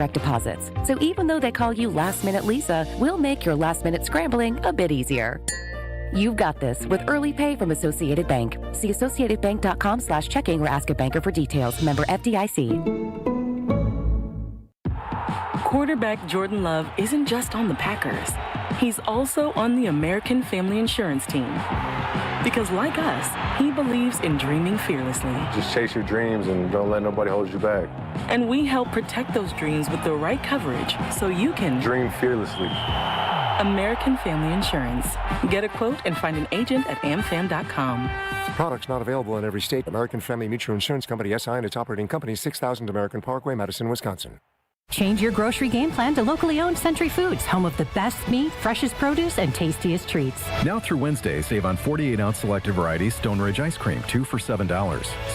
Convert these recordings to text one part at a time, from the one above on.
direct deposits. So even though they call you Last Minute Lisa, we'll make your last minute scrambling a bit easier. You've got this with early pay from Associated Bank. See associatedbank.com/checking or ask a banker for details. Member FDIC. Quarterback Jordan Love isn't just on the Packers. He's also on the American Family Insurance team. Because like us, he believes in dreaming fearlessly. Just chase your dreams and don't let nobody hold you back. And we help protect those dreams with the right coverage so you can dream fearlessly. American Family Insurance. Get a quote and find an agent at amfam.com. Products not available in every state. American Family Mutual Insurance Company, SI, and its operating company, 6000 American Parkway, Madison, Wisconsin. Change your grocery game plan to locally owned Century Foods, home of the best meat, freshest produce, and tastiest treats. Now through Wednesday, save on 48-ounce selected varieties Stone Ridge ice cream, 2 for $7.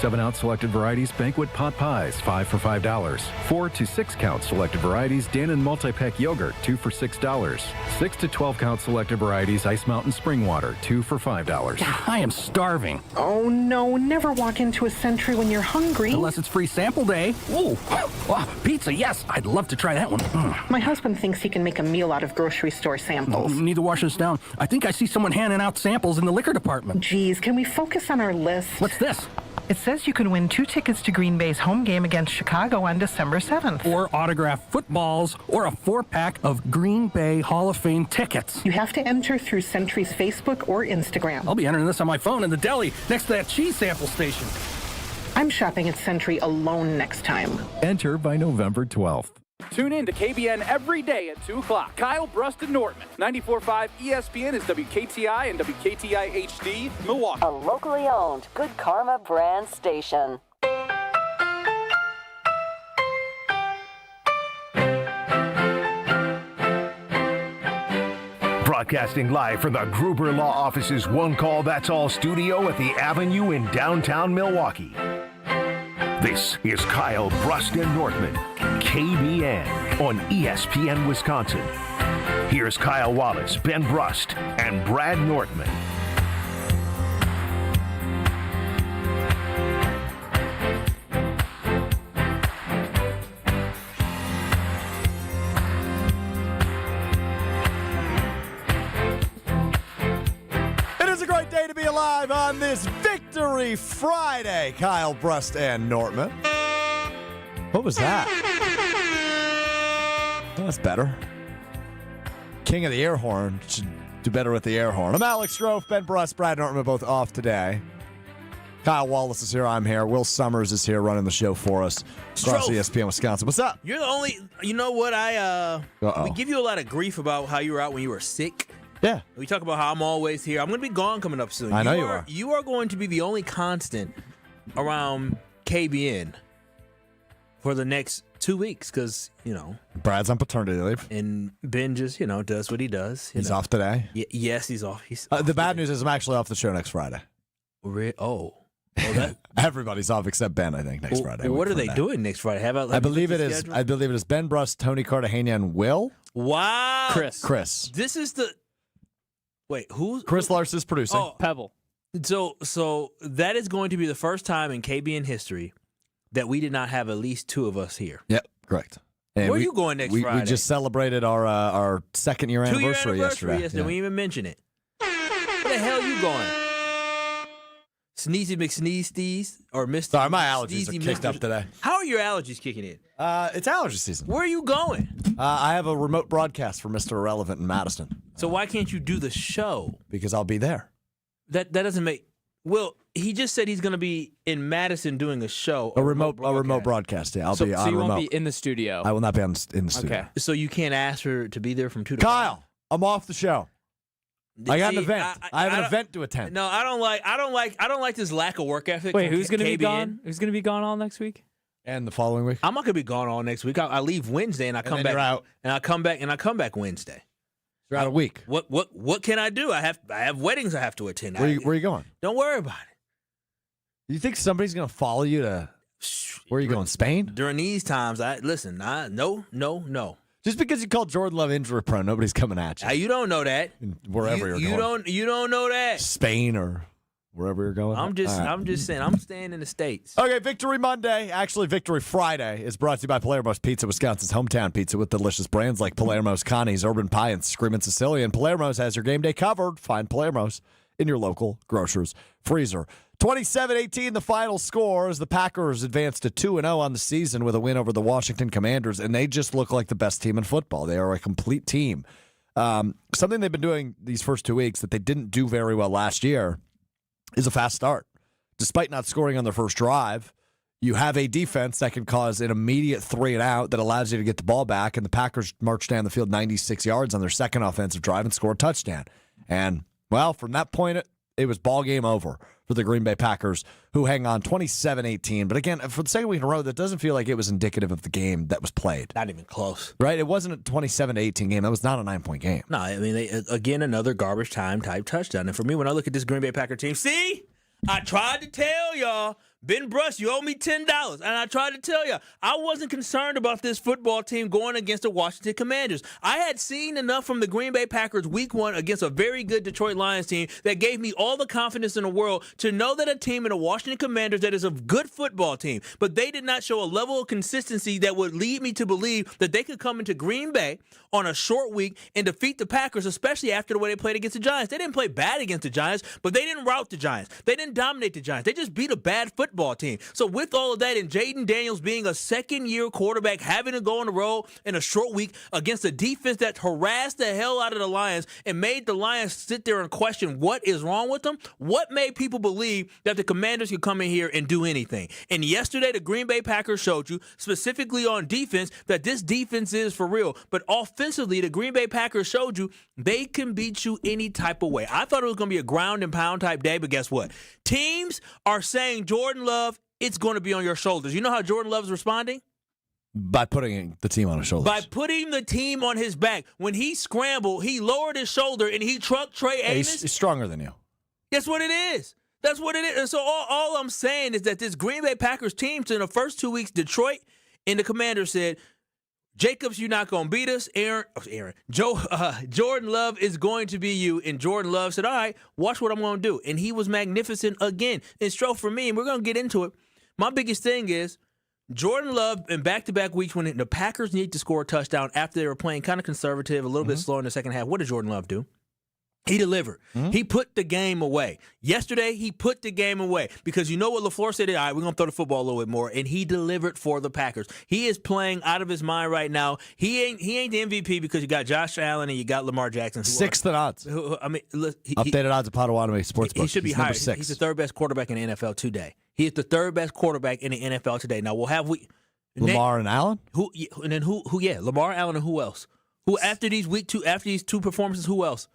7-ounce selected varieties Banquet pot pies, 5 for $5. 4 to 6-count selected varieties Dannon multi-pack yogurt, 2 for $6. 6 to 12-count selected varieties Ice Mountain spring water, 2 for $5. I am starving. Oh no, never walk into a Century when you're hungry. Unless it's free sample day. Ooh, pizza, yes. I'd love to try that one. My husband thinks he can make a meal out of grocery store samples. Need to wash this down. I think I see someone handing out samples in the liquor department. Geez, can we focus on our list? What's this? It says you can win 2 tickets to Green Bay's home game against Chicago on December 7th. Or autographed footballs, or a 4-pack of Green Bay Hall of Fame tickets. You have to enter through Century's Facebook or Instagram. I'll be entering this on my phone in the deli next to that cheese sample station. I'm shopping at Century alone next time. Enter by November 12th. Tune in to KBN every day at 2 o'clock. Kyle, Brust, and Nortman. 94.5 ESPN is WKTI and WKTI HD, Milwaukee. A locally owned Good Karma brand station. Broadcasting live from the Gruber Law Office's One Call That's All studio at the Avenue in downtown Milwaukee. This is Kyle, Brust, and Nortman, KBN on ESPN Wisconsin. Here's Kyle Wallace, Ben Brust, and Brad Nortman. Day to be alive on this Victory Friday. Kyle, Brust, and Nortman. What was that? That's better. King of the air horn should do better with the air horn. I'm Alex Strofe, Ben Brust, Brad Nortman, both off today. Kyle Wallace is here. I'm here. Will Summers is here running the show for us across ESPN Wisconsin. What's up? You're the only. You know what? We give you a lot of grief about how you were out when you were sick. Yeah. We talk about how I'm always here. I'm going to be gone coming up soon. I know you are. You are going to be the only constant around KBN for the next 2 weeks because, Brad's on paternity leave. And Ben just, does what he does. He's off today? Yes, he's off. The bad news is I'm actually off the show next Friday. Everybody's off except Ben, I think, next Friday. What are they doing next Friday? I believe it is Ben Brust, Tony Cartagena, and Will. Wow. Chris. This is the... Wait, who? Chris Larson's producing. Oh, Pebble. So that is going to be the first time in KBN history that we did not have at least 2 of us here. Yep, correct. And where are you going next Friday? We just celebrated our second-year anniversary yesterday. We didn't even mention it. Where the hell are you going? Sneezy McSneeze or Mr. Sorry, my allergies Sneezy are kicked up today. How are your allergies kicking in? It's allergy season. Where are you going? I have a remote broadcast for Mr. Irrelevant in Madison. So why can't you do the show? Because I'll be there. That doesn't make... Well, he just said he's going to be in Madison doing a show. A remote broadcast, yeah. I'll be on so you remote. won't be in the studio? I will not be in the studio. Okay. So you can't ask her to be there from 2 to 5? Kyle, I'm off the show. I got an event. I have an event to attend. No, I don't like this lack of work ethic. Wait, who's going to be gone? Who's going to be gone all next week? And the following week? I'm not going to be gone all next week. I leave Wednesday and I come back. You're out. And I come back Wednesday. You're out a week. What can I do? I have weddings I have to attend. Where are you going? Don't worry about it. You think somebody's going to follow you to where are you going? Spain? During these times, no. Just because you call Jordan Love injury prone, nobody's coming at you. You don't know that. Wherever you're going. You don't know that. Spain or wherever you're going? I'm just saying, I'm staying in the States. Okay, Victory Monday, actually Victory Friday, is brought to you by Palermo's Pizza, Wisconsin's hometown pizza with delicious brands like Palermo's, Connie's, Urban Pie, and Screamin' Sicilian. Palermo's has your game day covered. Find Palermo's in your local grocer's freezer. 27-18, the final score as the Packers advanced to 2-0 on the season with a win over the Washington Commanders, and they just look like the best team in football. They are a complete team. Something they've been doing these first 2 weeks that they didn't do very well last year is a fast start. Despite not scoring on their first drive, you have a defense that can cause an immediate 3-and-out that allows you to get the ball back, and the Packers marched down the field 96 yards on their second offensive drive and scored a touchdown. And, well, from that point, it was ball game over for the Green Bay Packers, who hang on 27-18. But again, for the second week in a row, that doesn't feel like it was indicative of the game that was played. Not even close. Right? It wasn't a 27-18 game. That was not a 9-point game. No, I mean, again, another garbage time type touchdown. And for me, when I look at this Green Bay Packer team, see, I tried to tell y'all, Ben Brust, you owe me $10. And I tried to tell you, I wasn't concerned about this football team going against the Washington Commanders. I had seen enough from the Green Bay Packers week 1 against a very good Detroit Lions team that gave me all the confidence in the world to know that a team in the Washington Commanders that is a good football team, but they did not show a level of consistency that would lead me to believe that they could come into Green Bay on a short week and defeat the Packers, especially after the way they played against the Giants. They didn't play bad against the Giants, but they didn't rout the Giants. They didn't dominate the Giants. They just beat a bad football team. So with all of that, and Jaden Daniels being a second-year quarterback, having to go on the road in a short week against a defense that harassed the hell out of the Lions and made the Lions sit there and question what is wrong with them, what made people believe that the Commanders could come in here and do anything? And yesterday, the Green Bay Packers showed you, specifically on defense, that this defense is for real. But offensively, the Green Bay Packers showed you they can beat you any type of way. I thought it was going to be a ground and pound type day, but guess what? Teams are saying, Jordan Love, it's going to be on your shoulders. You know how Jordan Love is responding? By putting the team on his shoulders. By putting the team on his back. When he scrambled, he lowered his shoulder and he trucked Trey Amos. He's stronger than you. That's what it is. That's what it is. And so all I'm saying is that this Green Bay Packers team, in the first 2 weeks, Detroit and the Commanders said, Jacobs, you're not going to beat us. Jordan Love is going to be you. And Jordan Love said, all right, watch what I'm going to do. And he was magnificent again. And Stroh, for me, and we're going to get into it, my biggest thing is Jordan Love in back-to-back weeks when the Packers need to score a touchdown after they were playing kind of conservative, a little bit slow in the second half. What did Jordan Love do? He delivered. He put the game away. Yesterday, he put the game away because you know what LaFleur said? All right, we're going to throw the football a little bit more, and he delivered for the Packers. He is playing out of his mind right now. He ain't the MVP because you got Josh Allen and you got Lamar Jackson. Sixth in odds. Updated odds of Potawatomi Sportsbook. He should be higher. He's the third best quarterback in the NFL today. He is the third best quarterback in the NFL today. Now, Lamar and Allen? Who? Yeah, Lamar, Allen, and who else? Who after these two performances? Who else?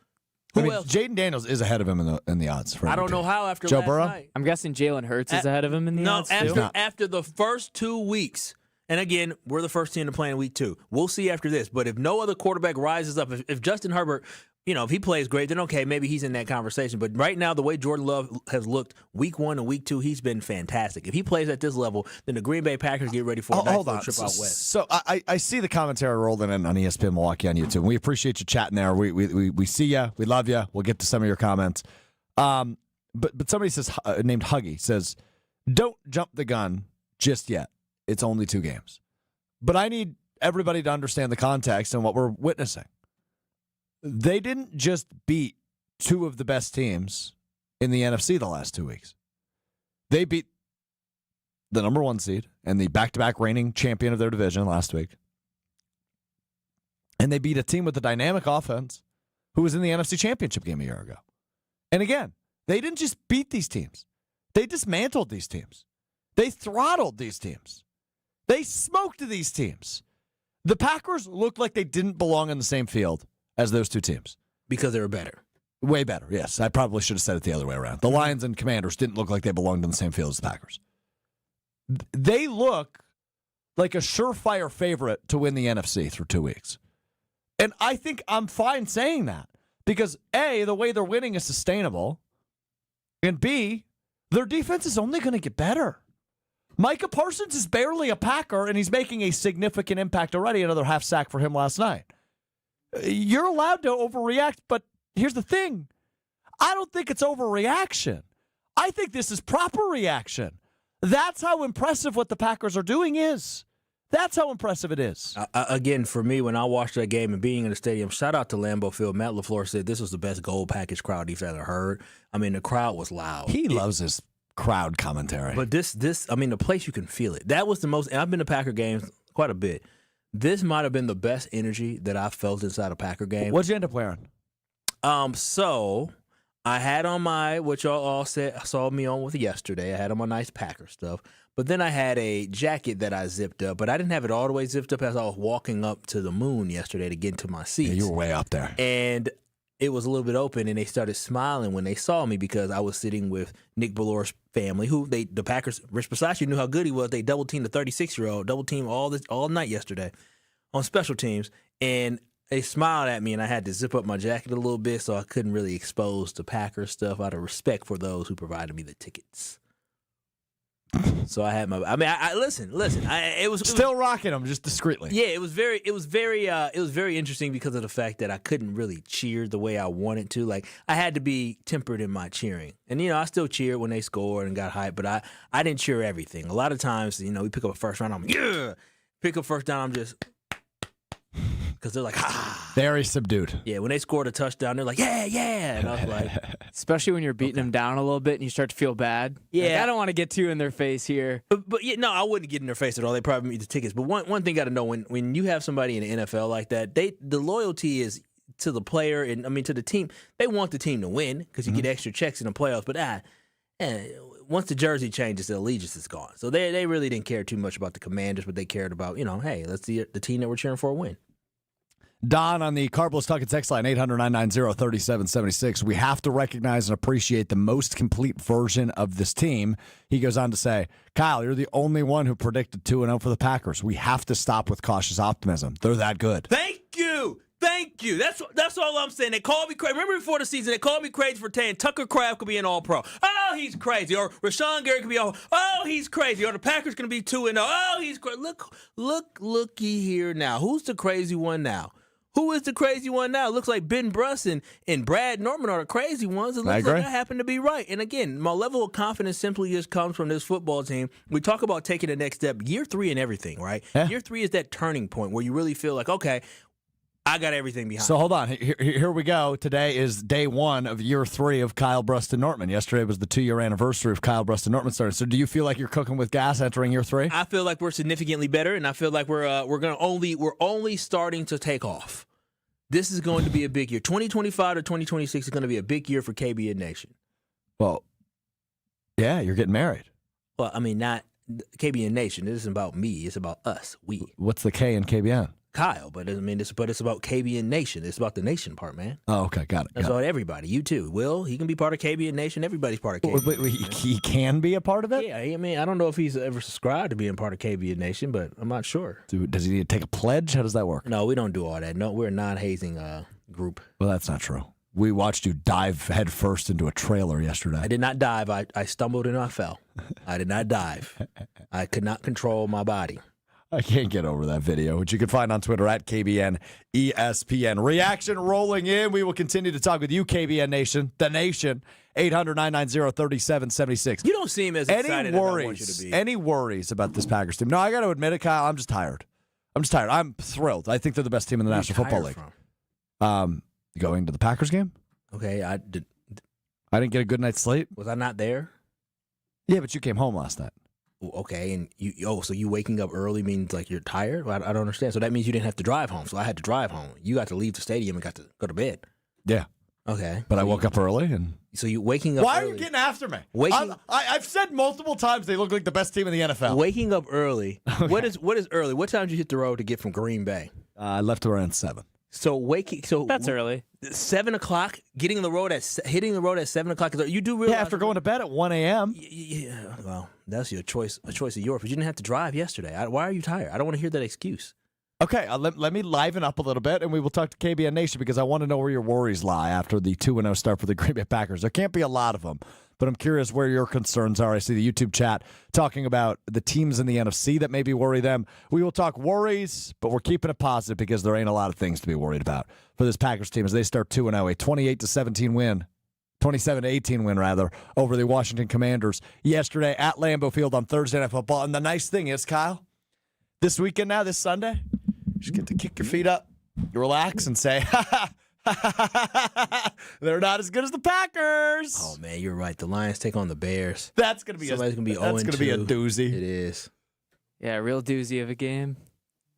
Who else? Jaden Daniels is ahead of him in the odds. I don't know how after Joe last Burrow? night. I'm guessing Jalen Hurts is ahead of him in the odds too. After the first 2 weeks, and again, we're the first team to play in week 2. We'll see after this. But if no other quarterback rises up, if Justin Herbert, if he plays great, then okay, maybe he's in that conversation. But right now, the way Jordan Love has looked week 1 and week 2, he's been fantastic. If he plays at this level, then the Green Bay Packers get ready for a nice trip out west. So I see the commentary rolling in on ESPN Milwaukee on YouTube. We appreciate you chatting there. We see you. We love you. We'll get to some of your comments. But somebody says, named Huggy, says, don't jump the gun just yet. It's only 2 games. But I need everybody to understand the context and what we're witnessing. They didn't just beat 2 of the best teams in the NFC the last 2 weeks. They beat the number 1 seed and the back-to-back reigning champion of their division last week. And they beat a team with a dynamic offense who was in the NFC Championship game a year ago. And again, they didn't just beat these teams. They dismantled these teams. They throttled these teams. They smoked these teams. The Packers looked like they didn't belong on the same field as those 2 teams. Because they were better. Way better, yes. I probably should have said it the other way around. The Lions and Commanders didn't look like they belonged on the same field as the Packers. They look like a surefire favorite to win the NFC through 2 weeks. And I think I'm fine saying that because, A, the way they're winning is sustainable, and B, their defense is only going to get better. Micah Parsons is barely a Packer, and he's making a significant impact already. Another half sack for him last night. You're allowed to overreact, but here's the thing. I don't think it's overreaction. I think this is proper reaction. That's how impressive what the Packers are doing is. That's how impressive it is. Again, for me, when I watched that game and being in the stadium, shout out to Lambeau Field. Matt LaFleur said this was the best gold package crowd he's ever heard. I mean, the crowd was loud. He loves his crowd commentary. But the place, you can feel it. That was the most, and I've been to Packer games quite a bit. This might have been the best energy that I felt inside a Packer game. What'd you end up wearing? So I had on what y'all all saw me on with yesterday. I had on my nice Packer stuff. But then I had a jacket that I zipped up, but I didn't have it all the way zipped up as I was walking up to the moon yesterday to get into my seats. Yeah, you were way up there. And it was a little bit open, and they started smiling when they saw me because I was sitting with Nick Bellor's family, who the Packers, Rich Bisaccia knew how good he was. They double-teamed the 36-year-old, double-teamed all night yesterday on special teams. And they smiled at me, and I had to zip up my jacket a little bit so I couldn't really expose the Packer stuff out of respect for those who provided me the tickets. So I had listen. It was still rocking them, just discreetly. Yeah, it was very interesting because of the fact that I couldn't really cheer the way I wanted to. Like, I had to be tempered in my cheering, and I still cheered when they scored and got hyped, but I didn't cheer everything. A lot of times, we pick up a first round, pick up first down, I'm just. Because they're like, very subdued. Yeah, when they scored a touchdown, they're like, yeah. And I was like, especially when you're beating them down a little bit and you start to feel bad. Yeah. Like, I don't want to get too in their face here. But no, I wouldn't get in their face at all. They probably need the tickets. But one thing you got to know, when you have somebody in the NFL like that, the loyalty is to the player and, to the team. They want the team to win because you get extra checks in the playoffs. But once the jersey changes, the allegiance is gone. So they really didn't care too much about the Commanders, but they cared about, hey, let's see the team that we're cheering for win. Don on the Carbol's Talking text line, 800-990-3776. We have to recognize and appreciate the most complete version of this team. He goes on to say, Kyle, you're the only one who predicted 2-0 for the Packers. We have to stop with cautious optimism. They're that good. Thank you. That's all I'm saying. They called me crazy. Remember before the season, they called me crazy for saying Tucker Kraft could be an all-pro. Oh, he's crazy. Or Rashawn Gary could be he's crazy. Or the Packers going to be 2-0. Oh, he's crazy. Looky here now. Who's the crazy one now? Who is the crazy one now? It looks like Ben Brust and Brad Nortman are the crazy ones. It looks like I happen to be right. And again, my level of confidence simply just comes from this football team. We talk about taking the next step. Year 3 and everything, right? Yeah. Year 3 is that turning point where you really feel like, okay, I got everything behind. So hold on. Here we go. Today is day 1 of year 3 of Kyle Brust and Nortman. Yesterday was the 2-year anniversary of Kyle Brust and Nortman starting. So do you feel like you're cooking with gas entering year 3? I feel like we're significantly better, and I feel like we're only starting to take off. This is going to be a big year. 2025 to 2026 is going to be a big year for KBN Nation. Well, yeah, you're getting married. Well, not KBN Nation. This isn't about me. It's about us. We. What's the K in KBN? Kyle, but it's about KBN Nation. It's about the nation part, man. Oh, okay, got it. It's about everybody. You too. Will, he can be part of KBN Nation. Everybody's part of KBN. Wait, he can be a part of it? Yeah, I don't know if he's ever subscribed to being part of KBN Nation, but I'm not sure. Does he need to take a pledge? How does that work? No, we don't do all that. No, we're a non-hazing group. Well, that's not true. We watched you dive headfirst into a trailer yesterday. I did not dive. I stumbled and I fell. I did not dive. I could not control my body. I can't get over that video, which you can find on Twitter at KBN ESPN. Reaction rolling in. We will continue to talk with you, KBN Nation, the nation. 800-990-3776. You don't seem as excited as I want you to be. Any worries about this Packers team? No, I got to admit it, Kyle. I'm just tired. I'm thrilled. I think they're the best team in the National Football League. Going to the Packers game? Okay, I didn't get a good night's sleep. Was I not there? Yeah, but you came home last night. Okay, and so you waking up early means like you're tired? I don't understand. So that means you didn't have to drive home. So I had to drive home. You got to leave the stadium and got to go to bed. Yeah. Okay. But I woke up early and. So you waking up. Why early, are you getting after me? I've said multiple times they look like the best team in the NFL. Waking up early. Okay. What is early? What time did you hit the road to get from Green Bay? I left around 7. So that's early. 7 o'clock, hitting the road at 7 o'clock. You do realize after going to bed at 1 a.m. Yeah, well, that's your choice, a choice of yours. But you didn't have to drive yesterday. Why are you tired? I don't want to hear that excuse. Okay, let me liven up a little bit, and we will talk to KBN Nation because I want to know where your worries lie after the 2-0 start for the Green Bay Packers. There can't be a lot of them, but I'm curious where your concerns are. I see the YouTube chat talking about the teams in the NFC that maybe worry them. We will talk worries, but we're keeping it positive because there ain't a lot of things to be worried about for this Packers team as they start 2-0, a 28-17 win 27-18 win, rather, over the Washington Commanders yesterday at Lambeau Field on Thursday Night Football. And the nice thing is, Kyle, this weekend now, this Sunday, you just get to kick your feet up, relax, and say, they're not as good as the Packers. Oh, man, you're right. The Lions take on the Bears. That's going to be Somebody's going to be 0-2. That's going to be a doozy. It is. Yeah, a real doozy of a game.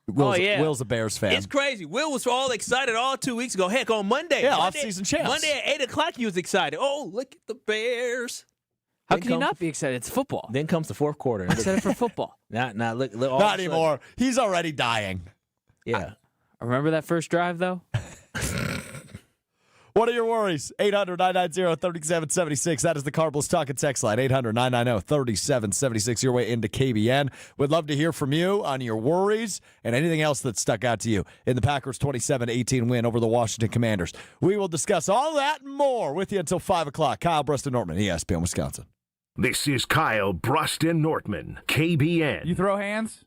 Will's a Bears fan. It's crazy. Will was all excited all 2 weeks ago. Heck, on Monday. Yeah, off-season champs. Monday at 8 o'clock, he was excited. Oh, look at the Bears. How can you not be excited? It's football. Then comes the fourth quarter. Excited for football. Look, not anymore. He's already dying. Yeah. Remember that first drive, though? What are your worries? 800-990-3776. That is the Cardinals talking text line. 800-990-3776. Your way into KBN. Would love to hear from you on your worries and anything else that stuck out to you in the Packers' 27-18 win over the Washington Commanders. We will discuss all that and more with you until 5 o'clock. Kyle, Brust, and Nortman, ESPN, Wisconsin. This is Kyle, Brust, and Nortman, KBN. You throw hands?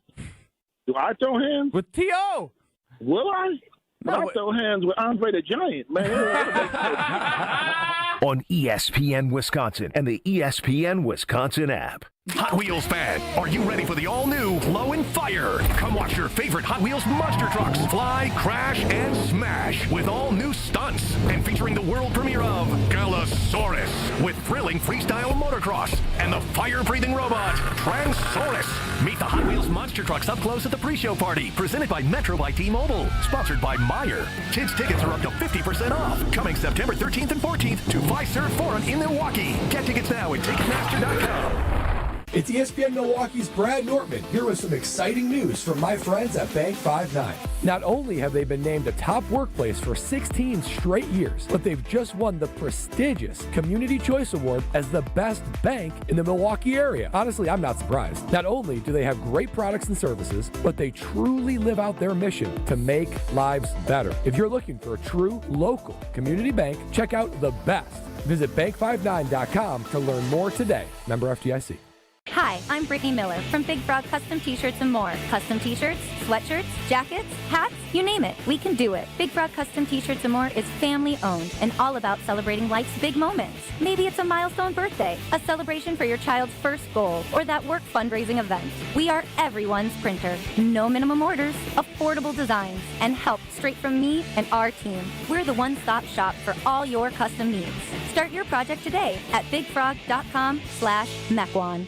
Do I throw hands? With T.O. Will I? I throw hands with Andre the Giant, man. On ESPN Wisconsin and the ESPN Wisconsin app. Hot Wheels fan, are you ready for the all-new Blow and Fire? Come watch your favorite Hot Wheels monster trucks fly, crash, and smash with all new stunts and featuring the world premiere of Galasaurus with thrilling freestyle motocross and the fire-breathing robot Transaurus. Meet the Hot Wheels monster trucks up close at the pre-show party, presented by Metro by T-Mobile, sponsored by Meyer. Kids tickets are up to 50% off. Coming September 13th and 14th to Fiserv Forum in Milwaukee. Get tickets now at Ticketmaster.com. It's ESPN Milwaukee's Brad Nortman, here with some exciting news from my friends at Bank 5-9. Not only have they been named a top workplace for 16 straight years, but they've just won the prestigious Community Choice Award as the best bank in the Milwaukee area. Honestly, I'm not surprised. Not only do they have great products and services, but they truly live out their mission to make lives better. If you're looking for a true local community bank, check out the best. Visit bank59.com to learn more today. Member FDIC. Hi, I'm Brittany Miller from Big Frog Custom T-Shirts and more. Custom T-shirts, sweatshirts, jackets, hats, you name it, we can do it. Big Frog Custom T-Shirts and more is family owned and all about celebrating life's big moments. Maybe it's a milestone birthday, a celebration for your child's first goal, or that work fundraising event. We are everyone's printer. No minimum orders, affordable designs, and help straight from me and our team. We're the one-stop shop for all your custom needs. Start your project today at bigfrog.com/Mequon.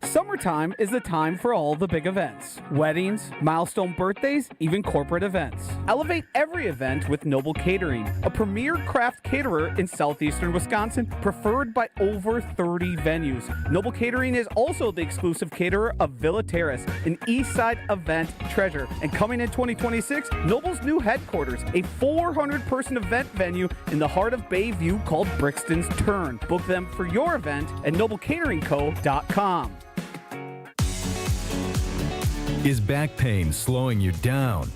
Summertime is the time for all the big events. Weddings, milestone birthdays, even corporate events. Elevate every event with Noble Catering, a premier craft caterer in southeastern Wisconsin, preferred by over 30 venues. Noble Catering is also the exclusive caterer of Villa Terrace, an East Side event treasure. And coming in 2026, Noble's new headquarters, a 400-person event venue in the heart of Bayview called Brixton's Turn. Book them for your event at noblecateringco.com. Is back pain slowing you down?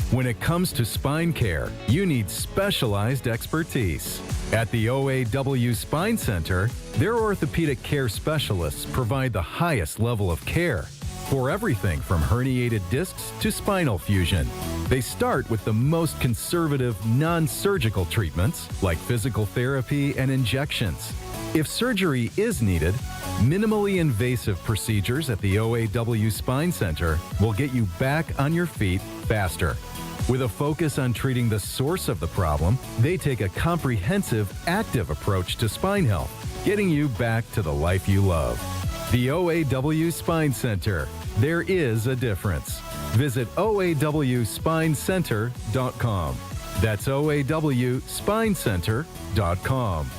When it comes to spine care, you need specialized expertise. At the OAW Spine Center, their orthopedic care specialists provide the highest level of care for everything from herniated discs to spinal fusion. They start with the most conservative, non-surgical treatments like physical therapy and injections. If surgery is needed, minimally invasive procedures at the OAW Spine Center will get you back on your feet faster. With a focus on treating the source of the problem, they take a comprehensive, active approach to spine health, getting you back to the life you love. The OAW Spine Center. There is a difference. Visit OAWSpineCenter.com. That's OAWSpineCenter.com.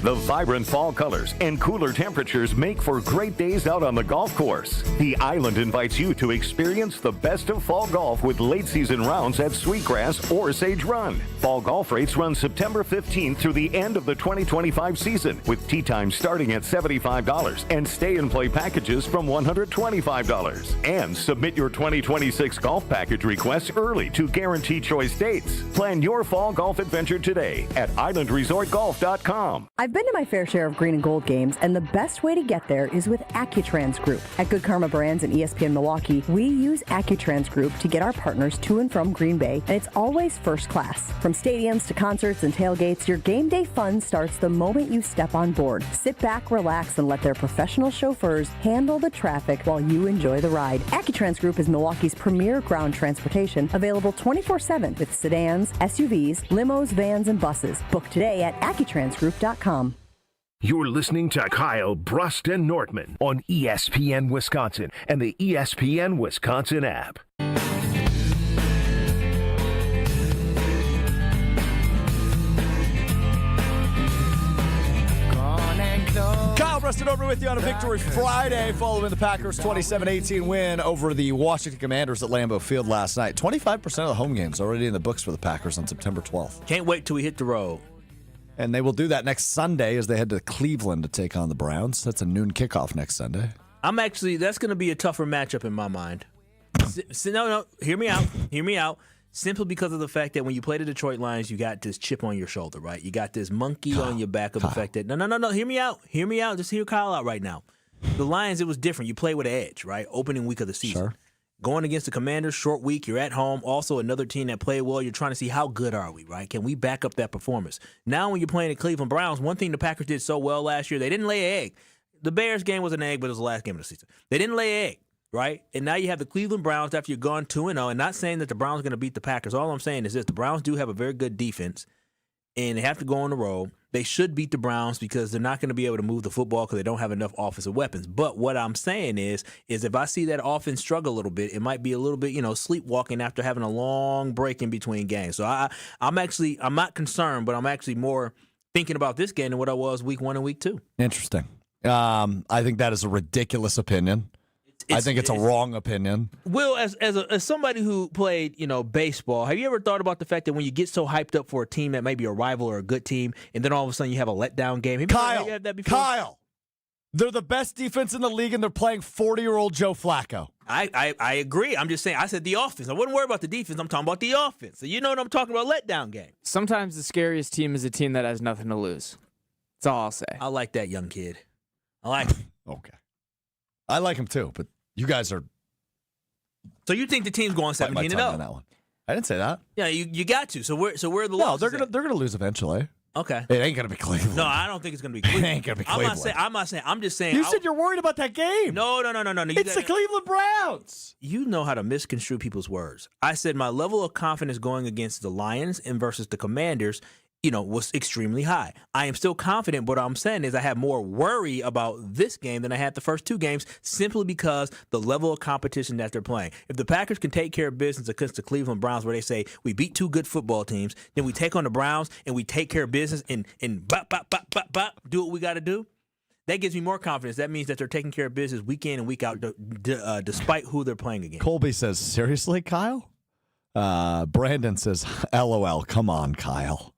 The vibrant fall colors and cooler temperatures make for great days out on the golf course. The Island invites you to experience the best of fall golf with late season rounds at Sweetgrass or Sage Run. Fall golf rates run September 15th through the end of the 2025 season, with tee times starting at $75 and stay and play packages from $125. And submit your 2026 golf package requests early to guarantee choice dates. Plan your fall golf adventure today at islandresortgolf.com. I've been to my fair share of green and gold games, and the best way to get there is with AccuTrans Group. At Good Karma Brands and ESPN Milwaukee, we use AccuTrans Group to get our partners to and from Green Bay, and it's always first class. From stadiums to concerts and tailgates, your game day fun starts the moment you step on board. Sit back, relax, and let their professional chauffeurs handle the traffic while you enjoy the ride. AccuTrans Group is Milwaukee's premier ground transportation, available 24/7 with sedans, SUVs, limos, vans, and buses. Book today at AccuTransGroup.com. You're listening to Kyle, Brust, and Nortman on ESPN Wisconsin and the ESPN Wisconsin app. Kyle, Brust, and Nortman with you on a Victory Friday following the Packers' 27-18 win over the Washington Commanders at Lambeau Field last night. 25% of the home games already in the books for the Packers on September 12th. Can't wait till we hit the road. And they will do that next Sunday as they head to Cleveland to take on the Browns. That's a noon kickoff next Sunday. That's going to be a tougher matchup in my mind. No, hear me out. Simply because of the fact that when you play the Detroit Lions, you got this chip on your shoulder, right? You got this monkey on your back of the fact that, no, hear me out. Just hear Kyle out right now. The Lions, it was different. You play with an edge, right? Opening week of the season. Sure. Going against the Commanders, short week, you're at home. Also, another team that played well. You're trying to see how good are we, right? Can we back up that performance? Now, when you're playing the Cleveland Browns, one thing the Packers did so well last year, they didn't lay an egg. The Bears game was an egg, but it was the last game of the season. They didn't lay an egg, right? And now you have the Cleveland Browns after you're gone 2-0, and not saying that the Browns are going to beat the Packers. All I'm saying is this. The Browns do have a very good defense, and they have to go on the road. They should beat the Browns because they're not going to be able to move the football because they don't have enough offensive weapons. But what I'm saying is if I see that offense struggle a little bit, it might be a little bit, sleepwalking after having a long break in between games. So I'm not concerned, but I'm actually more thinking about this game than what I was week 1 and week 2. Interesting. I think that is a ridiculous opinion. I think it's a wrong opinion. Will, as somebody who played, baseball, have you ever thought about the fact that when you get so hyped up for a team that may be a rival or a good team, and then all of a sudden you have a letdown game? Have you had that before? Kyle, they're the best defense in the league, and they're playing 40-year-old Joe Flacco. I agree. I'm just saying, I said the offense. I wouldn't worry about the defense. I'm talking about the offense. So you know what I'm talking about, letdown game. Sometimes the scariest team is a team that has nothing to lose. That's all I'll say. I like that young kid. I like him. Okay. I like him too, but you guys are. So you think the team's going 17-0? I didn't say that. Yeah, you got to. So where the No, losses they're gonna lose eventually. Okay. It ain't gonna be Cleveland. No, I don't think it's gonna be Cleveland. It ain't gonna be Cleveland. I'm not saying. I'm just saying. You said you're worried about that game. No. It's the Cleveland Browns. You know how to misconstrue people's words. I said my level of confidence going against the Lions and versus the Commanders, was extremely high. I am still confident, but what I'm saying is I have more worry about this game than I had the first 2 games simply because the level of competition that they're playing. If the Packers can take care of business against the Cleveland Browns where they say, we beat 2 good football teams, then we take on the Browns and we take care of business and do what we got to do, that gives me more confidence. That means that they're taking care of business week in and week out despite who they're playing against. Colby says, seriously, Kyle? Brandon says, LOL, come on, Kyle.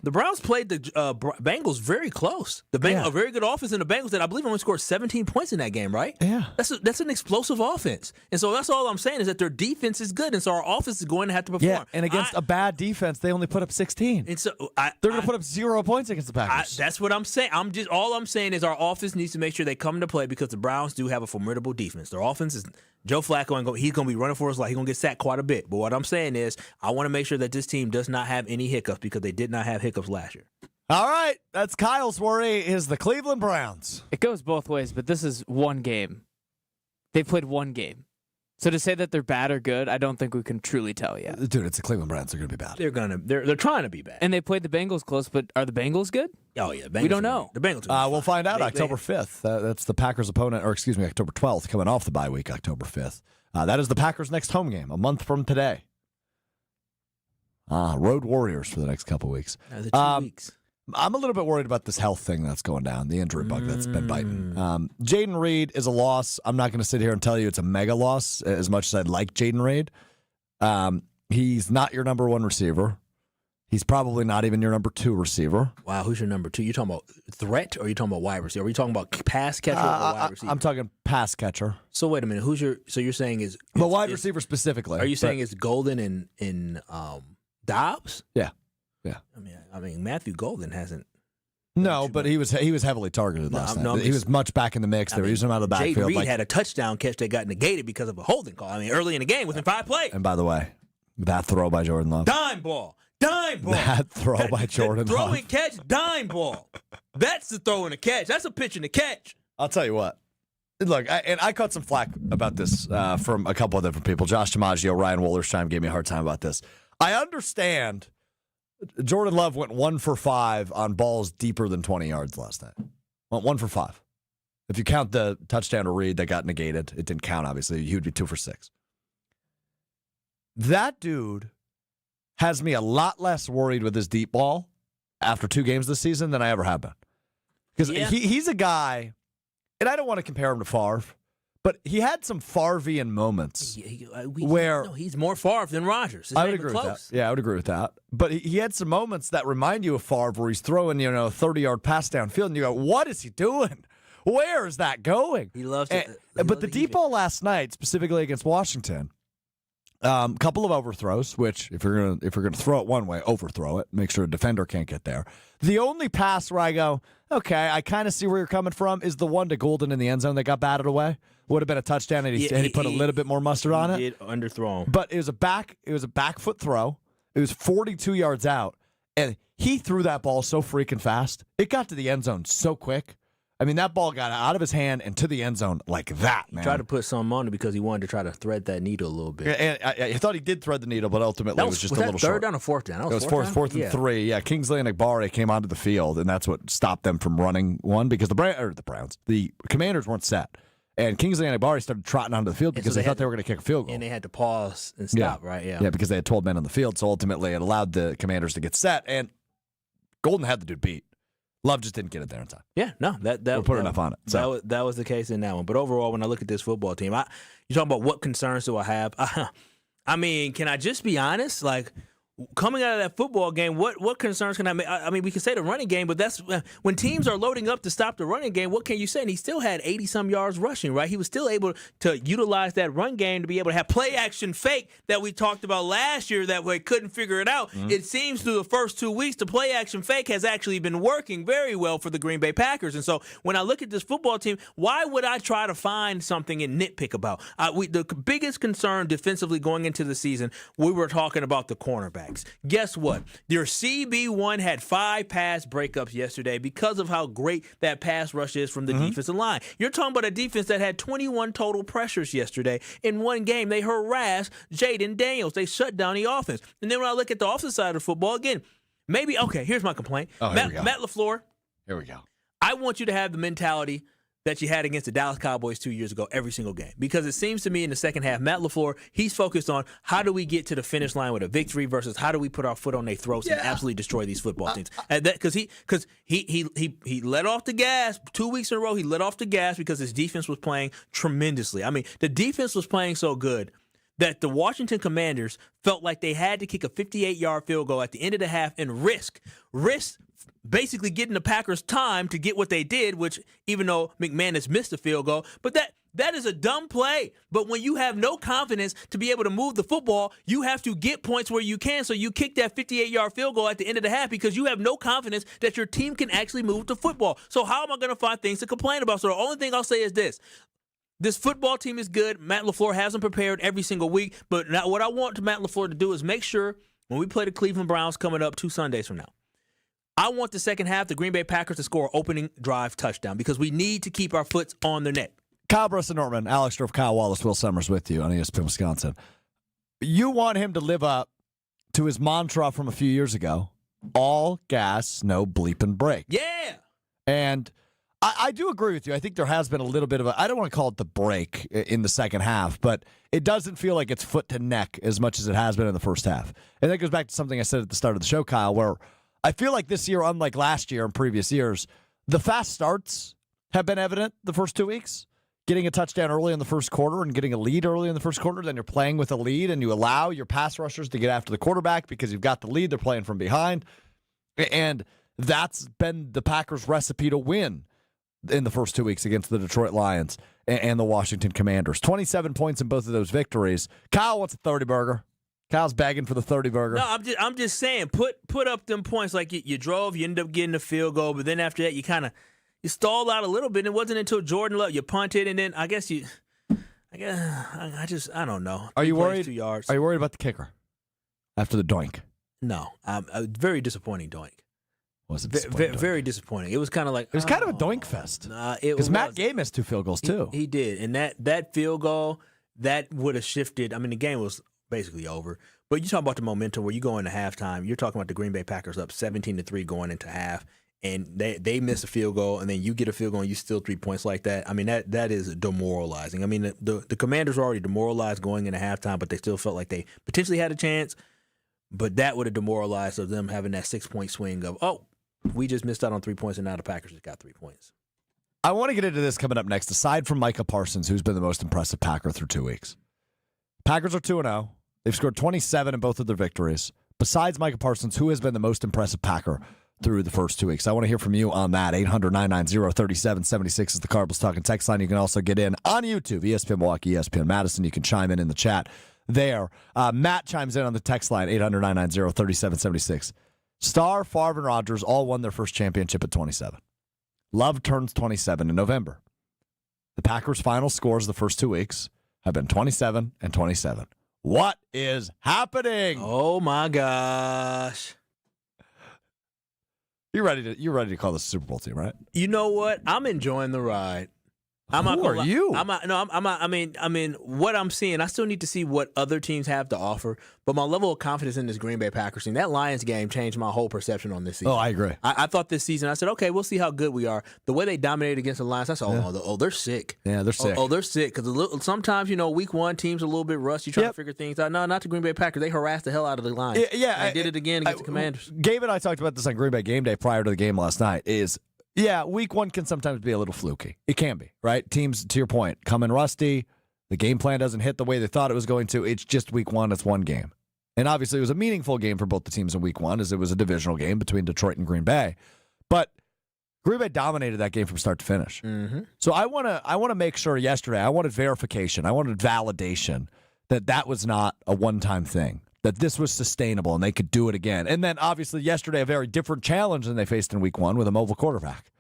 The Browns played the Bengals very close. A very good offense in the Bengals that I believe only scored 17 points in that game, right? Yeah. That's an explosive offense. And so that's all I'm saying is that their defense is good, and so our offense is going to have to perform. Yeah, and against a bad defense, they only put up 16. And so they're going to put up 0 points against the Packers. That's what I'm saying. All I'm saying is our offense needs to make sure they come into play because the Browns do have a formidable defense. Their offense is Joe Flacco, he's going to be running for his life. He's going to get sacked quite a bit. But what I'm saying is I want to make sure that this team does not have any hiccups because they did not have hiccups last year. All right, that's Kyle's worry is the Cleveland Browns. It goes both ways, but this is one game. They've played one game. So to say that they're bad or good, I don't think we can truly tell yet. Dude, it's the Cleveland Browns. They're going to be bad. They're trying to be bad. And they played the Bengals close, but are the Bengals good? Oh, yeah. We don't know. The Bengals we'll find out October 5th. That's the Packers' opponent, October 12th, coming off the bye week, October 5th. That is the Packers' next home game, a month from today. Road Warriors for the next couple weeks. The 2 weeks. I'm a little bit worried about this health thing that's going down, the injury bug that's been biting. Jaden Reed is a loss. I'm not going to sit here and tell you it's a mega loss as much as I'd like Jaden Reed. He's not your number 1 receiver. He's probably not even your number 2 receiver. Wow, who's your number 2? You talking about threat or are you talking about wide receiver? Are you talking about pass catcher or wide receiver? I'm talking pass catcher. So wait a minute, so you're saying is but wide receiver specifically? Are you saying it's Golden and Dobbs? Yeah. I mean Matthew Golden hasn't. No, but he was heavily targeted last night. He was much back in the mix. They were using him out of the backfield. Jay Reed had a touchdown catch that got negated because of a holding call. I mean, early in the game, within 5 plays. And by the way, that throw by Jordan Love. Dime ball. That throw by Jordan Love. Throw and catch, dime ball. That's the throw and a catch. That's a pitch and a catch. I'll tell you what. Look, I caught some flack about this from a couple of different people. Josh DiMaggio, Ryan Wollersheim gave me a hard time about this. I understand Jordan Love went 1 for 5 on balls deeper than 20 yards last night. Went 1 for 5. If you count the touchdown to Reed that got negated, it didn't count, obviously. He would be 2 for 6. That dude has me a lot less worried with his deep ball after 2 games this season than I ever have been. Because he's a guy, and I don't want to compare him to Favre, but he had some Favre-ian moments where he's more Favre than Rodgers. I would agree with that. Yeah, I would agree with that. But he had some moments that remind you of Favre where he's throwing, a 30-yard pass downfield, and you go, what is he doing? Where is that going? He loves it. But the deep ball last night, specifically against Washington, couple of overthrows, which if you're gonna throw it one way, overthrow it. Make sure a defender can't get there. The only pass where I go, okay, I kind of see where you're coming from, is the one to Golden in the end zone that got batted away. Would have been a touchdown, and he put a little bit more mustard on it. He did underthrow him. But it was a back foot throw. It was 42 yards out, and he threw that ball so freaking fast. It got to the end zone so quick. I mean, that ball got out of his hand and to the end zone like that, man. He tried to put something on it because he wanted to try to thread that needle a little bit. And I thought he did thread the needle, but ultimately it was just a little short. Third down or fourth down? It was fourth and 3. Yeah, Kingsley and Agbare came onto the field, and that's what stopped them from running one because the Commanders weren't set. And Kingsley and Agbare started trotting onto the field because they thought they were going to kick a field goal. And they had to pause and stop, right? Yeah, because they had 12 men on the field, so ultimately it allowed the Commanders to get set, and Golden had the dude beat. Love just didn't get it there in time. Yeah, no, we'll put enough on it. So that was the case in that one. But overall, when I look at this football team, you're talking about what concerns do I have? I mean, can I just be honest? Like, coming out of that football game, what concerns can I make? I mean, we can say the running game, but that's when teams are loading up to stop the running game. What can you say? And he still had 80-some yards rushing, right? He was still able to utilize that run game to be able to have play action fake that we talked about last year that we couldn't figure it out. Mm-hmm. It seems through the first 2 weeks, the play action fake has actually been working very well for the Green Bay Packers. And so when I look at this football team, why would I try to find something and nitpick about? The biggest concern defensively going into the season, we were talking about the cornerbacks. Guess what? Your CB1 had 5 pass breakups yesterday because of how great that pass rush is from the defensive line. You're talking about a defense that had 21 total pressures yesterday. In one game, they harassed Jaden Daniels. They shut down the offense. And then when I look at the offensive side of football, again, here's my complaint. Matt LaFleur. Here we go. I want you to have the mentality that you had against the Dallas Cowboys 2 years ago every single game. Because it seems to me in the second half, Matt LaFleur, he's focused on how do we get to the finish line with a victory versus how do we put our foot on their throats and absolutely destroy these football teams. Because he let off the gas 2 weeks in a row. He let off the gas because his defense was playing tremendously. I mean, the defense was playing so good that the Washington Commanders felt like they had to kick a 58-yard field goal at the end of the half and risk basically getting the Packers time to get what they did, which even though McManus missed a field goal, but that is a dumb play. But when you have no confidence to be able to move the football, you have to get points where you can. So you kick that 58-yard field goal at the end of the half because you have no confidence that your team can actually move the football. So how am I going to find things to complain about? So the only thing I'll say is this. This football team is good. Matt LaFleur has them prepared every single week. But now what I want Matt LaFleur to do is make sure when we play the Cleveland Browns coming up 2 Sundays from now, I want the second half, the Green Bay Packers, to score opening drive touchdown because we need to keep our foot on their neck. Kyle Brust and Nortman, Alex Stroff, Kyle Wallace, Will Summers with you on ESPN Wisconsin. You want him to live up to his mantra from a few years ago, all gas, no bleeping break. Yeah! And I do agree with you. I think there has been a little bit of I don't want to call it the break in the second half, but it doesn't feel like it's foot to neck as much as it has been in the first half. And that goes back to something I said at the start of the show, Kyle, where I feel like this year, unlike last year and previous years, the fast starts have been evident the first 2 weeks. Getting a touchdown early in the first quarter and getting a lead early in the first quarter, then you're playing with a lead and you allow your pass rushers to get after the quarterback because you've got the lead. They're playing from behind. And that's been the Packers' recipe to win in the first 2 weeks against the Detroit Lions and the Washington Commanders. 27 points in both of those victories. Kyle wants a 30 burger. Kyle's begging for the 30 burger. No, I'm just saying, put up them points. Like you drove, you ended up getting a field goal, but then after that, you stalled out a little bit. And it wasn't until Jordan Love, you punted, and then I don't know. Are you worried? 2 yards. Are you worried about the kicker after the doink? No, very disappointing doink. Was it very disappointing? It was kind of like it was kind of a doink fest. Because Matt Gay missed 2 field goals too. He did, and that field goal that would have shifted. I mean, the game was basically over. But you talk about the momentum where you go into halftime. You're talking about the Green Bay Packers up 17-3 going into half, and they miss a field goal, and then you get a field goal and you steal 3 points like that. I mean, that is demoralizing. I mean, the Commanders were already demoralized going into halftime, but they still felt like they potentially had a chance. But that would have demoralized of them having that 6-point swing of, we just missed out on 3 points, and now the Packers just got 3 points. I want to get into this coming up next. Aside from Micah Parsons, who's been the most impressive Packer through 2 weeks, Packers are 2-0. They've scored 27 in both of their victories. Besides Micah Parsons, who has been the most impressive Packer through the first 2 weeks? I want to hear from you on that. 800-990-3776 is the Cardinals Talking text line. You can also get in on YouTube, ESPN Milwaukee, ESPN Madison. You can chime in the chat there. Matt chimes in on the text line, 800-990-3776. Starr, Favre, and Rodgers all won their first championship at 27. Love turns 27 in November. The Packers' final scores the first 2 weeks have been 27 and 27. What is happening? Oh my gosh! You're ready to call this a Super Bowl team, right? You know what? I'm enjoying the ride. Who are you? I mean, what I'm seeing, I still need to see what other teams have to offer. But my level of confidence in this Green Bay Packers team, that Lions game changed my whole perception on this season. Oh, I agree. I thought this season, I said, okay, we'll see how good we are. The way they dominated against the Lions, I said, they're sick. Yeah, they're sick. They're sick. Because sometimes, week one, teams are a little bit rusty, trying to figure things out. No, not the Green Bay Packers. They harassed the hell out of the Lions. Yeah, they did it again against the Commanders. Gabe and I talked about this on Green Bay Game Day prior to the game last night, week one can sometimes be a little fluky. It can be, right? Teams, to your point, come in rusty. The game plan doesn't hit the way they thought it was going to. It's just week one. It's one game. And obviously, it was a meaningful game for both the teams in week one, as it was a divisional game between Detroit and Green Bay. But Green Bay dominated that game from start to finish. Mm-hmm. So I want to make sure yesterday, I wanted verification. I wanted validation that was not a one-time thing, that this was sustainable and they could do it again. And then, obviously, yesterday, a very different challenge than they faced in week one with a mobile quarterback.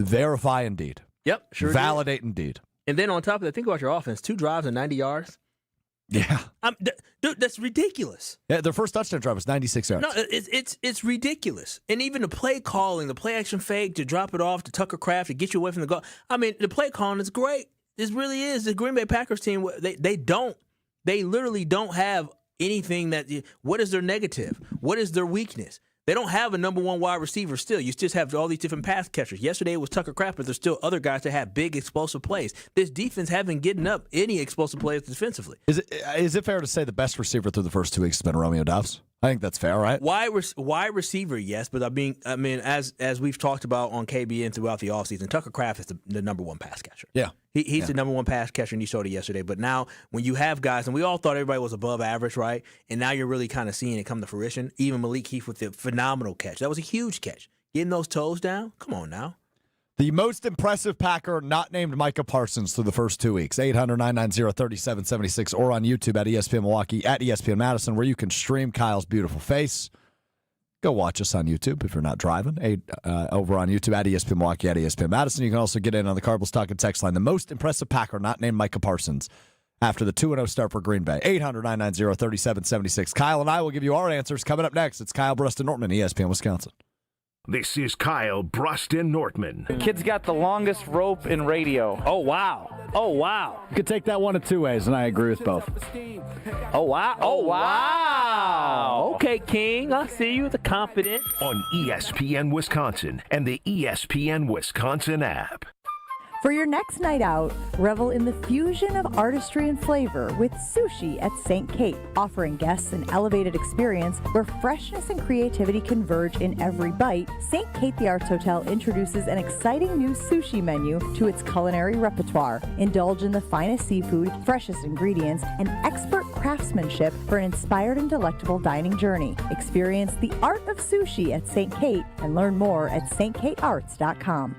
Verify indeed. Yep, sure. Validate indeed. And then on top of that, think about your offense. 2 drives and 90 yards. Yeah. Dude, that's ridiculous. Yeah, their first touchdown drive was 96 yards. No, it's ridiculous. And even the play calling, the play action fake, to drop it off to Tucker Kraft to get you away from the goal. I mean, the play calling is great. This really is. The Green Bay Packers team, they literally don't have anything what is their negative? What is their weakness? They don't have a number one wide receiver still. You just have all these different pass catchers. Yesterday it was Tucker Kraft, but there's still other guys that have big explosive plays. This defense haven't getting up any explosive plays defensively. Is it fair to say the best receiver through the first 2 weeks has been Romeo Doubs? I think that's fair, right? Wide receiver, yes, but I mean, as we've talked about on KBN throughout the offseason, Tucker Kraft is the number one pass catcher. Yeah. He's the number one pass catcher, and you showed it yesterday. But now, when you have guys, and we all thought everybody was above average, right? And now you're really kind of seeing it come to fruition. Even Malik Heath with the phenomenal catch. That was a huge catch. Getting those toes down? Come on now. The most impressive Packer not named Micah Parsons through the first 2 weeks. 800-990-3776 or on YouTube at ESPN Milwaukee, at ESPN Madison, where you can stream Kyle's beautiful face. Go watch us on YouTube if you're not driving. Over on YouTube at ESPN Milwaukee, at ESPN Madison. You can also get in on the Cardinals Talking text line. The most impressive Packer not named Micah Parsons after the 2-0 start for Green Bay. 800-990-3776. Kyle and I will give you our answers coming up next. It's Kyle, Brust, and Nortman, ESPN Wisconsin. This is Kyle, Brust, and Nortman. The kid's got the longest rope in radio. Oh, wow. Oh, wow. You could take that one of two ways, and I agree with both. Oh, wow. Oh, wow. Okay, King. I see you, the confident. On ESPN Wisconsin and the ESPN Wisconsin app. For your next night out, revel in the fusion of artistry and flavor with Sushi at St. Kate, offering guests an elevated experience where freshness and creativity converge in every bite. St. Kate the Arts Hotel introduces an exciting new sushi menu to its culinary repertoire. Indulge in the finest seafood, freshest ingredients, and expert craftsmanship for an inspired and delectable dining journey. Experience the art of sushi at St. Kate and learn more at stkatearts.com.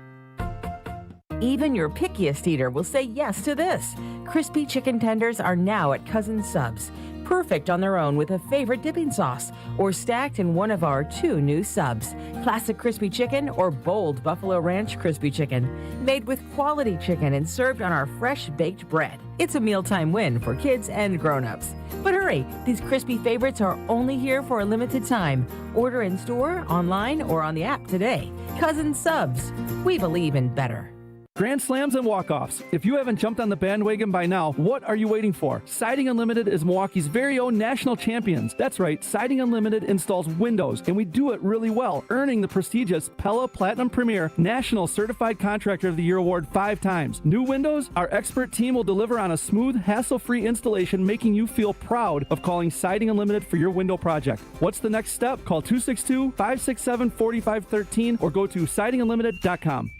Even your pickiest eater will say yes to this. Crispy chicken tenders are now at Cousin Subs. Perfect on their own with a favorite dipping sauce, or stacked in one of our 2 new subs, classic crispy chicken or bold buffalo ranch crispy chicken, made with quality chicken and served on our fresh baked bread. It's a mealtime win for kids and grown-ups. But hurry, these crispy favorites are only here for a limited time. Order in store, online, or on the app today. Cousin Subs, we believe in better. Grand slams and walk-offs. If you haven't jumped on the bandwagon by now, what are you waiting for? Siding Unlimited is Milwaukee's very own national champions. That's right, Siding Unlimited installs windows, and we do it really well, earning the prestigious Pella Platinum Premier National Certified Contractor of the Year award 5 times. New windows? Our expert team will deliver on a smooth, hassle-free installation, making you feel proud of calling Siding Unlimited for your window project. What's the next step? Call 262-567-4513 or go to sidingunlimited.com.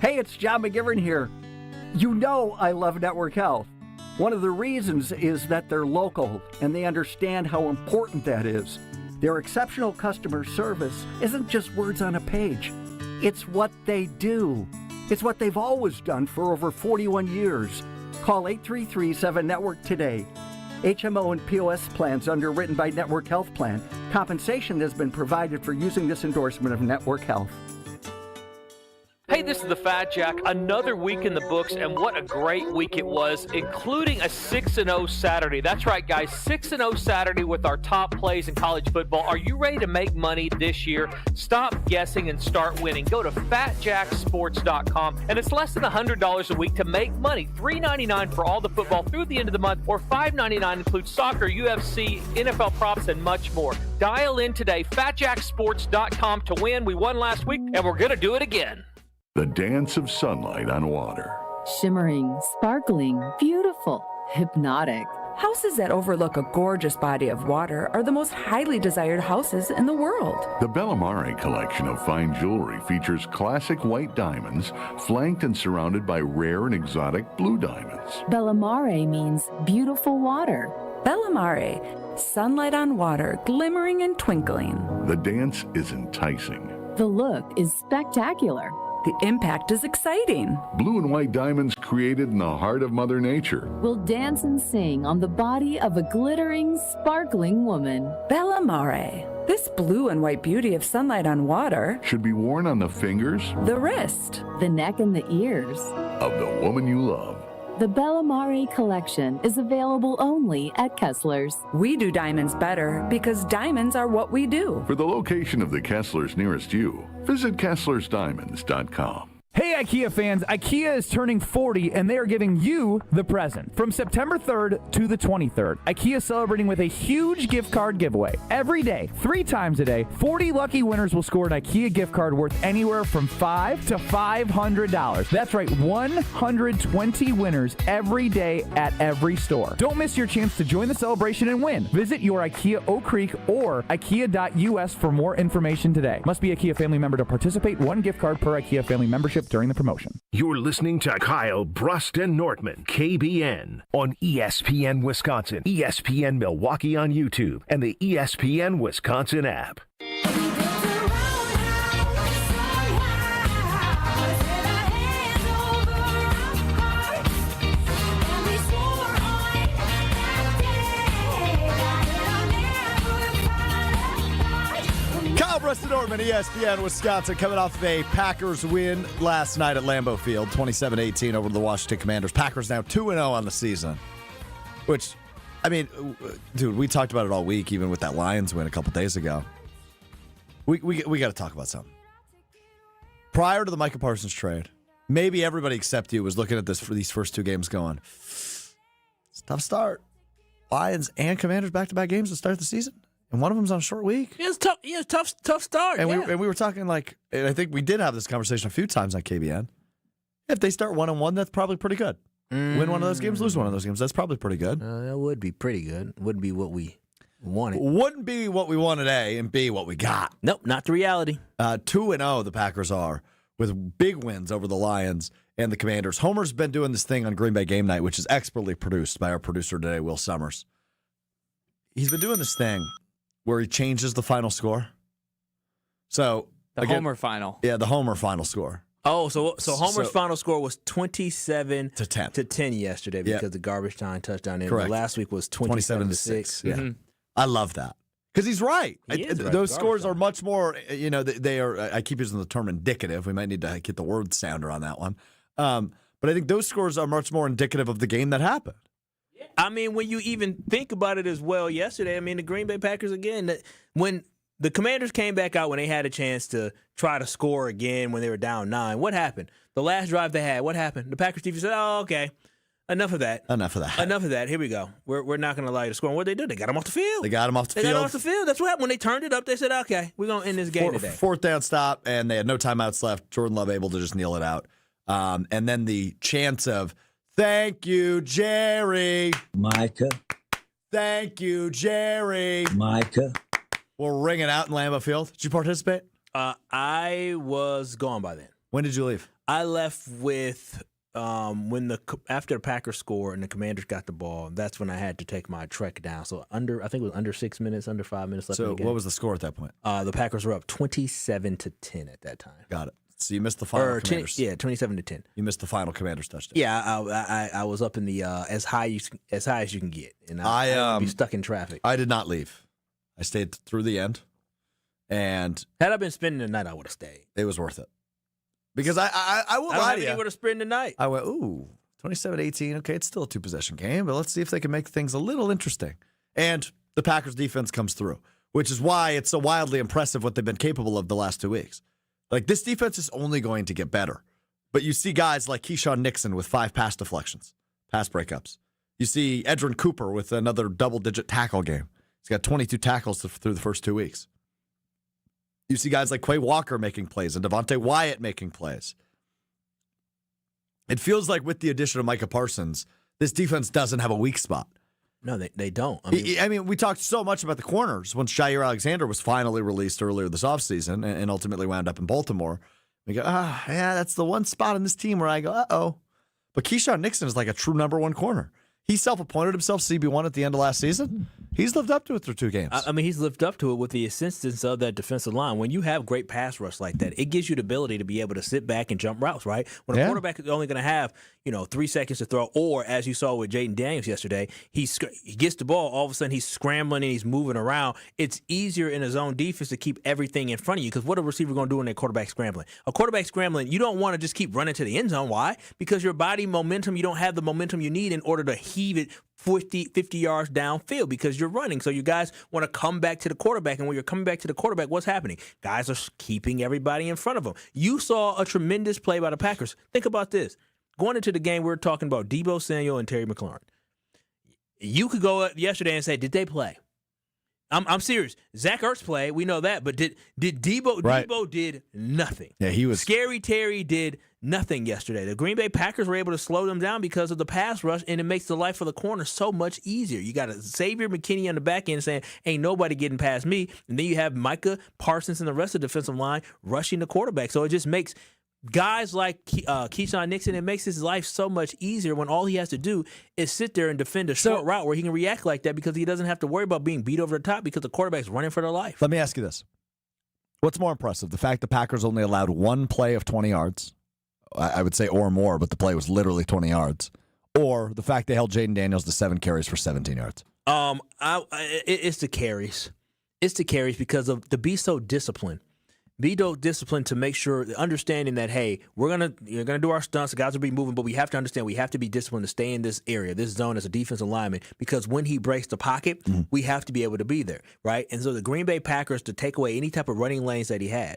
Hey, it's John McGivern here. You know I love Network Health. One of the reasons is that they're local and they understand how important that is. Their exceptional customer service isn't just words on a page. It's what they do. It's what they've always done for over 41 years. Call 833-7-NETWORK today. HMO and POS plans underwritten by Network Health Plan. Compensation has been provided for using this endorsement of Network Health. Hey, this is the Fat Jack. Another week in the books, and what a great week it was, including a 6-0 Saturday. That's right, guys, 6-0 Saturday with our top plays in college football. Are you ready to make money this year? Stop guessing and start winning. Go to fatjacksports.com, and it's less than $100 a week to make money. $3.99 for all the football through the end of the month, or $5.99 includes soccer, UFC, NFL props, and much more. Dial in today, fatjacksports.com to win. We won last week, and we're going to do it again. The dance of sunlight on water. Shimmering, sparkling, beautiful, hypnotic. Houses that overlook a gorgeous body of water are the most highly desired houses in the world. The Bellamare collection of fine jewelry features classic white diamonds, flanked and surrounded by rare and exotic blue diamonds. Bellamare means beautiful water. Bellamare, sunlight on water, glimmering and twinkling. The dance is enticing. The look is spectacular. The impact is exciting. Blue and white diamonds created in the heart of Mother Nature will dance and sing on the body of a glittering, sparkling woman. Bellamare. This blue and white beauty of sunlight on water should be worn on the fingers, the wrist, the neck, and the ears of the woman you love. The Bellamare collection is available only at Kessler's. We do diamonds better because diamonds are what we do. For the location of the Kessler's nearest you, visit KesslersDiamonds.com. Hey IKEA fans, IKEA is turning 40 and they are giving you the present. From September 3rd to the 23rd, IKEA is celebrating with a huge gift card giveaway. Every day, 3 times a day, 40 lucky winners will score an IKEA gift card worth anywhere from $5 to $500. That's right, 120 winners every day at every store. Don't miss your chance to join the celebration and win. Visit your IKEA Oak Creek or IKEA.us for more information today. Must be a IKEA family member to participate. 1 gift card per IKEA family membership during the promotion. You're listening to Kyle, Brust, and Nortman, KBN, on ESPN Wisconsin, ESPN Milwaukee on YouTube, and the ESPN Wisconsin app. Brust and Nortman, ESPN Wisconsin, coming off of a Packers win last night at Lambeau Field, 27-18 over the Washington Commanders. Packers now 2-0 on the season, which, I mean, dude, we talked about it all week, even with that Lions win a couple days ago. We got to talk about something. Prior to the Micah Parsons trade, maybe everybody except you was looking at this for these first 2 games going, it's a tough start. Lions and Commanders back-to-back games to start the season. And one of them's on a short week. It's tough. Yeah, tough start. And we were talking like, and I think we did have this conversation a few times on KBN. If they start 1-1, that's probably pretty good. Win one of those games, lose one of those games. That's probably pretty good. That would be pretty good. Wouldn't be what we wanted. Wouldn't be what we wanted, A, and B, what we got. Nope, not the reality. 2-0 the Packers are, with big wins over the Lions and the Commanders. Homer's been doing this thing on Green Bay Game Night, which is expertly produced by our producer today, Will Summers. He's been doing this thing where he changes the final score. So The Homer final. Yeah, the Homer final score. Oh, so Homer's final score was 27 to 10 yesterday because the garbage time touchdown. And Correct. last week was 27 to 6. Yeah, I love that because he's right. He is right. Those scores are much more. They are. I keep using the term indicative. We might need to get the word sounder on that one. But I think those scores are much more indicative of the game that happened. I mean, when you even think about it as well yesterday, I mean, the Green Bay Packers, again, when the Commanders came back out when they had a chance to try to score again when they were down 9, what happened? The last drive they had, what happened? The Packers defense said, oh, okay, enough of that. Enough of that. Here we go. We're not going to allow you to score. And what did they do? They got him off the field. They got him off the field. That's what happened. When they turned it up, they said, okay, we're going to end this game today. Fourth down stop, and they had no timeouts left. Jordan Love able to just kneel it out. And then the chants of, thank you, Jerry. Micah. Thank you, Jerry. Micah. We're ringing out in Lambeau Field. Did you participate? I was gone by then. When did you leave? I left with after the Packers scored and the Commanders got the ball. That's when I had to take my trek down. So I think it was under 6 minutes, under 5 minutes left in the game. So what was the score at that point? The Packers were up 27 to 10 at that time. Got it. So you missed the final Commanders. 27 to 10. You missed the final Commanders touchdown. Yeah, I was up in the as high as you can get, and I would be stuck in traffic. I did not leave. I stayed through the end, and had I been spending the night, I would have stayed. It was worth it because I will lie to you. I would have spent the night. I went 27-18. Okay, it's still a 2-possession game, but let's see if they can make things a little interesting. And the Packers defense comes through, which is why it's so wildly impressive what they've been capable of the last 2 weeks. Like, this defense is only going to get better. But you see guys like Keyshawn Nixon with 5 pass deflections, pass breakups. You see Edrin Cooper with another double-digit tackle game. He's got 22 tackles through the first 2 weeks. You see guys like Quay Walker making plays and Devontae Wyatt making plays. It feels like with the addition of Micah Parsons, this defense doesn't have a weak spot. No, they don't. I mean, we talked so much about the corners when Jair Alexander was finally released earlier this offseason and ultimately wound up in Baltimore. We go, yeah, that's the one spot in this team where I go, uh-oh. But Keyshawn Nixon is like a true number 1 corner. He self-appointed himself CB1 at the end of last season. He's lived up to it through 2 games. I mean, he's lived up to it with the assistance of that defensive line. When you have great pass rush like that, it gives you the ability to be able to sit back and jump routes, right? When a quarterback is only going to have, 3 seconds to throw, or as you saw with Jaden Daniels yesterday, he gets the ball, all of a sudden he's scrambling and he's moving around. It's easier in a zone defense to keep everything in front of you because what a receiver going to do when their quarterback scrambling? A quarterback scrambling, you don't want to just keep running to the end zone. Why? Because your body momentum, you don't have the momentum you need in order to heave it 50 yards downfield because you're running. So you guys want to come back to the quarterback, and when you're coming back to the quarterback, what's happening? Guys are keeping everybody in front of them. You saw a tremendous play by the Packers. Think about this. Going into the game, we were talking about Deebo Samuel and Terry McLaurin. You could go up yesterday and say, did they play? I'm serious. Zach Ertz played, we know that, but did Deebo? Right. Deebo did nothing. Yeah, he was. Scary Terry did nothing yesterday. The Green Bay Packers were able to slow them down because of the pass rush, and it makes the life for the corner so much easier. You got Xavier McKinney on the back end saying, ain't nobody getting past me, and then you have Micah Parsons and the rest of the defensive line rushing the quarterback. So it just makes guys like Keyshawn Nixon, it makes his life so much easier when all he has to do is sit there and defend a short route where he can react like that because he doesn't have to worry about being beat over the top because the quarterback's running for their life. Let me ask you this. What's more impressive, the fact the Packers only allowed 1 play of 20 yards, I would say or more, but the play was literally 20 yards, or the fact they held Jaden Daniels to 7 carries for 17 yards? It's the carries. It's the carries because of to be so disciplined. Be disciplined to make sure, understanding that, hey, you're gonna do our stunts, the guys will be moving, but we have to understand we have to be disciplined to stay in this area, this zone as a defensive lineman, because when he breaks the pocket, we have to be able to be there, right? And so the Green Bay Packers, to take away any type of running lanes that he had,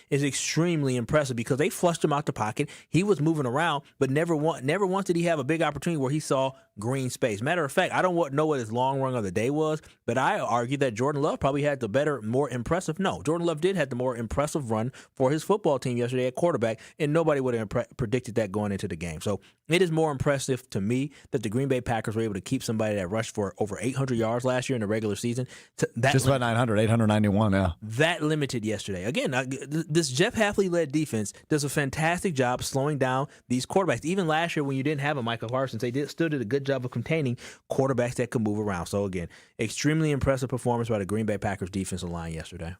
is extremely impressive because they flushed him out the pocket. He was moving around, but never once did he have a big opportunity where he saw green space. Matter of fact, I don't know what his long run of the day was, but I argue that Jordan Love probably had the better, more impressive. No, Jordan Love did have the more impressive run for his football team yesterday at quarterback, and nobody would have predicted that going into the game. So it is more impressive to me that the Green Bay Packers were able to keep somebody that rushed for over 800 yards last year in the regular season. Just about 900, 891, yeah. That limited yesterday. Again, this Jeff Hafley-led defense does a fantastic job slowing down these quarterbacks. Even last year when you didn't have a Micah Parsons, they still did a good job of containing quarterbacks that could move around. So again, extremely impressive performance by the Green Bay Packers defensive line yesterday.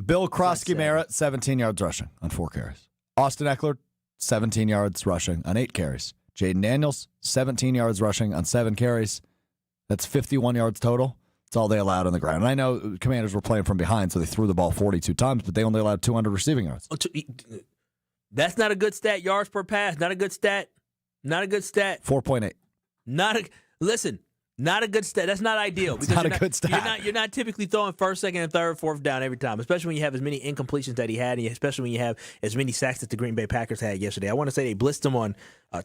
Bill Krosky-Merritt, 17 yards rushing on 4 carries. Austin Eckler, 17 yards rushing on 8 carries. Jaden Daniels, 17 yards rushing on 7 carries. That's 51 yards total. That's all they allowed on the ground. And I know Commanders were playing from behind, so they threw the ball 42 times, but they only allowed 200 receiving yards. That's not a good stat. Yards per pass, not a good stat. Not a good stat. 4.8. Listen, not a good stat. That's not ideal. It's not a good stat. You're not typically throwing first, second, and third, fourth down every time, especially when you have as many incompletions that he had, and especially when you have as many sacks that the Green Bay Packers had yesterday. I want to say they blitzed him on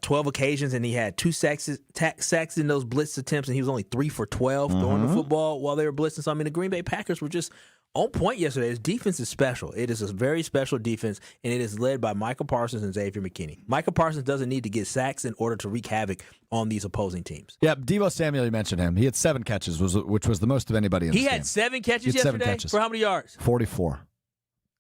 12 occasions, and he had 2 sacks in those blitz attempts, and he was only 3 for 12 throwing the football while they were blitzing. So, I mean, the Green Bay Packers were just on point yesterday. His defense is special. It is a very special defense, and it is led by Micah Parsons and Xavier McKinney. Micah Parsons doesn't need to get sacks in order to wreak havoc on these opposing teams. Yeah, Deebo Samuel, you mentioned him. He had 7 catches, which was the most of anybody in this game. He had 7 catches yesterday? For how many yards? 44.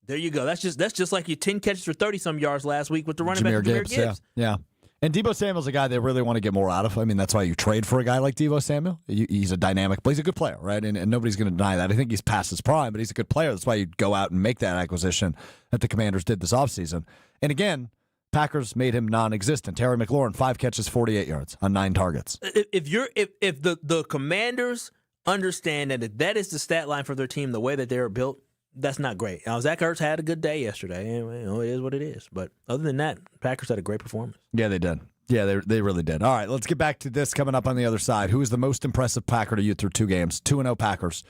There you go. That's just like your 10 catches for 30-some yards last week with the running back Jahmyr Gibbs. Yeah. And Deebo Samuel's a guy they really want to get more out of. I mean, that's why you trade for a guy like Deebo Samuel. He's a dynamic, but he's a good player, right? And nobody's going to deny that. I think he's past his prime, but he's a good player. That's why you go out and make that acquisition that the Commanders did this offseason. And again, Packers made him non-existent. Terry McLaurin, 5 catches, 48 yards on 9 targets. If the Commanders understand that is the stat line for their team, the way that they're built, that's not great. Now, Zach Ertz had a good day yesterday. It is what it is. But other than that, Packers had a great performance. Yeah, they did. Yeah, they really did. All right, let's get back to this coming up on the other side. Who is the most impressive Packer to you through 2 games? 2-0 Packers,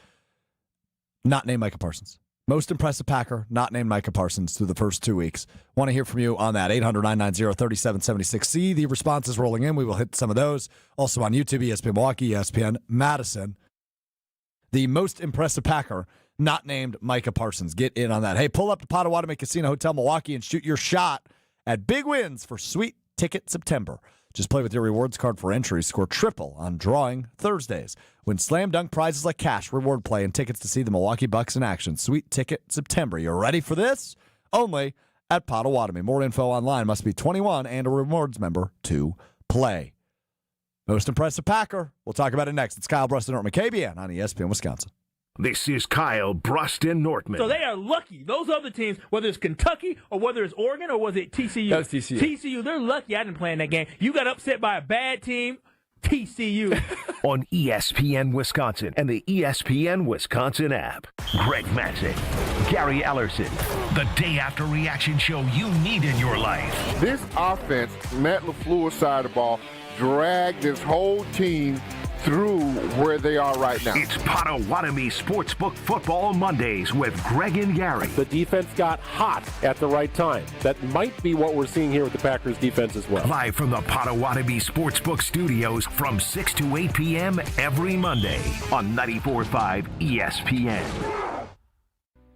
not named Micah Parsons. Most impressive Packer, not named Micah Parsons through the first 2 weeks. Want to hear from you on that. 800-990-3776. See the responses rolling in. We will hit some of those. Also on YouTube, ESPN Milwaukee, ESPN Madison. The most impressive Packer, not named Micah Parsons. Get in on that. Hey, pull up to Potawatomi Casino Hotel Milwaukee and shoot your shot at big wins for Sweet Ticket September. Just play with your rewards card for entries. Score triple on drawing Thursdays. Win slam dunk prizes like cash, reward play, and tickets to see the Milwaukee Bucks in action. Sweet Ticket September. You ready for this? Only at Potawatomi. More info online. Must be 21 and a rewards member to play. Most impressive Packer. We'll talk about it next. It's Kyle Brust and Nortman, KBN on ESPN Wisconsin. This is Kyle Brust and Nortman. So they are lucky. Those other teams, whether it's Kentucky or whether it's Oregon or was it TCU? That was TCU. TCU, they're lucky I didn't play in that game. You got upset by a bad team, TCU. On ESPN Wisconsin and the ESPN Wisconsin app. Greg Matzek, Gary Ellerson. The day after reaction show you need in your life. This offense, Matt LaFleur's side of the ball, dragged this whole team through where they are right now. It's Potawatomi Sportsbook Football Mondays with Greg and Gary. The defense got hot at the right time. That might be what we're seeing here with the Packers defense as well. Live from the Potawatomi Sportsbook Studios from 6 to 8 p.m. every Monday on 94.5 ESPN.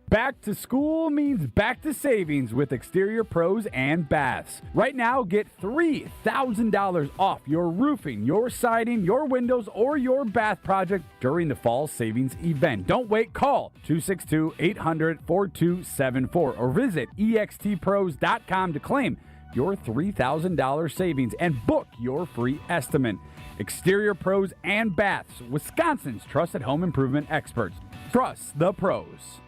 Back to school means back to savings with Exterior Pros and Baths. Right now, get $3,000 off your roofing, your siding, your windows, or your bath project during the fall savings event. Don't wait. Call 262-800-4274 or visit extpros.com to claim your $3,000 savings and book your free estimate. Exterior Pros and Baths, Wisconsin's trusted home improvement experts. Trust the pros.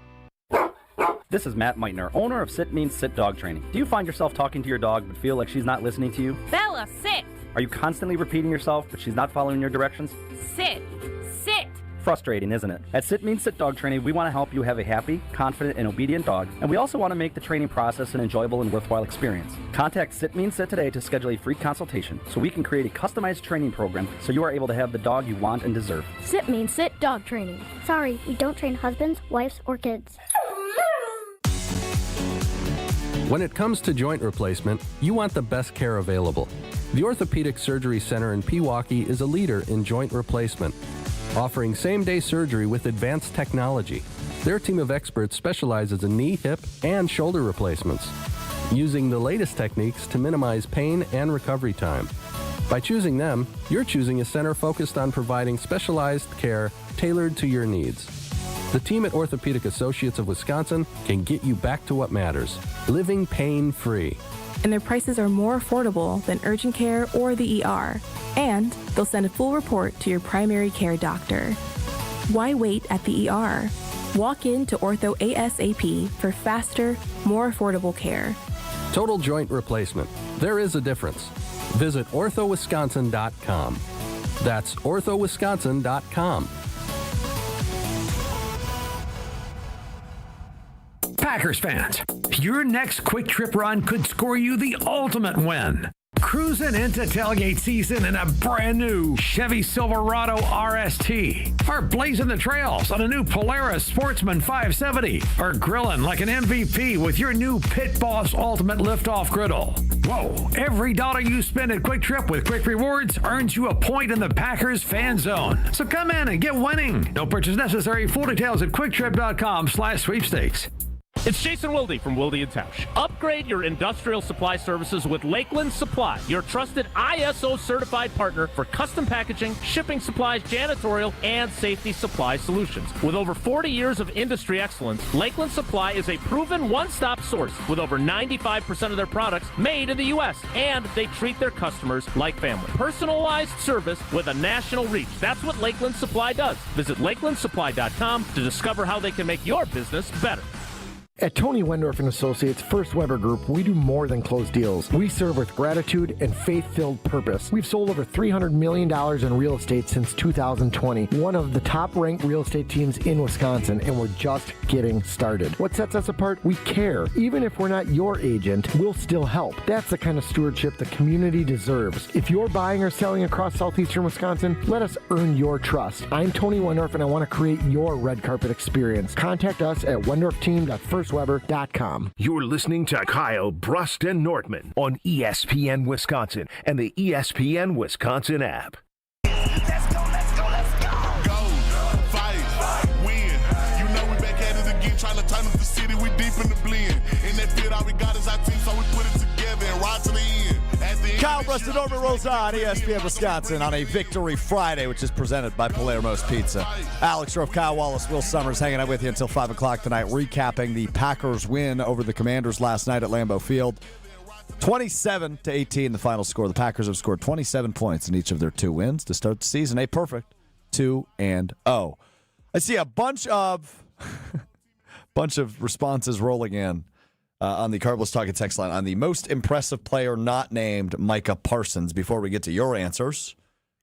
This is Matt Meitner, owner of Sit Means Sit Dog Training. Do you find yourself talking to your dog but feel like she's not listening to you? Bella, sit! Are you constantly repeating yourself but she's not following your directions? Sit! Sit! Frustrating, isn't it? At Sit Means Sit Dog Training, we want to help you have a happy, confident, and obedient dog, and we also want to make the training process an enjoyable and worthwhile experience. Contact Sit Means Sit today to schedule a free consultation so we can create a customized training program so you are able to have the dog you want and deserve. Sit Means Sit Dog Training. Sorry, we don't train husbands, wives, or kids. When it comes to joint replacement, you want the best care available. The Orthopedic Surgery Center in Pewaukee is a leader in joint replacement, offering same-day surgery with advanced technology. Their team of experts specializes in knee, hip, and shoulder replacements, using the latest techniques to minimize pain and recovery time. By choosing them, you're choosing a center focused on providing specialized care tailored to your needs. The team at Orthopedic Associates of Wisconsin can get you back to what matters, living pain-free. And their prices are more affordable than urgent care or the ER. And they'll send a full report to your primary care doctor. Why wait at the ER? Walk in to Ortho ASAP for faster, more affordable care. Total joint replacement. There is a difference. Visit orthowisconsin.com. That's orthowisconsin.com. Packers fans, your next quick trip run could score you the ultimate win. Cruising into tailgate season in a brand new Chevy Silverado RST, or blazing the trails on a new Polaris Sportsman 570, or grilling like an MVP with your new Pit Boss Ultimate Liftoff Griddle. Whoa, every dollar you spend at Quick Trip with Quick Rewards earns you a point in the Packers fan zone. So come in and get winning. No purchase necessary. Full details at quicktrip.com/sweepstakes. It's Jason Wilde from Wilde & Tausch. Upgrade your industrial supply services with Lakeland Supply, your trusted ISO certified partner for custom packaging, shipping supplies, janitorial, and safety supply solutions. With over 40 years of industry excellence, Lakeland Supply is a proven one-stop source with over 95% of their products made in the U.S., and they treat their customers like family. Personalized service with a national reach. That's what Lakeland Supply does. Visit lakelandsupply.com to discover how they can make your business better. At Tony Wendorf & Associates First Weber Group, we do more than close deals. We serve with gratitude and faith-filled purpose. We've sold over $300 million in real estate since 2020, one of the top-ranked real estate teams in Wisconsin, and we're just getting started. What sets us apart? We care. Even if we're not your agent, we'll still help. That's the kind of stewardship the community deserves. If you're buying or selling across southeastern Wisconsin, let us earn your trust. I'm Tony Wendorf, and I want to create your red carpet experience. Contact us at wendorfteam.firstweber.com. You're listening to Kyle, Brust, and Nortman on ESPN Wisconsin and the ESPN Wisconsin app. Trying to turn up the city, we deep in the blend. In that field, all we got is our team, so we put it together and ride to the end. Kyle Brust and Norman rolls on ESPN Wisconsin on a Victory Friday, which is presented by Palermo's Pizza. Alex Rove, Kyle Wallace, Will Summers hanging out with you until 5 o'clock tonight, recapping the Packers' win over the Commanders last night at Lambeau Field. 27-18, the final score. The Packers have scored 27 points in each of their 2 wins to start the season. A perfect 2-0. I see a bunch of responses rolling in on the Carbless Talking text line on the most impressive player not named Micah Parsons. Before we get to your answers,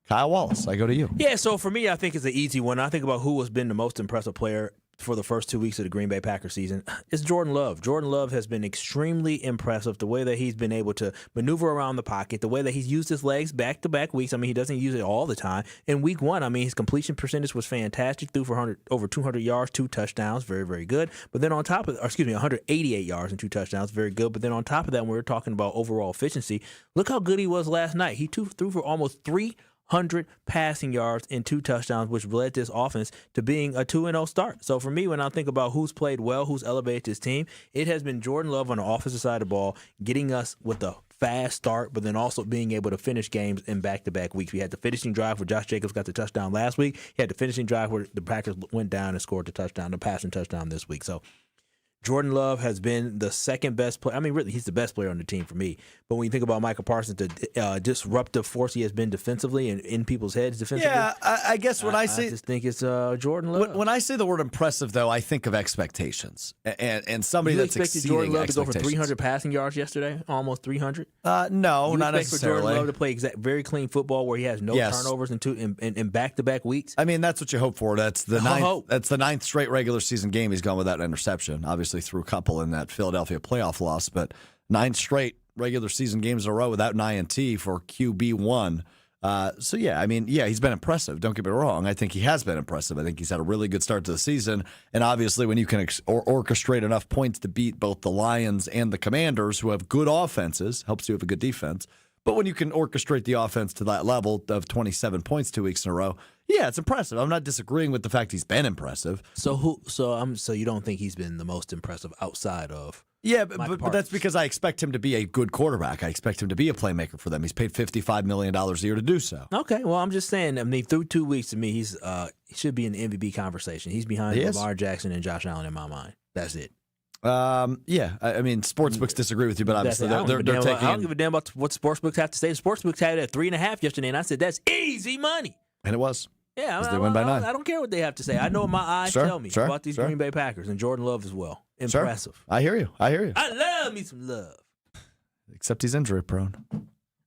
Kyle Wallace, I go to you. Yeah, so for me, I think it's an easy one. I think about who has been the most impressive player for the first 2 weeks of the Green Bay Packers season. It's Jordan Love. Jordan Love has been extremely impressive, the way that he's been able to maneuver around the pocket, the way that he's used his legs back-to-back weeks. I mean, he doesn't use it all the time. In week 1, I mean, his completion percentage was fantastic, threw for over 200 yards, 2 touchdowns, very, very good. But then on top of, 188 yards and 2 touchdowns, very good. But then on top of that, when we're talking about overall efficiency, look how good he was last night. He threw for almost 300 passing yards and 2 touchdowns, which led this offense to being a 2-0 start. So for me, when I think about who's played well, who's elevated his team, it has been Jordan Love on the offensive side of the ball, getting us with a fast start, but then also being able to finish games in back-to-back weeks. We had the finishing drive where Josh Jacobs got the touchdown last week. He had the finishing drive where the Packers went down and scored the passing touchdown this week. So Jordan Love has been the second best player. I mean, really, he's the best player on the team for me. But when you think about Micah Parsons, the disruptive force he has been defensively and in people's heads defensively. Yeah, I guess when I say, I just think it's Jordan Love. When I say the word impressive, though, I think of expectations and somebody that's exceeding Jordan Love to go for expectations. 300 passing yards yesterday, almost 300. No, you not expect necessarily. for Jordan Love to play very clean football where he has no turnovers in back-to-back weeks. I mean, that's what you hope for. That's the ninth. That's the 9th straight regular season game he's gone without an interception. Obviously, threw a couple in that Philadelphia playoff loss, but 9 straight regular season games in a row without an INT for QB1. So, yeah, I mean, yeah, he's been impressive. Don't get me wrong. I think he has been impressive. I think he's had a really good start to the season. And obviously, when you can orchestrate enough points to beat both the Lions and the Commanders, who have good offenses, helps you have a good defense. But when you can orchestrate the offense to that level of 27 points 2 weeks in a row, yeah, it's impressive. I'm not disagreeing with the fact he's been impressive. So you don't think he's been the most impressive outside of? Yeah, but that's because I expect him to be a good quarterback. I expect him to be a playmaker for them. He's paid $55 million a year to do so. Okay, well, I'm just saying. I mean, through 2 weeks, to me, he should be in the MVP conversation. He's behind Lamar Jackson and Josh Allen in my mind. That's it. Yeah, I mean, sportsbooks disagree with you, but obviously they're taking. I don't give a damn about what sportsbooks have to say. The sportsbooks had it at 3.5 yesterday, and I said that's easy money. And it was. Yeah, they win by 9. I don't care what they have to say. I know what my eyes tell me about these Green Bay Packers and Jordan Love as well. Impressive. Sure. I hear you. I love me some Love. Except he's injury prone.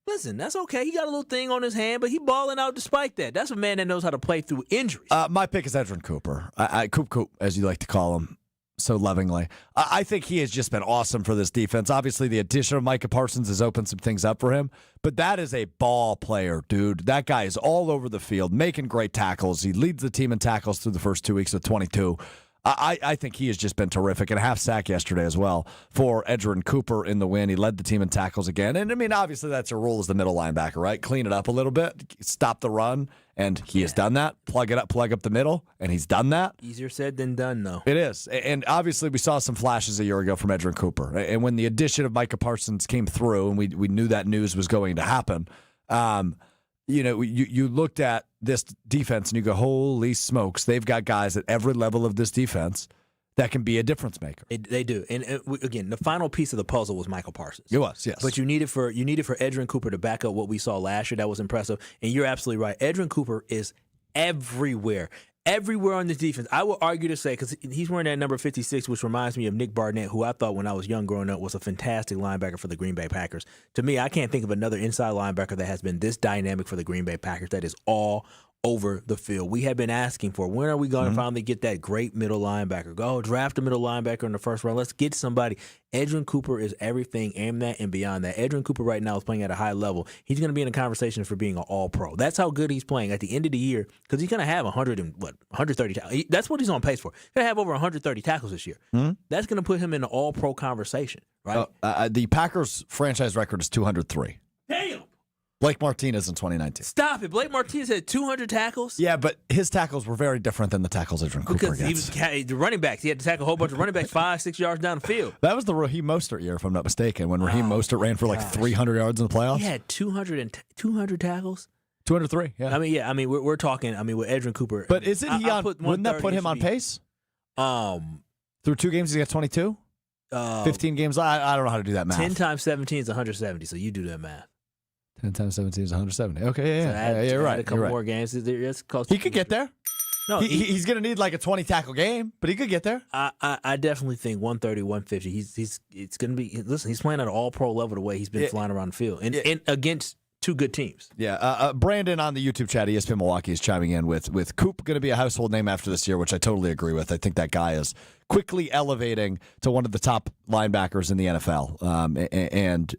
Listen, that's okay. He got a little thing on his hand, but he balling out despite that. That's a man that knows how to play through injuries. My pick is Edgerrin Cooper. Coop, as you like to call him so lovingly. I think he has just been awesome for this defense. Obviously, the addition of Micah Parsons has opened some things up for him, but that is a ball player, dude. That guy is all over the field, making great tackles. He leads the team in tackles through the first 2 weeks with 22. I think he has just been terrific, and a half sack yesterday as well for Edgerrin Cooper in the win. He led the team in tackles again. And, I mean, obviously that's your role as the middle linebacker, right? Clean it up a little bit, stop the run, and he has done that. Plug up the middle, and he's done that. Easier said than done, though. It is. And obviously we saw some flashes a year ago from Edgerrin Cooper. And when the addition of Micah Parsons came through, and we knew that news was going to happen, you looked at this defense and you go, holy smokes, they've got guys at every level of this defense that can be a difference maker. They do. And again, the final piece of the puzzle was Michael Parsons. It was, yes. But you needed for Edgerrin Cooper to back up what we saw last year. That was impressive. And you're absolutely right. Edgerrin Cooper is everywhere. Everywhere on this defense. I would argue to say, because he's wearing that number 56, which reminds me of Nick Barnett, who I thought when I was young growing up was a fantastic linebacker for the Green Bay Packers. To me, I can't think of another inside linebacker that has been this dynamic for the Green Bay Packers that is all over the field. We have been asking for, when are we going to finally get that great middle linebacker? Go draft a middle linebacker in the first round. Let's get somebody. Edgerrin Cooper is everything and that and beyond that. Edgerrin Cooper right now is playing at a high level. He's going to be in a conversation for being an all-pro. That's how good he's playing at the end of the year, because he's going to have 130 tackles. That's what he's on pace for. He's going to have over 130 tackles this year. That's going to put him in an all-pro conversation, right? The Packers franchise record is 203. Damn! Blake Martinez in 2019. Stop it. Blake Martinez had 200 tackles? Yeah, but his tackles were very different than the tackles Edgerrin Cooper gets. Because he was the running backs. He had to tackle a whole bunch of running backs 5-6 yards down the field. That was the Raheem Mostert year, if I'm not mistaken, when Raheem Mostert ran for like 300 yards in the playoffs. He had 200 tackles? 203, yeah. We're talking, with Edgerrin Cooper. But isn't he on, wouldn't that put him on pace? Through 2 games, he got 22? 15 games, I don't know how to do that math. 10 times 17 is 170, so you do that math. 10 times 17 is 170. Okay, yeah, you're right. A couple more games. It's close. He could get there. No, he's going to need like a 20 tackle game, but he could get there. I definitely think 130, 150. It's going to be. Listen, he's playing at an all-pro level the way he's been flying around the field and against 2 good teams. Yeah, Brandon on the YouTube chat, ESPN Milwaukee, is chiming in with Coop going to be a household name after this year, which I totally agree with. I think that guy is quickly elevating to one of the top linebackers in the NFL. And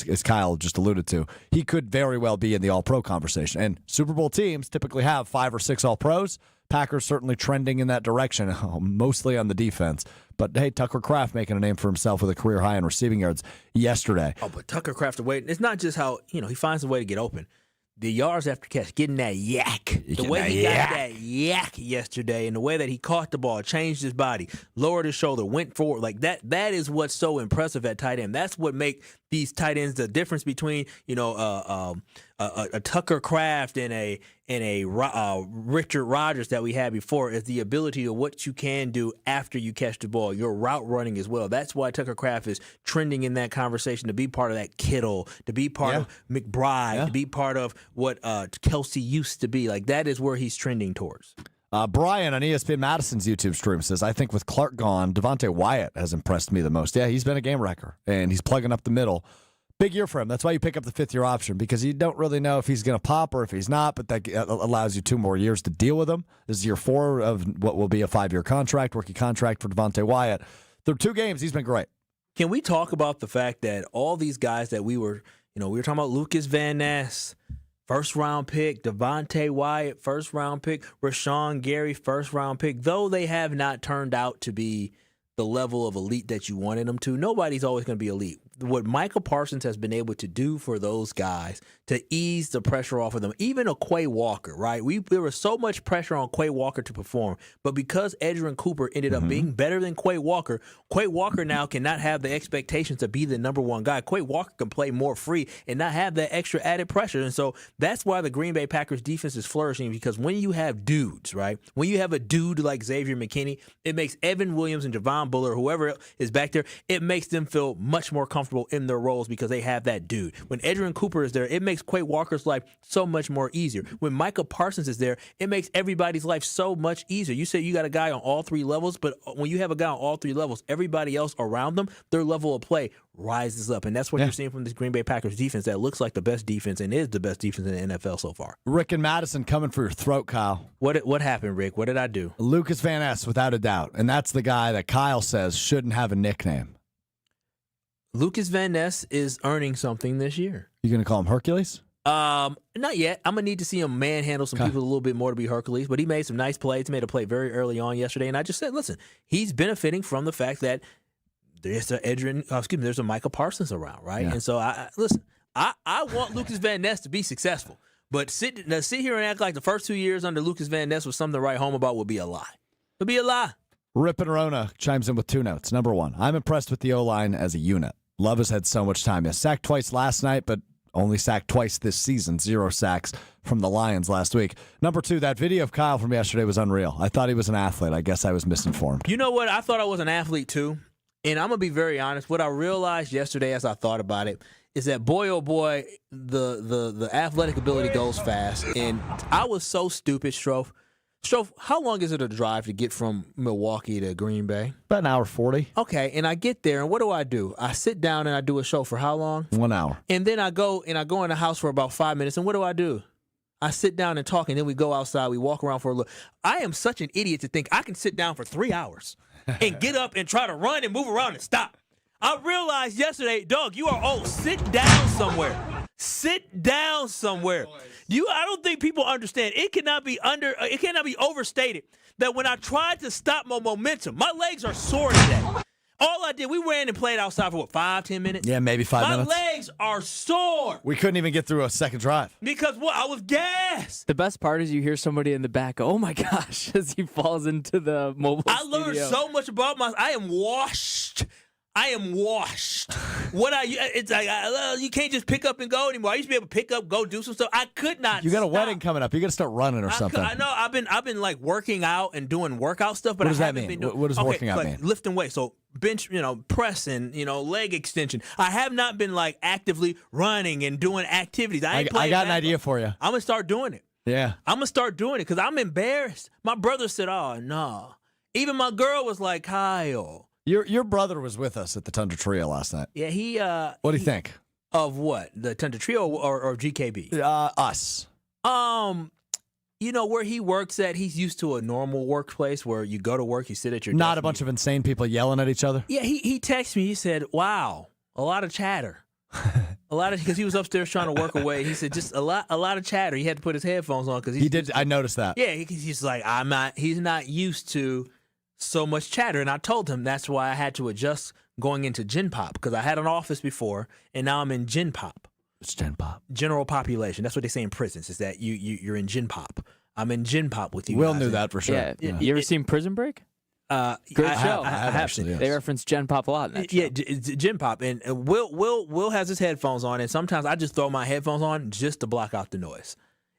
as Kyle just alluded to, he could very well be in the All-Pro conversation. And Super Bowl teams typically have 5 or 6 All-Pros. Packers certainly trending in that direction, mostly on the defense. But, hey, Tucker Kraft making a name for himself with a career high in receiving yards yesterday. Oh, but Tucker Kraft, it's not just how, he finds a way to get open. The yards after catch, getting that yak. The way he got that yak yesterday and the way that he caught the ball, changed his body, lowered his shoulder, went forward. Like that is what's so impressive at tight end. That's what make these tight ends the difference between, a Tucker Kraft and a Richard Rodgers that we had before is the ability of what you can do after you catch the ball, your route running as well. That's why Tucker Kraft is trending in that conversation to be part of that Kittle, to be part of McBride, to be part of what Kelsey used to be. Like that is where he's trending towards. Brian on ESPN Madison's YouTube stream says, I think with Clark gone, Devontae Wyatt has impressed me the most. Yeah, he's been a game wrecker, and he's plugging up the middle. Big year for him. That's why you pick up the 5th-year option, because you don't really know if he's going to pop or if he's not, but that allows you 2 more years to deal with him. This is year 4 of what will be a 5-year contract, rookie contract for Devontae Wyatt. Through 2 games, he's been great. Can we talk about the fact that all these guys that we were talking about, Lucas Van Ness, first-round pick, Devontae Wyatt, first-round pick, Rashawn Gary, first-round pick, though they have not turned out to be the level of elite that you wanted them to, nobody's always going to be elite. What Michael Parsons has been able to do for those guys to ease the pressure off of them, even a Quay Walker, right? There was so much pressure on Quay Walker to perform, but because Edgerrin Cooper ended up being better than Quay Walker now cannot have the expectations to be the number 1 guy. Quay Walker can play more free and not have that extra added pressure, and so that's why the Green Bay Packers defense is flourishing, because when you have dudes, right? When you have a dude like Xavier McKinney, it makes Evan Williams and Javon Bullard, whoever is back there, it makes them feel much more comfortable comfortable in their roles because they have that dude. When Adrian Cooper is there, it makes Quay Walker's life so much more easier. When Micah Parsons is there, it makes everybody's life so much easier. You say you got a guy on all three levels, but when you have a guy on all three levels, everybody else around them, their level of play rises up. And that's what you're seeing from this Green Bay Packers defense that looks like the best defense and is the best defense in the NFL so far. Rick and Madison coming for your throat, Kyle. What happened, Rick? What did I do? Lucas Van Ness, without a doubt. And that's the guy that Kyle says shouldn't have a nickname. Lucas Van Ness is earning something this year. You going to call him Hercules? Not yet. I'm going to need to see him manhandle some people a little bit more to be Hercules, but he made some nice plays. He made a play very early on yesterday, and I just said, listen, he's benefiting from the fact that there's a Micah Parsons around, right? Yeah. And so, I want Lucas Van Ness to be successful, but sit here and act like the first 2 years under Lucas Van Ness was something to write home about would be a lie. It would be a lie. Rip and Rona chimes in with 2 notes. Number 1, I'm impressed with the O-line as a unit. Love has had so much time. He sacked twice last night, but only sacked twice this season. 0 sacks from the Lions last week. Number 2, that video of Kyle from yesterday was unreal. I thought he was an athlete. I guess I was misinformed. You know what? I thought I was an athlete too. And I'm going to be very honest. What I realized yesterday as I thought about it is that, boy, oh boy, the athletic ability goes fast. And I was so stupid, Strofe. Strofe, how long is it a drive to get from Milwaukee to Green Bay? About an hour 40. Okay, and I get there, and what do? I sit down and I do a show for how long? 1 hour. And then I go in the house for about 5 minutes, and what do? I sit down and talk, and then we go outside. We walk around for a little. I am such an idiot to think I can sit down for 3 hours and get up and try to run and move around and stop. I realized yesterday, Doug, you are old. Sit down somewhere. Sit down somewhere. I don't think people understand. It cannot be overstated that when I tried to stop my momentum, my legs are sore today. All I did, we ran and played outside for 5-10 minutes? Yeah, maybe 5 minutes. My legs are sore. We couldn't even get through a second drive. Because I was gassed. The best part is you hear somebody in the back go, oh my gosh, as he falls into the mobile I learned so much about I am washed. It's like you can't just pick up and go anymore. I used to be able to pick up, go do some stuff. I could not. You got a wedding coming up. You got to start running or something. I know. I've been like working out and doing workout stuff, but what does I that haven't mean? been doing. What does working out mean? Lifting weights. So bench, press and leg extension. I have not been like actively running and doing activities. I got an idea for you. I'm gonna start doing it. Yeah. I'm gonna start doing it because I'm embarrassed. My brother said, "Oh no." Even my girl was like, "Kyle." Your brother was with us at the Tundra Trio last night. Yeah, he. What do you think? Of what? The Tundra Trio or GKB? Us. Where he works at, he's used to a normal workplace where you go to work, you sit at your desk. Not a bunch of insane people yelling at each other? Yeah, he texted me. He said, wow, a lot of chatter. Because he was upstairs trying to work away. He said just a lot of chatter. He had to put his headphones on because he did. I noticed that. Yeah, he's like, he's not used to so much chatter. And I told him that's why I had to adjust going into Gen Pop, because I had an office before and now I'm in Gen Pop. It's Gen Pop. General population. That's what they say in prisons, is that you're in Gen Pop. I'm in Gen Pop with you. Will knew that for sure. Yeah. You ever seen Prison Break? Great show. I have seen it. They reference Gen Pop a lot in that show. Yeah, Gen Pop. And Will has his headphones on, and sometimes I just throw my headphones on just to block out the noise.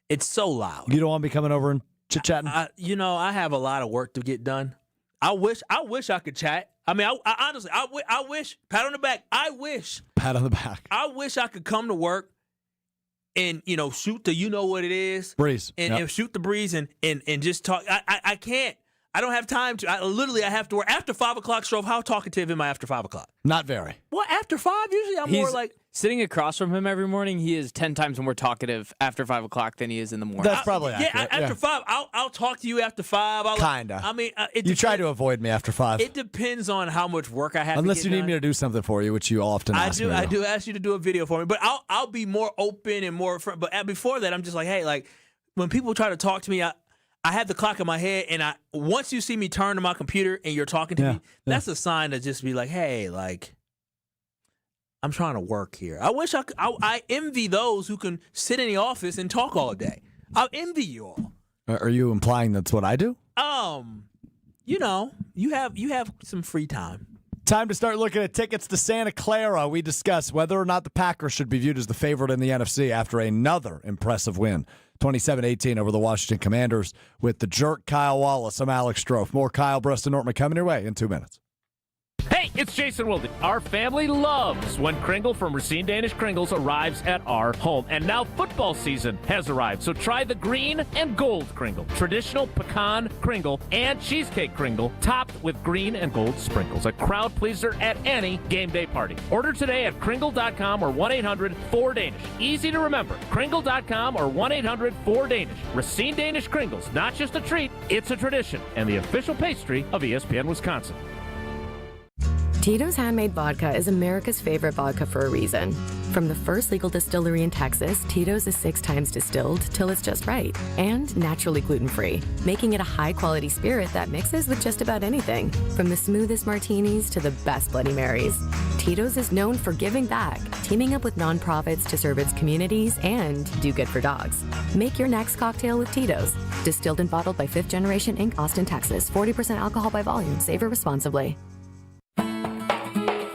It's so loud. You don't want to be coming over and chit-chatting? I have a lot of work to get done. I wish I could chat. I mean, I honestly, I wish, pat on the back, Pat on the back. I wish I could come to work and, shoot the what it is. Breeze. And shoot the breeze and just talk. I can't. I don't have time to. I have to work. After 5 o'clock, Strofe, how talkative am I after 5 o'clock? Not very. Well, after 5, usually I'm more like. Sitting across from him every morning, he is 10 times more talkative after 5 o'clock than he is in the morning. That's probably accurate. Yeah, after 5, I'll talk to you after 5. Kinda. I mean, you try to avoid me after 5. It depends on how much work I have. Unless you need me to do something for you, which you often ask me. I do ask you to do a video for me, but I'll be more open and more. But before that, I'm just like, hey, like when people try to talk to me, I have the clock in my head, and once you see me turn to my computer and you're talking to me, that's a sign to just be like, hey, like. I'm trying to work here. I wish I envy those who can sit in the office and talk all day. I envy you all. Are you implying that's what I do? You have some free time. Time to start looking at tickets to Santa Clara. We discuss whether or not the Packers should be viewed as the favorite in the NFC after another impressive win. 27-18 over the Washington Commanders with the jerk Kyle Wallace. I'm Alex Strofe. More Kyle, Brust, and Nortman coming your way in 2 minutes. Hey, It's Jason Wilde. Our family loves when Kringle from Racine Danish Kringles arrives at our home. And now football season has arrived, so try the green and gold Kringle. Traditional pecan Kringle and cheesecake Kringle topped with green and gold sprinkles. A crowd pleaser at any game day party. Order today at Kringle.com or 1-800-4DANISH. Easy to remember. Kringle.com or 1-800-4DANISH. Racine Danish Kringles. Not just a treat, it's a tradition. And the official pastry of ESPN Wisconsin. Tito's Handmade Vodka is America's favorite vodka for a reason. From the first legal distillery in Texas, Tito's is 6 times distilled till it's just right, and naturally gluten-free, making it a high-quality spirit that mixes with just about anything, from the smoothest martinis to the best Bloody Marys. Tito's is known for giving back, teaming up with nonprofits to serve its communities and do good for dogs. Make your next cocktail with Tito's. Distilled and bottled by 5th Generation Inc., Austin, Texas. 40% alcohol by volume. Savor responsibly.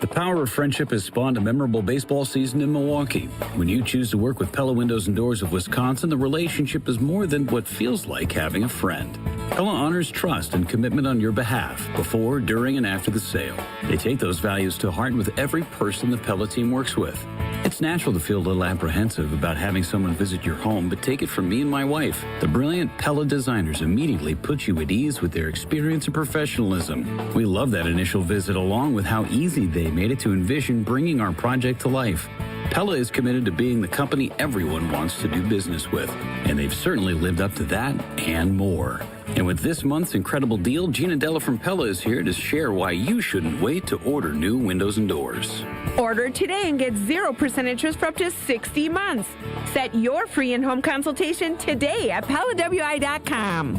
The power of friendship has spawned a memorable baseball season in Milwaukee. When you choose to work with Pella Windows and Doors of Wisconsin, the relationship is more than what feels like having a friend. Pella honors trust and commitment on your behalf, before, during, and after the sale. They take those values to heart with every person the Pella team works with. It's natural to feel a little apprehensive about having someone visit your home, but take it from me and my wife. The brilliant Pella designers immediately put you at ease with their experience and professionalism. We love that initial visit, along with how easy they made it to envision bringing our project to life. Pella is committed to being the company everyone wants to do business with, and they've certainly lived up to that and more. And with this month's incredible deal, Gina Della from Pella is here to share why you shouldn't wait to order new windows and doors. Order today and get 0% interest for up to 60 months. Set your free in-home consultation today at PellaWI.com.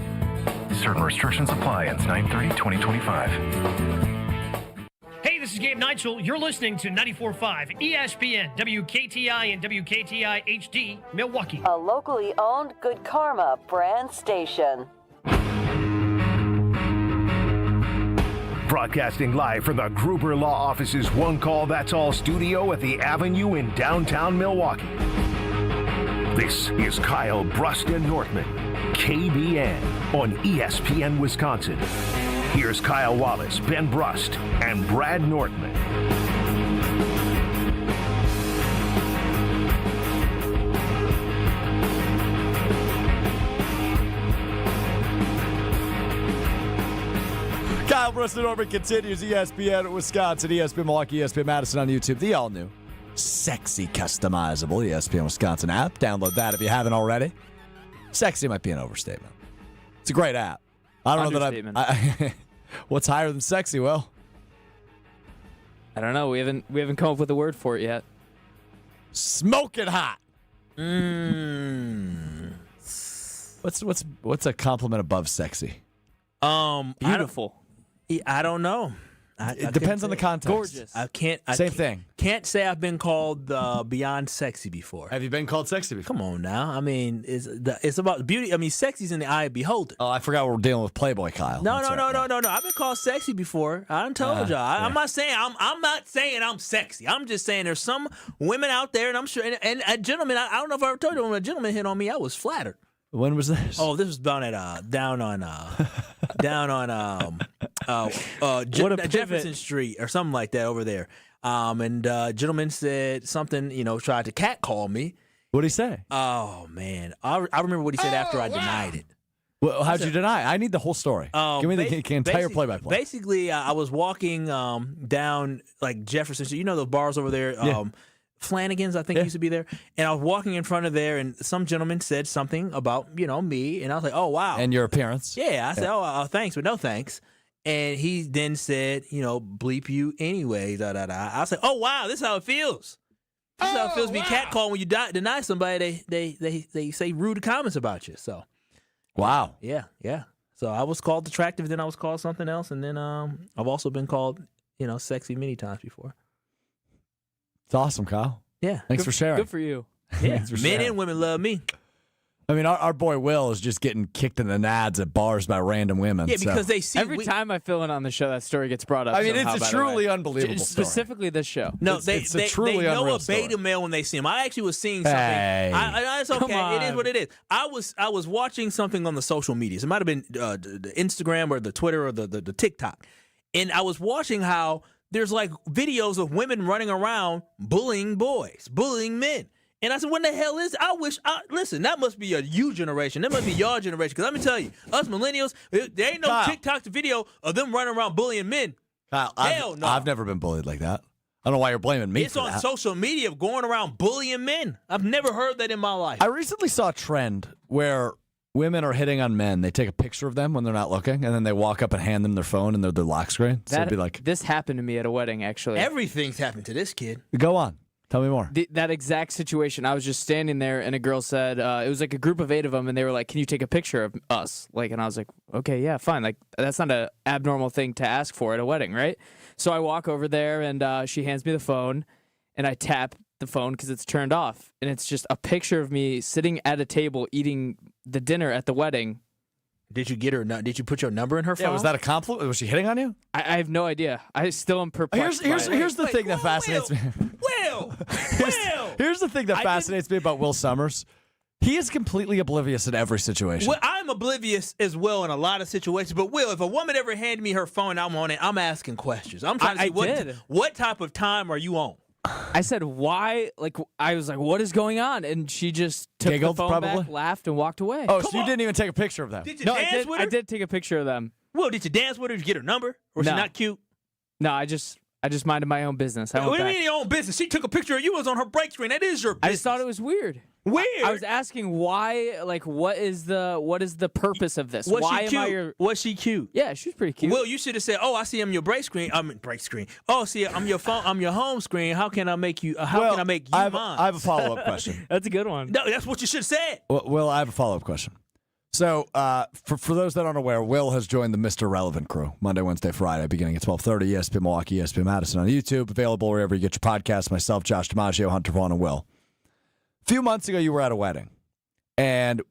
Certain restrictions apply. Ends 9/30/2025. Hey, this is Gabe Neitzel. You're listening to 94.5 ESPN, WKTI and WKTI HD, Milwaukee. A locally owned Good Karma brand station. Broadcasting live from the Gruber Law Office's One Call That's All studio at the Avenue in downtown Milwaukee. This is Kyle Brust and Nortman, KBN on ESPN Wisconsin. Here's Kyle Wallace, Ben Brust, and Brad Nortman. Kyle Brust and Nortman continues. ESPN Wisconsin, ESPN Milwaukee, ESPN Madison on YouTube. The all-new, sexy, customizable ESPN Wisconsin app. Download that if you haven't already. Sexy might be an overstatement. It's a great app. I don't know that I what's higher than sexy, Will? I don't know. We haven't come up with a word for it yet. Smoking hot. What's a compliment above sexy? Beautiful. I don't know. It depends on the context. Gorgeous. Same thing. Can't say I've been called beyond sexy before. Have you been called sexy before? Come on now. I mean, it's about beauty. I mean, sexy's in the eye of the beholder. Oh, I forgot we're dealing with Playboy Kyle. No. I've been called sexy before. I done told y'all. I'm not saying I'm sexy. I'm just saying there's some women out there, and I'm sure, and a gentleman. I don't know if I ever told you when a gentleman hit on me, I was flattered. When was this? Oh, this was down on Jefferson Street or something like that over there. And gentleman said something, tried to catcall me. What'd he say? Oh man, I remember what he said after I denied it. Well, how'd you deny? I need the whole story. Give me the entire play-by-play. Basically, I was walking down like Jefferson Street. You know those bars over there. Yeah. Flanagan's, I think, used to be there. And I was walking in front of there, and some gentleman said something about, me. And I was like, oh, wow. And your appearance. Yeah. I said, thanks, but no thanks. And he then said, bleep you anyway, da-da-da. I was like, oh, wow, this is how it feels. This is how it feels to be catcalled when you deny somebody. They say rude comments about you. So, wow. Yeah. So I was called attractive, then I was called something else. And then I've also been called, sexy many times before. It's awesome, Kyle. Yeah. Thanks for sharing. Good for you. Yeah. Men and women love me. I mean, our boy Will is just getting kicked in the nads at bars by random women. Yeah, because they see every time I fill in on the show, that story gets brought up. I mean, somehow, it's a truly unbelievable story. Specifically this show. No, it's a truly they know unreal a beta male when they see him. I actually was seeing something. Hey. It's okay. It is what it is. I was watching something on the social medias. It might have been the Instagram or the Twitter or the TikTok, and I was watching how there's like videos of women running around bullying boys, bullying men. And I said, when the hell is it? Listen, that must be a you generation. That must be your generation. Because let me tell you, us millennials, there ain't no Kyle. TikTok video of them running around bullying men. Kyle, Hell no. I've never been bullied like that. I don't know why you're blaming me It's for on that. social media going around bullying men. I've never heard that in my life. I recently saw a trend where women are hitting on men. They take a picture of them when they're not looking, and then they walk up and hand them their phone and their lock screen. So it'd be like, this happened to me at a wedding, actually. Everything's happened to this kid. Go on. Tell me more. That exact situation. I was just standing there, and a girl said, it was like a group of 8 of them, and they were like, "Can you take a picture of us?" Like, and I was like, "Okay, yeah, fine." Like, that's not an abnormal thing to ask for at a wedding, right? So I walk over there, and she hands me the phone, and I tap the phone because it's turned off, and it's just a picture of me sitting at a table eating the dinner at the wedding. Did you get her? Did you put your number in her phone? Yeah, was that a compliment? Was she hitting on you? I have no idea. I still am perplexed. Here's the thing that fascinates me. Here's the thing that fascinates me about Will Summers. He is completely oblivious in every situation. Well, I'm oblivious as well in a lot of situations. But Will, if a woman ever handed me her phone, I'm on it. I'm asking questions. I'm trying to see what type of time are you on? I said, why? Like, I was like, what is going on? And she just took Giggled, the phone probably? back, laughed, and walked away. Oh, so you didn't even take a picture of them? Did you No, dance with her? I did take a picture of them. Will, did you dance with her? Did you get her number? Or was she No. not cute? No, I just minded my own business. I What went do you back. mean your own business? She took a picture of you. It was on her break screen. That is your business. I just thought it was weird. Weird? I was asking why, like, what is the purpose of this? Was why she cute? am I your... Was she cute? Yeah, she was pretty cute. Will, you should have said, "Oh, I see I'm your break screen. Break screen. Oh, see, I'm your phone. I'm your home screen. How can I make you? How can I make you mine?" I have a follow-up question. That's a good one. No, that's what you should have said. Will, I have a follow-up question. So, for those that aren't aware, Will has joined the Mr. Relevant crew Monday, Wednesday, Friday, beginning at 12:30. ESPN Milwaukee, ESPN Madison on YouTube, available wherever you get your podcasts. Myself, Josh DiMaggio, Hunter Vaughn, and Will. A few months ago, you were at a wedding, and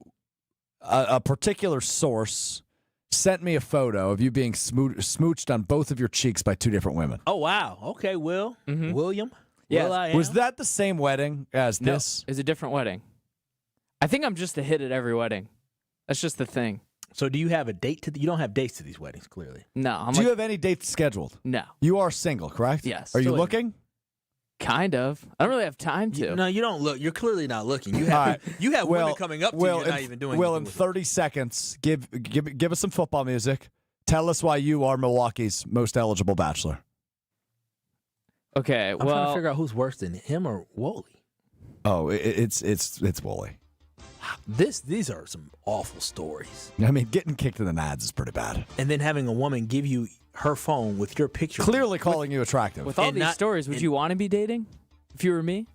a particular source sent me a photo of you being smooched on both of your cheeks by 2 different women. Oh wow. Okay, Will. William. Yes. Will I am. Was that the same wedding as No, this? it's a different wedding. I think I'm just a hit at every wedding. That's just the thing. So do you have a date to? You don't have dates to these weddings, clearly. No. Do you have any dates scheduled? No. You are single, correct? Yes. Are you So- looking? Kind of. I don't really have time to. No, you don't look. You're clearly not looking. You All have right. you have Will, women coming up to Will, you. You're not in- even doing. Will, in anything with 30 seconds, give us some football music. Tell us why you are Milwaukee's most eligible bachelor. Okay, I'm trying to figure out who's worse than him or Wooly. Oh, it's Wooly. These are some awful stories. I mean, getting kicked in the nads is pretty bad. And then having a woman give you her phone with your picture. Clearly calling you attractive. With all these stories, would you want to be dating if you were me?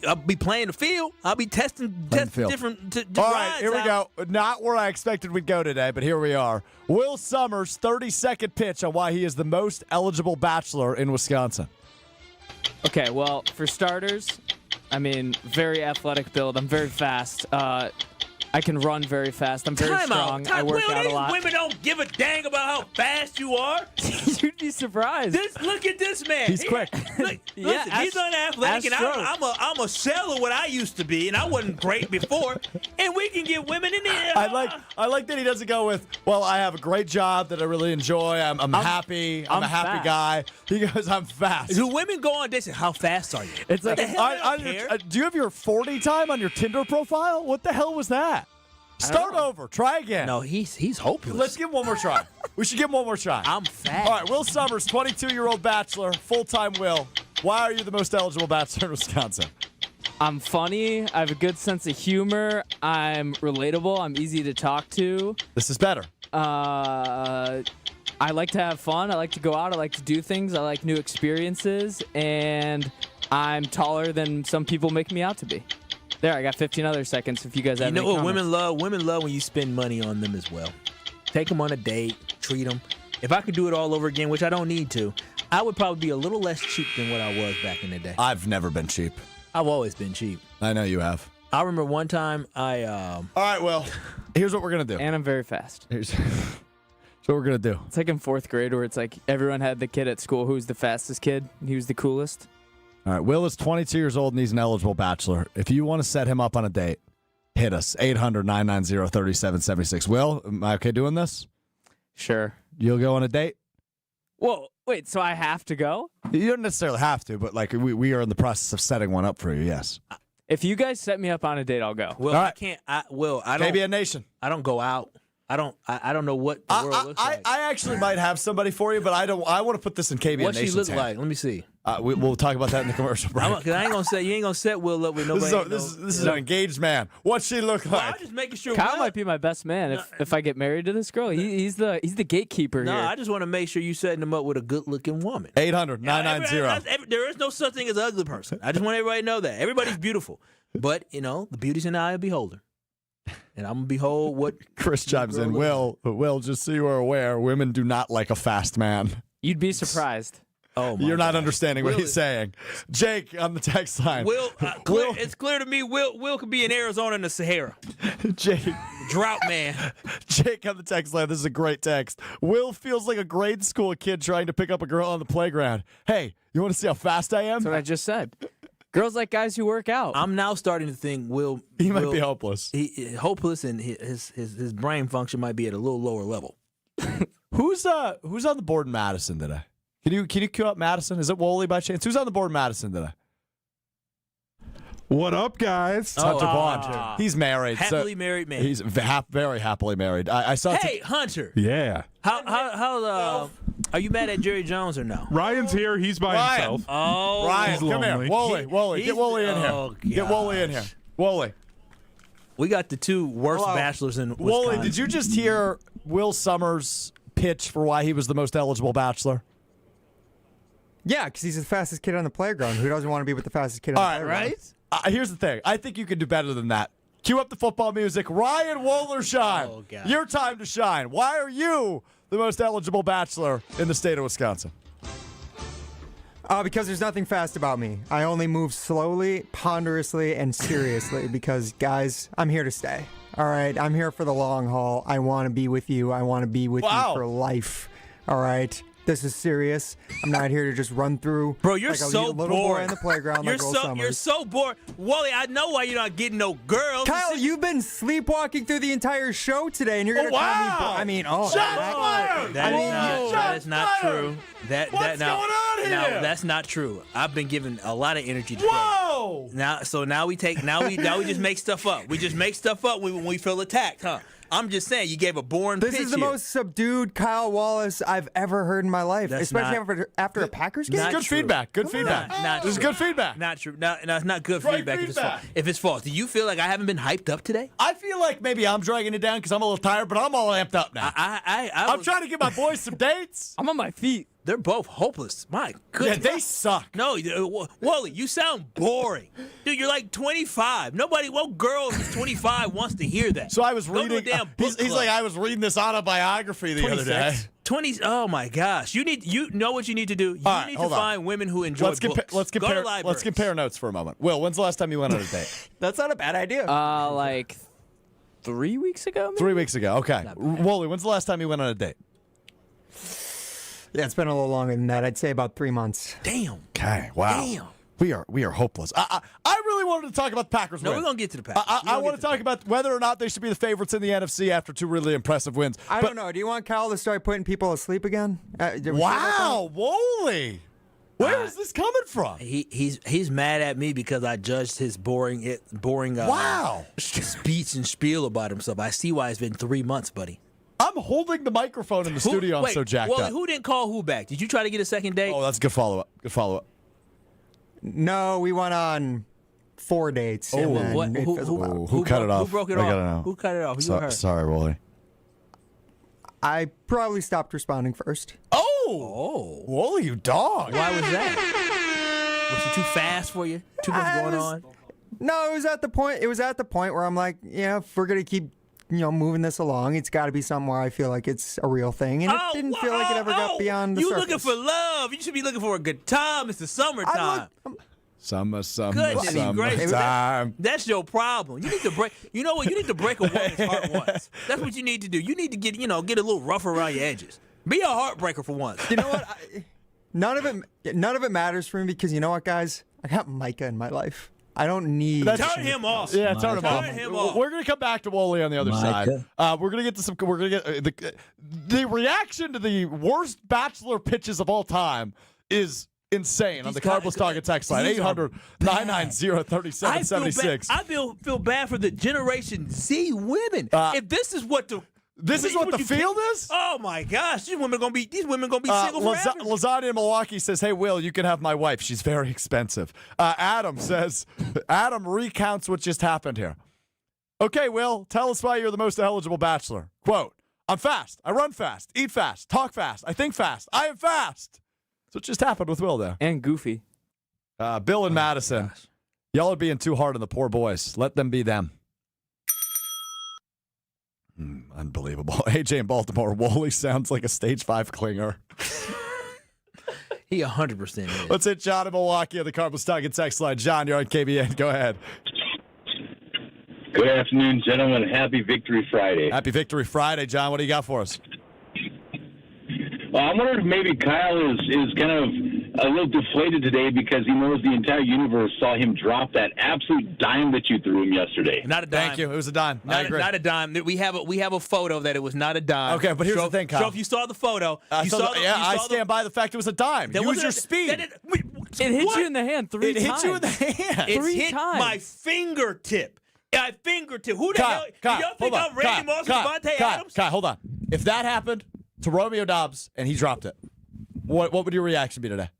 I'll be playing the field. I'll be testing field. different All right, rides here we out. go. Not where I expected we'd go today, but here we are. Will Summers, 30-second pitch on why he is the most eligible bachelor in Wisconsin. Okay, well, for starters, I mean, very athletic build. I'm very fast. I can run very fast. I'm very strong. I work out a lot. These women don't give a dang about how fast you are. You'd be surprised. Look at this man. He's quick. Listen, he's unathletic, and I'm a shell of what I used to be, and I wasn't great before. And we can get women in there. I like that he doesn't go with, well, I have a great job that I really enjoy. I'm happy. I'm a happy fast. guy. He goes, I'm fast. Do women go on dates and how fast are you? It's like, Do you have your 40 time on your Tinder profile? What the hell was that? Start over. Try again. No, he's hopeless. Let's give him one more try. We should give him one more try. I'm fast. All right, Will Summers, 22-year-old bachelor, full-time Will. Why are you the most eligible bachelor in Wisconsin? I'm funny. I have a good sense of humor. I'm relatable. I'm easy to talk to. This is better. I like to have fun. I like to go out. I like to do things. I like new experiences. And I'm taller than some people make me out to be. There, I got 15 other seconds if you guys have You know any what comments. women love? Women love when you spend money on them as well. Take them on a date, treat them. If I could do it all over again, which I don't need to, I would probably be a little less cheap than what I was back in the day. I've never been cheap. I've always been cheap. I know you have. I remember one time All right, Will. Here's what we're going to do. And I'm very fast. Here's what we're going to do. It's like in 4th grade where it's like everyone had the kid at school who was the fastest kid. He was the coolest. All right, Will is 22 years old and he's an eligible bachelor. If you want to set him up on a date, hit us, 800-990-3776. Will, am I okay doing this? Sure. You'll go on a date? Well, Wait, so I have to go? You don't necessarily have to, but like we are in the process of setting one up for you. Yes. If you guys set me up on a date, I'll go. Well, I can't. I don't. KBN Nation. I don't go out. I don't know what the world looks like. I actually might have somebody for you, but I don't. I want to put this in KBN What she Nation's look hand. like? Let me see. We'll talk about that in the commercial break. Cause I ain't gonna say you ain't gonna set Will up with nobody. This is an engaged man. What's she look like? I'm just making sure. Kyle Will, might be my best man if I get married to this girl. He's the gatekeeper no, here. I just want to make sure you setting him up with a good-looking woman. 800-990. There is no such thing as an ugly person. I just want everybody to know that everybody's beautiful, but the beauty's in the eye of the beholder. And I'm gonna behold what Chris chimes in. Will, just so you are aware, women do not like a fast man. You'd be surprised. Oh, my You're not God. understanding what he's saying. Jake on the text line. Will, it's clear to me. Will could be in Arizona in the Sahara. Jake, drought man. Jake on the text line. This is a great text. Will feels like a grade school kid trying to pick up a girl on the playground. Hey, you want to see how fast I am? That's what I just said. Girls like guys who work out. I'm now starting to think He might be hopeless. Hopeless, and his brain function might be at a little lower level. Who's on the board in Madison today? Can you cue up Madison? Is it Woolley by chance? Who's on the board in Madison today? What up, guys? Hunter Vaughn. He's married. Happily married man. He's very happily married. I saw. Hey, Hunter. Yeah. How are you mad at Jerry Jones or no? Ryan's here. He's by himself. Oh, Ryan, he's come lonely. here. Woolley. Get Woolley in here. Get Woolley in here. Woolley. We got the two worst bachelors in Wisconsin. Woolley, did you just hear Will Summers' pitch for why he was the most eligible bachelor? Yeah, because he's the fastest kid on the playground. Who doesn't want to be with the fastest kid on the playground? Right? Here's the thing. I think you can do better than that. Cue up the football music. Ryan Wollersheim. Oh, God. Your time to shine. Why are you the most eligible bachelor in the state of Wisconsin? Because there's nothing fast about me. I only move slowly, ponderously, and seriously because, guys, I'm here to stay. All right? I'm here for the long haul. I want to be with you. I want to be with you for life. All right? This is serious. I'm not here to just run through. Bro, you're like a so little boring. boy on the playground like Will Summers. You're so bored. Wally, I know why you're not getting no girls. Kyle, you've been sleepwalking through the entire show today, and you're going to call me. I mean, that is not true. What's going on here? No, that's not true. I've been giving a lot of energy to Whoa! Now we just make stuff up. We just make stuff up when we feel attacked, huh? I'm just saying, you gave a boring pitch. This is the most subdued Kyle Wallace I've ever heard in my life, especially after a Packers game. This is good feedback. Good feedback. This is good feedback. Not true. No, it's not good Great feedback. feedback. If it's false. Do you feel like I haven't been hyped up today? I feel like maybe I'm dragging it down because I'm a little tired, but I'm all amped up now. I'm trying to give my boys some dates. I'm on my feet. They're both hopeless. My goodness. Yeah, they suck. No, Wally, you sound boring. Dude, you're like 25. What girl who's 25 wants to hear that? So I was Go to a reading. damn book He's club. like, I was reading this autobiography the other day. 20. Oh my gosh! You know what you need to do. You need to find women who enjoy books. Let's Go to libraries. Let's compare notes for a moment. Will, when's the last time you went on a date? That's not a bad idea. Like 3 weeks ago. Maybe? 3 weeks ago. Okay. Woolley, when's the last time you went on a date? Yeah, it's been a little longer than that. I'd say about 3 months. Damn. Okay. Wow. Damn. We are hopeless. I really wanted to talk about the Packers. No, win. we're gonna get to the Packers. I want to talk about whether or not they should be the favorites in the NFC after two really impressive wins. I don't know. Do you want Kyle to start putting people asleep again? Wow, Woolley. Where is this coming from? He's mad at me because I judged his boring speech and spiel about himself. I see why it's been 3 months, buddy. I'm holding the microphone in the studio. I'm so jacked up. Who didn't call who back? Did you try to get a second date? Oh, that's a good follow-up. Good follow-up. No, we went on 4 dates. Oh, who cut it off? Who broke it I off? gotta know. Who cut it off? You or her? Sorry, Woolley. I probably stopped responding first. Oh, Woolley, you dog. Why was that? Was she too fast for you? Too much going on? No, it was at the point where I'm like, yeah, if we're gonna keep moving this along, it's got to be something where I feel like it's a real thing, and it didn't feel like it ever got beyond the surface. You looking for love? You should be looking for a good time. It's the summertime. Summertime. That's your problem. You need to break. You know what? You need to break a woman's heart once. That's what you need to do. You need to get a little rougher around your edges. Be a heartbreaker for once. You know what? None of it matters for me because you know what, guys? I got Micah in my life. I don't need. Turn him off. Yeah, turn Micah. him off. We're going to come back to Wooly on the other side. We're going to get to some. We're going to get the reaction to the worst Bachelor pitches of all time is insane on the Cardinals Talking text line 800-990-3776. I feel bad for the Generation Z women. If this is what the field is? Oh my gosh, these women gonna be single forever. Lasagna in Milwaukee says, "Hey Will, you can have my wife. She's very expensive." Adam recounts what just happened here. Okay, Will, tell us why you're the most eligible bachelor. Quote: "I'm fast. I run fast. Eat fast. Talk fast. I think fast. I am fast." So it just happened with Will there. And Goofy. Bill and Madison, y'all are being too hard on the poor boys. Let them be them. Unbelievable. AJ in Baltimore. Wooly sounds like a stage 5 clinger. He 100% is. Let's hit John in Milwaukee on the Cardinals Talking text line. John, you're on KBN. Go ahead. Good afternoon, gentlemen. Happy Victory Friday. Happy Victory Friday, John. What do you got for us? Well, I'm wondering if maybe Kyle is kind of a little deflated today because he knows the entire universe saw him drop that absolute dime that you threw him yesterday. Not a dime. Thank you. It was a dime. I agree. Not a dime. We have a photo that it was not a dime. Okay, but here's the thing, Kyle. So if you saw the photo, I stand by the fact it was a dime. Use your speed. It hit you in the hand 3 times. It hit you in the hand. It 3 hit times. my fingertip. My fingertip. Who the hell? Kyle, y'all think I'm Randy Moss and Devontae Adams? Kyle, hold on. If that happened to Romeo Dobbs and he dropped it, what would your reaction be today?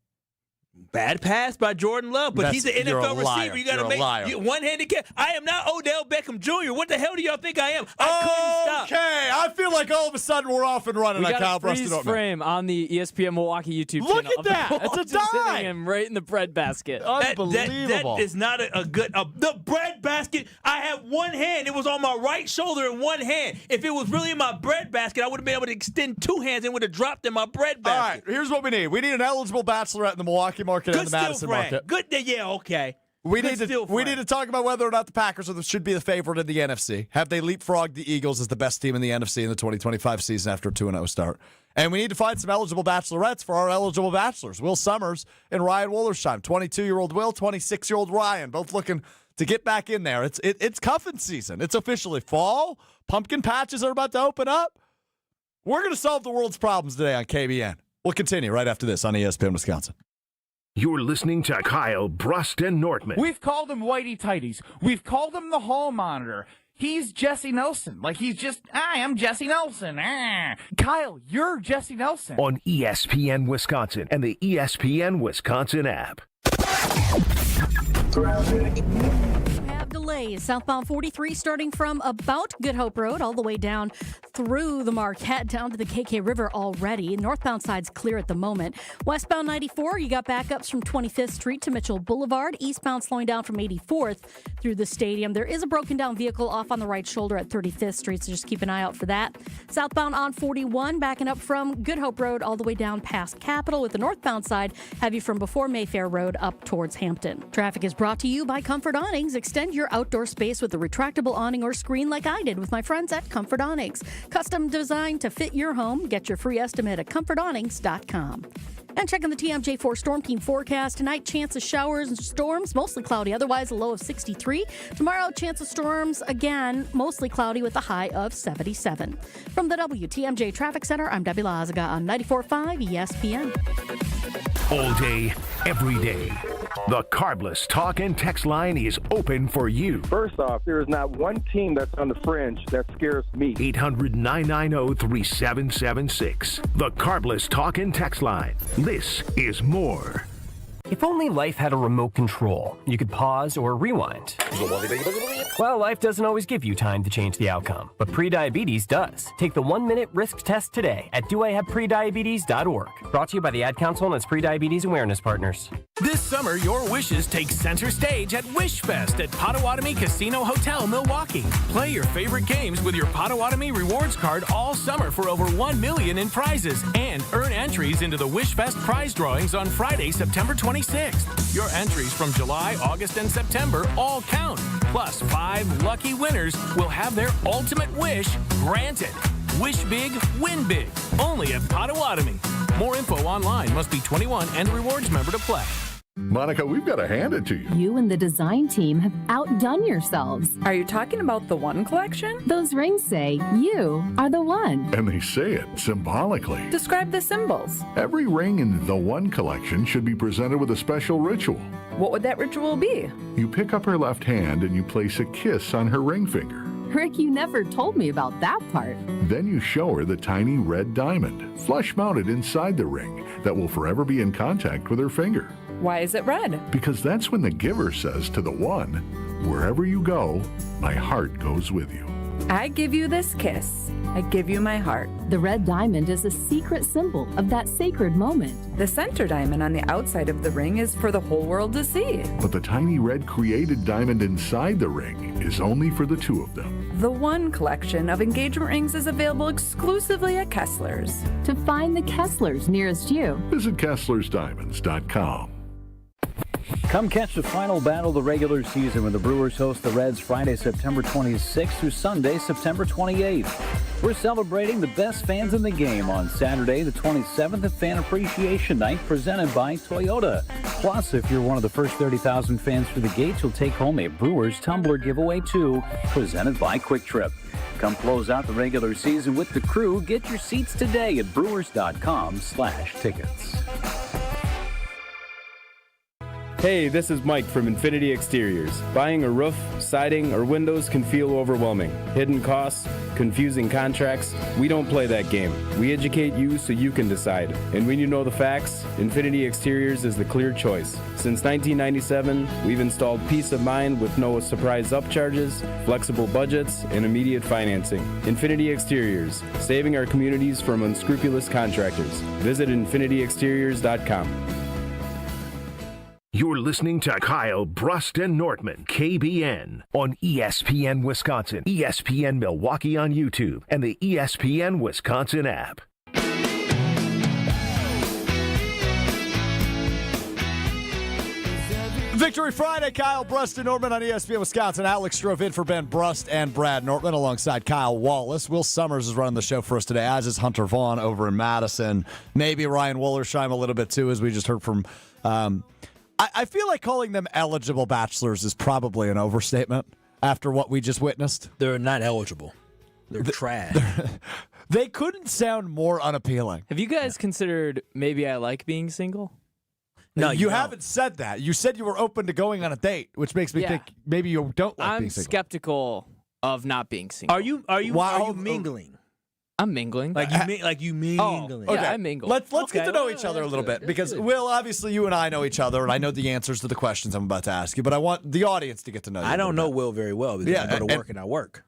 Bad pass by Jordan Love, but he's an NFL receiver. You got to make one-handed catch. I am not Odell Beckham Jr. What the hell do y'all think I am? I couldn't stop. Okay, I feel like all of a sudden we're off and running on Kyle Brust and Freeze frame on the ESPN Milwaukee YouTube Look channel. at that. It's a Just hitting dime. him right in the bread basket. Unbelievable. That is not a good the bread basket. I have one hand. It was on my right shoulder in one hand. If it was really in my bread basket, I would have been able to extend 2 hands and would have dropped in my bread basket. All right, here's what we need. We need an eligible bachelorette in the Milwaukee market and the Madison market. Good. Yeah. Okay. We need to talk about whether or not the Packers should be the favorite in the NFC. Have they leapfrogged the Eagles as the best team in the NFC in the 2025 season after a 2-0 start? And we need to find some eligible bachelorettes for our eligible bachelors. Will Summers and Ryan Wollersheim. 22-year-old Will, 26-year-old Ryan, both looking to get back in there. It's cuffing season. It's officially fall. Pumpkin patches are about to open up. We're going to solve the world's problems today on KBN. We'll continue right after this on ESPN Wisconsin. You're listening to Kyle Brust and Nortman. We've called him Whitey Tighties. We've called him the Hall Monitor. He's Jesse Nelson. Like he's just, I am Jesse Nelson. Kyle, you're Jesse Nelson. On ESPN Wisconsin and the ESPN Wisconsin app. Have delays. Southbound 43 starting from about Good Hope Road all the way down through the Marquette down to the KK River already. Northbound side's clear at the moment. Westbound 94, you got backups from 25th Street to Mitchell Boulevard. Eastbound slowing down from 84th through the stadium. There is a broken down vehicle off on the right shoulder at 35th Street, so just keep an eye out for that. Southbound on 41 backing up from Good Hope Road all the way down past Capitol, with the northbound side heavy from before Mayfair Road up towards Hampton. Traffic is brought to you by Comfort Awnings. Extend your outdoor space with a retractable awning or screen like I did with my friends at Comfort Awnings. Custom designed to fit your home. Get your free estimate at comfortawnings.com. And checking the TMJ4 Storm Team forecast. Tonight, chance of showers and storms, mostly cloudy, otherwise a low of 63. Tomorrow, chance of storms, again, mostly cloudy with a high of 77. From the WTMJ Traffic Center, I'm Debbie Lazaga on 94.5 ESPN. All day, every day. The Carbless Talk and Text line is open for you. First off, there is not one team that's on the fringe that scares me. 800-990-3776. The Carbless Talk and Text line. This is more. If only life had a remote control, you could pause or rewind. Well, life doesn't always give you time to change the outcome, but prediabetes does. Take the 1-minute risk test today at doihaveprediabetes.org. Brought to you by the Ad Council and its Prediabetes Awareness Partners. This summer, your wishes take center stage at WishFest at Potawatomi Casino Hotel, Milwaukee. Play your favorite games with your Potawatomi Rewards card all summer for over $1 million in prizes and earn entries into the WishFest prize drawings on Friday, September 26th. Your entries from July, August, and September all count. Plus, 5 lucky winners will have their ultimate wish granted. Wish big, win big. Only at Potawatomi. More info online. Must be 21 and a rewards member to play. Monica, we've got to hand it to you. You and the design team have outdone yourselves. Are you talking about the One collection? Those rings say you are the one. And they say it symbolically. Describe the symbols. Every ring in the One collection should be presented with a special ritual. What would that ritual be? You pick up her left hand and you place a kiss on her ring finger. Rick, you never told me about that part. Then you show her the tiny red diamond, flush mounted inside the ring, that will forever be in contact with her finger. Why is it red? Because that's when the giver says to the one, wherever you go, my heart goes with you. I give you this kiss. I give you my heart. The red diamond is a secret symbol of that sacred moment. The center diamond on the outside of the ring is for the whole world to see. But the tiny red created diamond inside the ring is only for the two of them. The One collection of engagement rings is available exclusively at Kessler's. To find the Kesslers nearest you, visit KesslersDiamonds.com. Come catch the final battle of the regular season when the Brewers host the Reds Friday, September 26th through Sunday, September 28th. We're celebrating the best fans in the game on Saturday, the 27th at Fan Appreciation Night, presented by Toyota. Plus, if you're one of the first 30,000 fans through the gates, you'll take home a Brewers tumbler giveaway too, presented by Quick Trip. Come close out the regular season with the crew. Get your seats today at brewers.com/tickets. Hey, this is Mike from Infinity Exteriors. Buying a roof, siding, or windows can feel overwhelming. Hidden costs, confusing contracts. We don't play that game. We educate you so you can decide. And when you know the facts, Infinity Exteriors is the clear choice. Since 1997, we've installed peace of mind with no surprise upcharges, flexible budgets, and immediate financing. Infinity Exteriors, saving our communities from unscrupulous contractors. Visit infinityexteriors.com. You're listening to Kyle, Brust, and Nortman, KBN, on ESPN Wisconsin, ESPN Milwaukee on YouTube, and the ESPN Wisconsin app. Victory Friday, Kyle, Brust, and Nortman on ESPN Wisconsin. Alex drove in for Ben Brust and Brad Nortman alongside Kyle Wallace. Will Summers is running the show for us today, as is Hunter Vaughn over in Madison. Maybe Ryan Wollersheim a little bit too, as we just heard from... I feel like calling them eligible bachelors is probably an overstatement after what we just witnessed. They're not eligible. They're trash. They couldn't sound more unappealing. Have you guys considered maybe I like being single? No, you haven't said that. You said you were open to going on a date, which makes me think maybe you don't like being single. I'm skeptical of not being single. Are you mingling? I'm mingling. Like you mingling. Okay. Yeah, I mingle. Let's get to know each other a little bit, because Will, obviously you and I know each other, and I know the answers to the questions I'm about to ask you, but I want the audience to get to know you. I don't know Will very well because I go to work and I work.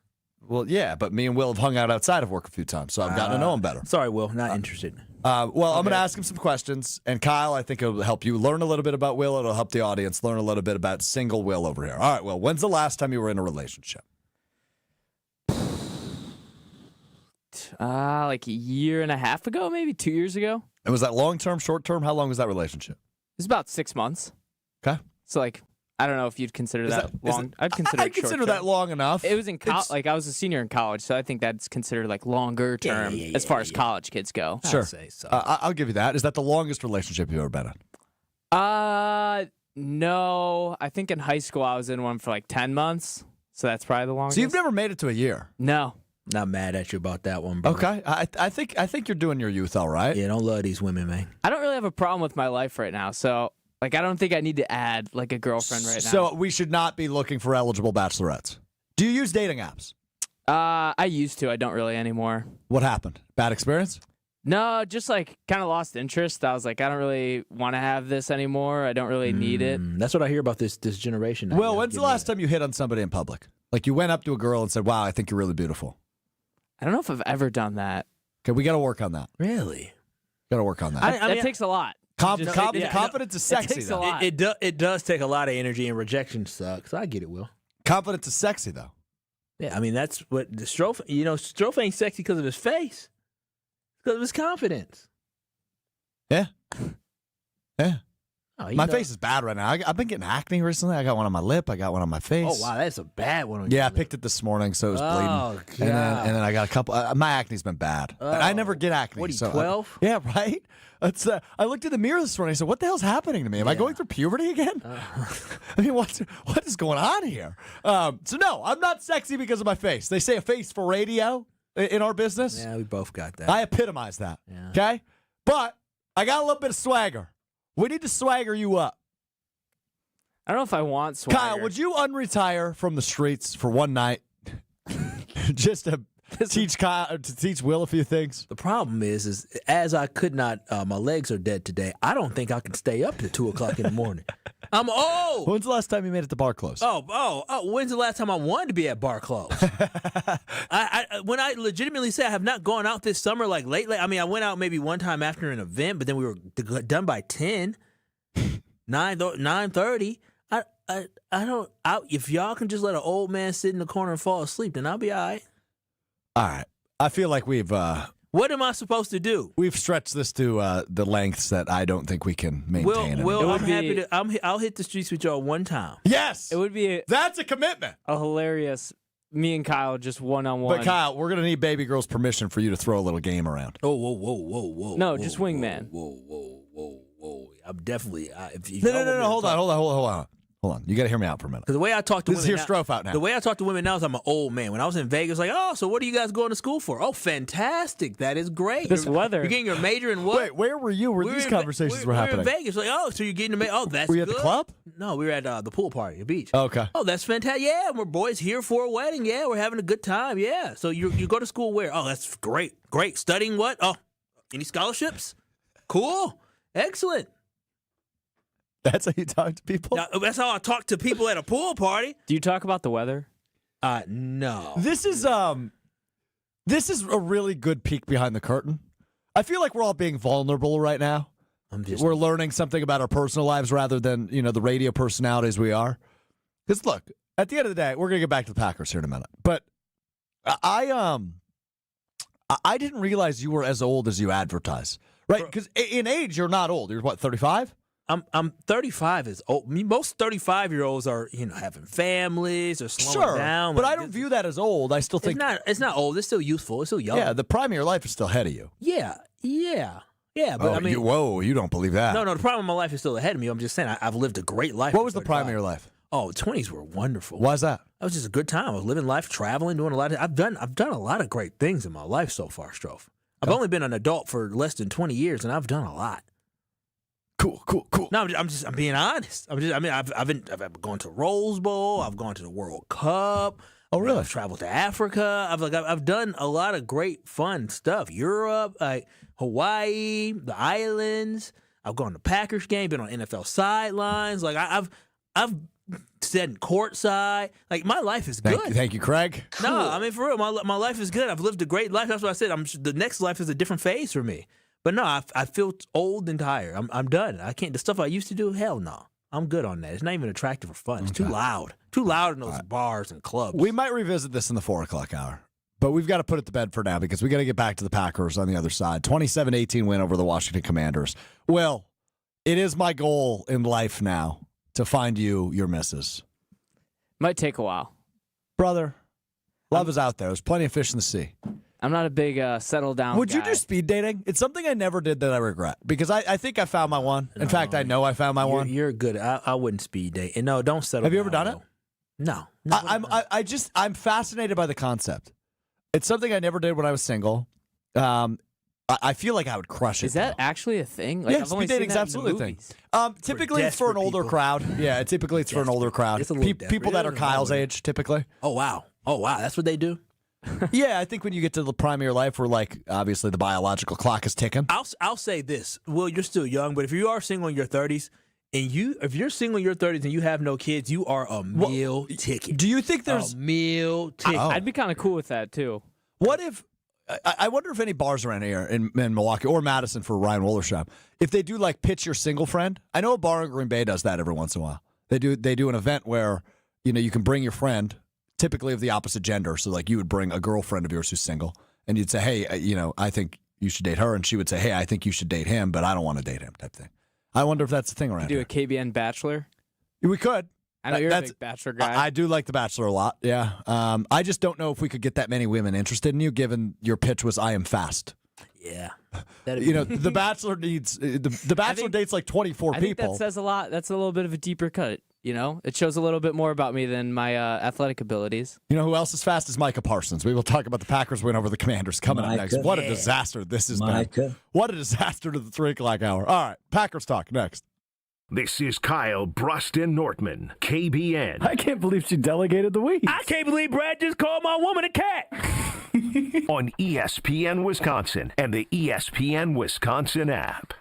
Well, yeah, but me and Will have hung out outside of work a few times, so I've gotten to know him better. Sorry, Will, not interested. I'm going to ask him some questions, and Kyle, I think it'll help you learn a little bit about Will. It'll help the audience learn a little bit about single Will over here. All right, Will, when's the last time you were in a relationship? Like a year and a half ago, maybe 2 years ago. And was that long-term, short-term? How long was that relationship? It was about 6 months. Okay. So, like, I don't know if you'd consider that long. I'd consider it consider that long enough. It was in college. Like, I was a senior in college, so I think that's considered, like, longer term as far as college kids go. Sure. I'd say so. I'll give you that. Is that the longest relationship you've ever been in? No. I think in high school I was in one for, like, 10 months, so that's probably the longest. So you've never made it to a year? No. Not mad at you about that one, bro. Okay. I think you're doing your youth all right. Yeah, don't love these women, man. I don't really have a problem with my life right now, so like I don't think I need to add like a girlfriend right now. So we should not be looking for eligible bachelorettes. Do you use dating apps? I used to. I don't really anymore. What happened? Bad experience? No, just like kind of lost interest. I was like, I don't really want to have this anymore. I don't really need it. That's what I hear about this generation. Well, when's the last time you hit on somebody in public? Like you went up to a girl and said, "Wow, I think you're really beautiful." I don't know if I've ever done that. Okay, we got to work on that. Really? Got to work on that. That takes a lot. Confidence is sexy. It takes though. a lot. It does take a lot of energy, and rejection sucks. I get it, Will. Confidence is sexy, though. Yeah, I mean that's what the Strofe. You know, Strofe ain't sexy because of his face. Because of his confidence. Yeah. Yeah. My face is bad right now. I've been getting acne recently. I got one on my lip. I got one on my face. Oh, wow, that's a bad one. Yeah, I picked it this morning, so it was bleeding. Oh, God. And then I got a couple. My acne's been bad. I never get acne. What are you, so 12? Yeah, right? It's, I looked in the mirror this morning. I said, what the hell's happening to me? Am I going through puberty again? I mean, what is going on here? So, no, I'm not sexy because of my face. They say a face for radio in our business. Yeah, we both got that. I epitomize that. Okay? But I got a little bit of swagger. We need to swagger you up. I don't know if I want swagger. Kyle, would you unretire from the streets for one night just to teach Will a few things? The problem is as I could not, my legs are dead today. I don't think I can stay up to 2 o'clock in the morning. I'm old. When's the last time you made it to bar close? Oh! When's the last time I wanted to be at bar close? When I legitimately say I have not gone out this summer like lately. I mean, I went out maybe one time after an event, but then we were done by 10, 9:30. I don't. If y'all can just let an old man sit in the corner and fall asleep, then I'll be all right. All right. I feel like we've. What am I supposed to do? We've stretched this to the lengths that I don't think we can maintain. Will, I'm happy to. I'll hit the streets with y'all one time. Yes, it would be. That's a commitment. A hilarious. Me and Kyle just one-on-one. But Kyle, we're gonna need baby girl's permission for you to throw a little game around. Oh, whoa! No, just wingman. Whoa! I'm definitely. No. Hold on. You got to hear me out for a minute. Because the way I talk to women, here's Strofe out now. The way I talk to women now is I'm an old man. When I was in Vegas, like, oh, so what are you guys going to school for? Oh, fantastic! That is great. This weather. You're getting your major in what? Wait, where were you? Where these conversations were happening? We were in Vegas. Like, oh, so you're getting oh, that's Were you good. at the club? No, we were at the pool party, the beach. Okay. Oh, that's fantastic. Yeah, we're boys here for a wedding. Yeah, we're having a good time. Yeah. So you go to school where? Oh, that's great. Studying what? Oh, any scholarships? Cool. Excellent. That's how you talk to people? Now, that's how I talk to people at a pool party. Do you talk about the weather? No. This is a really good peek behind the curtain. I feel like we're all being vulnerable right now. We're learning something about our personal lives rather than, the radio personalities we are. Because look, at the end of the day, we're gonna get back to the Packers here in a minute. But I didn't realize you were as old as you advertise. Right? Because in age, you're not old. You're what, 35? I'm 35 is old. Most 35-year-olds are, having families or slowing down. But I don't view that as old. I still think it's not old. It's still youthful. It's still young. Yeah, the prime of your life is still ahead of you. Yeah. But you don't believe that? No. The prime of my life is still ahead of me. I'm just saying I've lived a great life. What was the prime of your life? Oh, 20s were wonderful. Why is that? That was just a good time. I was living life, traveling, doing a lot. I've done a lot of great things in my life so far, Strofe. I've only been an adult for less than 20 years, and I've done a lot. Cool. No, I'm being honest. I've gone to Rose Bowl. I've gone to the World Cup. Oh, really? I've traveled to Africa. I've done a lot of great fun stuff. Europe, Hawaii, the islands. I've gone to Packers game. Been on NFL sidelines. Like I've sat in courtside. Like my life is good. Thank you, Craig. Cool. No, I mean for real, my life is good. I've lived a great life. That's what I said. The next life is a different phase for me. But no, I feel old and tired. I'm done. I can't. The stuff I used to do, hell no. I'm good on that. It's not even attractive or fun. It's too loud. Too loud in those bars and clubs. We might revisit this in the 4 o'clock hour, but we've got to put it to bed for now because we got to get back to the Packers on the other side. 27-18 win over the Washington Commanders. Well, it is my goal in life now to find you your missus. Might take a while. Brother, love is out there. There's plenty of fish in the sea. I'm not a big settle down Would guy. you do speed dating? It's something I never did that I regret because I think I found my one. In fact, I know I found my one. You're good. I wouldn't speed date. And no, don't settle. Have you ever done it? No. I'm fascinated by the concept. It's something I never did when I was single. I feel like I would crush it. Is that actually a thing? Like, yeah, I've only speed dating's seen that absolutely in a the thing. movies. Typically, it's for an older crowd. Yeah, typically it's for an older crowd. People that are Kyle's age, typically. Oh wow, that's what they do. Yeah, I think when you get to the prime of your life, where like obviously the biological clock is ticking. I'll say this. Well, you're still young, but if you are single in your 30s, if you're single in your 30s and you have no kids, you are a meal ticket. Do you think there's a meal ticket? I'd be kind of cool with that too. What if? I wonder if any bars around here in Milwaukee or Madison for Ryan Wollersheim, if they do like pitch your single friend. I know a bar in Green Bay does that every once in a while. They do an event where you can bring your friend, typically of the opposite gender. So like you would bring a girlfriend of yours who's single, and you'd say, hey, I think you should date her, and she would say, hey, I think you should date him, but I don't want to date him, type thing. I wonder if that's the thing around Do here. a KBN Bachelor? We could. I know you're a big Bachelor guy. I do like The Bachelor a lot, yeah. I just don't know if we could get that many women interested in you, given your pitch was I am fast. Yeah. The Bachelor needs the Bachelor dates like 24 I think people. that says a lot. That's a little bit of a deeper cut. It shows a little bit more about me than my athletic abilities. You know who else is fast is Micah Parsons. We will talk about the Packers win over the Commanders coming up next. What a disaster this has been. What a disaster to the 3 o'clock hour. All right, Packers talk next. This is Kyle, Brust, and Nortman, KBN. I can't believe she delegated the weeds. I can't believe Brad just called my woman a cat. On ESPN Wisconsin and the ESPN Wisconsin app.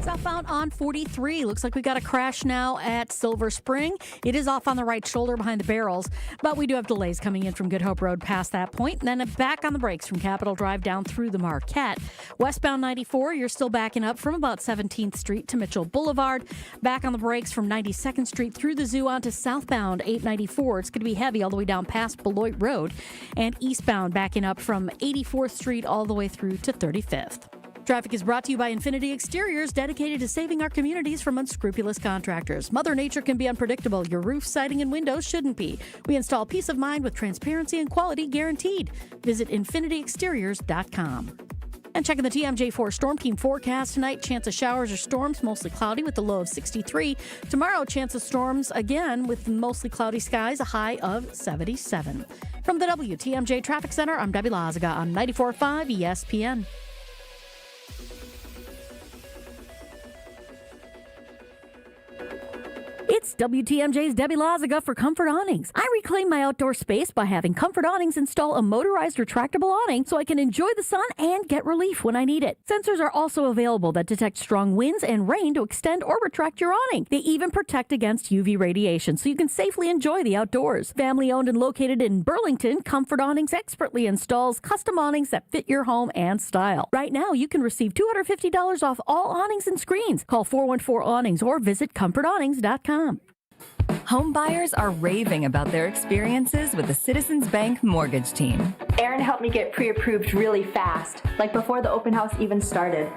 Southbound on 43. Looks like we got a crash now at Silver Spring. It is off on the right shoulder behind the barrels, but we do have delays coming in from Good Hope Road past that point. And then back on the brakes from Capitol Drive down through the Marquette. Westbound 94, you're still backing up from about 17th Street to Mitchell Boulevard. Back on the brakes from 92nd Street through the zoo onto southbound 894. It's going to be heavy all the way down past Beloit Road. And eastbound backing up from 84th Street all the way through to 35th. Traffic is brought to you by Infinity Exteriors, dedicated to saving our communities from unscrupulous contractors. Mother Nature can be unpredictable. Your roof, siding, and windows shouldn't be. We install peace of mind with transparency and quality guaranteed. Visit infinityexteriors.com. And checking the TMJ4 Storm Team forecast tonight, chance of showers or storms, mostly cloudy with a low of 63. Tomorrow, chance of storms again with mostly cloudy skies, a high of 77. From the WTMJ Traffic Center, I'm Debbie Lazaga on 94.5 ESPN. It's WTMJ's Debbie Lazaga for Comfort Awnings. I reclaim my outdoor space by having Comfort Awnings install a motorized retractable awning so I can enjoy the sun and get relief when I need it. Sensors are also available that detect strong winds and rain to extend or retract your awning. They even protect against UV radiation so you can safely enjoy the outdoors. Family owned and located in Burlington, Comfort Awnings expertly installs custom awnings that fit your home and style. Right now, you can receive $250 off all awnings and screens. Call 414-AWNINGS or visit comfortawnings.com. Home buyers are raving about their experiences with the Citizens Bank mortgage team. Aaron helped me get pre-approved really fast, like before the open house even started.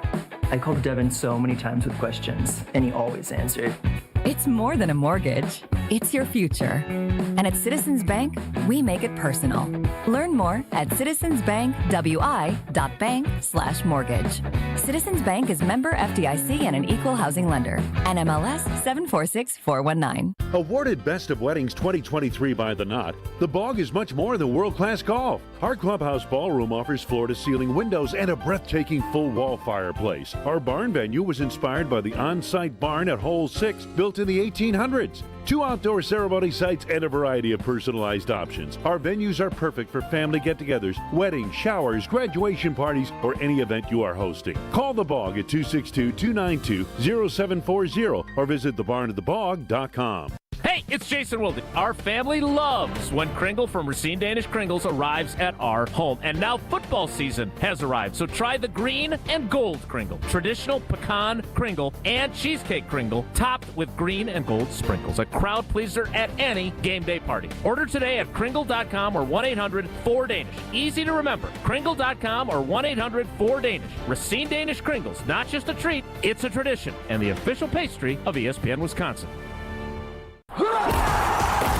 I called Devin so many times with questions, and he always answered. It's more than a mortgage. It's your future. And at Citizens Bank, we make it personal. Learn more at citizensbankwi.bank/mortgage. Citizens Bank is member FDIC and an equal housing lender. NMLS 746419. Awarded Best of Weddings 2023 by The Knot, The Bog is much more than world-class golf. Our clubhouse ballroom offers floor-to-ceiling windows and a breathtaking full-wall fireplace. Our barn venue was inspired by the on-site barn at Hole 6, built in the 1800s. 2 outdoor ceremony sites and a variety of personalized options. Our venues are perfect for family get-togethers, weddings, showers, graduation parties, or any event you are hosting. Call The Bog at 262-292-0740 or visit thebarnatthebog.com. Hey, it's Jason Wilden. Our family loves when Kringle from Racine Danish Kringles arrives at our home. And now football season has arrived, so try the green and gold Kringle. Traditional pecan Kringle and cheesecake Kringle topped with green and gold sprinkles. A crowd pleaser at any game day party. Order today at Kringle.com or 1-800-4DANISH. Easy to remember. Kringle.com or 1-800-4DANISH. Racine Danish Kringles, not just a treat, it's a tradition and the official pastry of ESPN Wisconsin.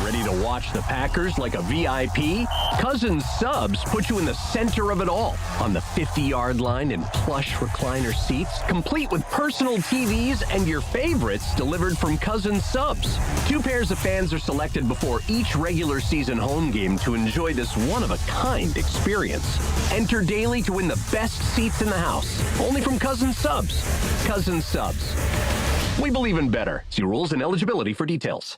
Ready to watch the Packers like a VIP? Cousins Subs put you in the center of it all on the 50-yard line in plush recliner seats, complete with personal TVs and your favorites delivered from Cousins Subs. 2 pairs of fans are selected before each regular season home game to enjoy this one-of-a-kind experience. Enter daily to win the best seats in the house, only from Cousins Subs. Cousins Subs. We believe in better. See rules and eligibility for details.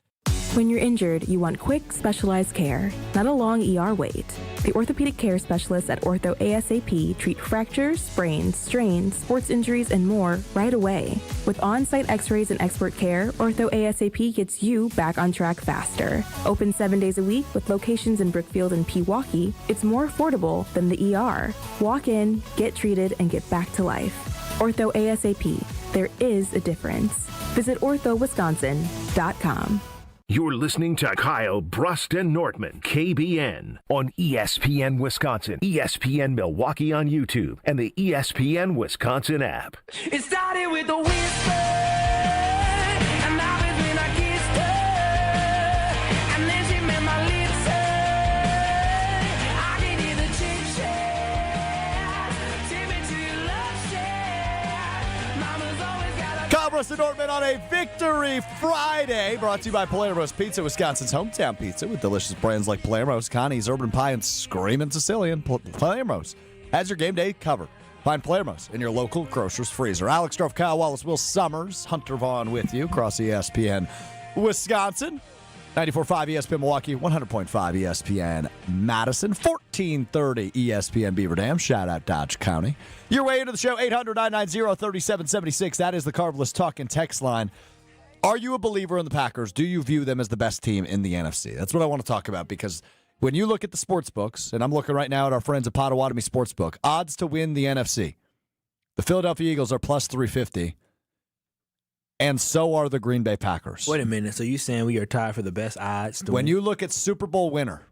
When you're injured, you want quick, specialized care, not a long ER wait. The orthopedic care specialists at Ortho ASAP treat fractures, sprains, strains, sports injuries, and more right away. With on-site x-rays and expert care, Ortho ASAP gets you back on track faster. Open 7 days a week with locations in Brookfield and Pewaukee, it's more affordable than the ER. Walk in, get treated, and get back to life. Ortho ASAP. There is a difference. Visit orthowisconsin.com. You're listening to Kyle, Brust, and Nortman, KBN, on ESPN Wisconsin, ESPN Milwaukee on YouTube, and the ESPN Wisconsin app. It started with a whisper, and now it's when I kissed her, and then she made my lips hurt. I can hear the chick share, take me to your love share. Mama's always got a... Kyle, Brust, and Nortman on a Victory Friday, brought to you by Palermo's Pizza, Wisconsin's hometown pizza, with delicious brands like Palermo's, Connie's, Urban Pie, and Screamin' Sicilian. Palermo's has your game day covered. Find Palermo's in your local grocer's freezer. Alex Strofe, Kyle Wallace, Will Summers, Hunter Vaughn with you across ESPN Wisconsin. 94.5 ESPN Milwaukee, 100.5 ESPN Madison, 1430 ESPN Beaver Dam. Shout out Dodge County. Your way into the show, 800-990-3776. That is the Carvelous Talk and Text line. Are you a believer in the Packers? Do you view them as the best team in the NFC? That's what I want to talk about, because when you look at the sports books, and I'm looking right now at our friends at Potawatomi Sportsbook, odds to win the NFC. The Philadelphia Eagles are plus 350, and so are the Green Bay Packers. Wait a minute. So you saying we are tied for the best odds to When win? you look at Super Bowl winner,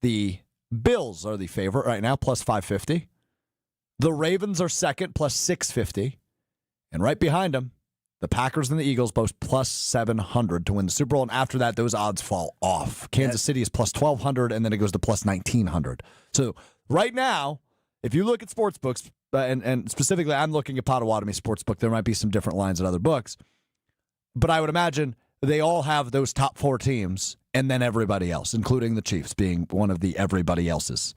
the Bills are the favorite right now, plus 550. The Ravens are second, plus 650. And right behind them, the Packers and the Eagles both plus 700 to win the Super Bowl. And after that, those odds fall off. Kansas City is plus 1,200, and then it goes to plus 1,900. So right now, if you look at sports books, and specifically I'm looking at Potawatomi Sportsbook, there might be some different lines at other books, but I would imagine they all have those top four teams and then everybody else, including the Chiefs being one of the everybody else's.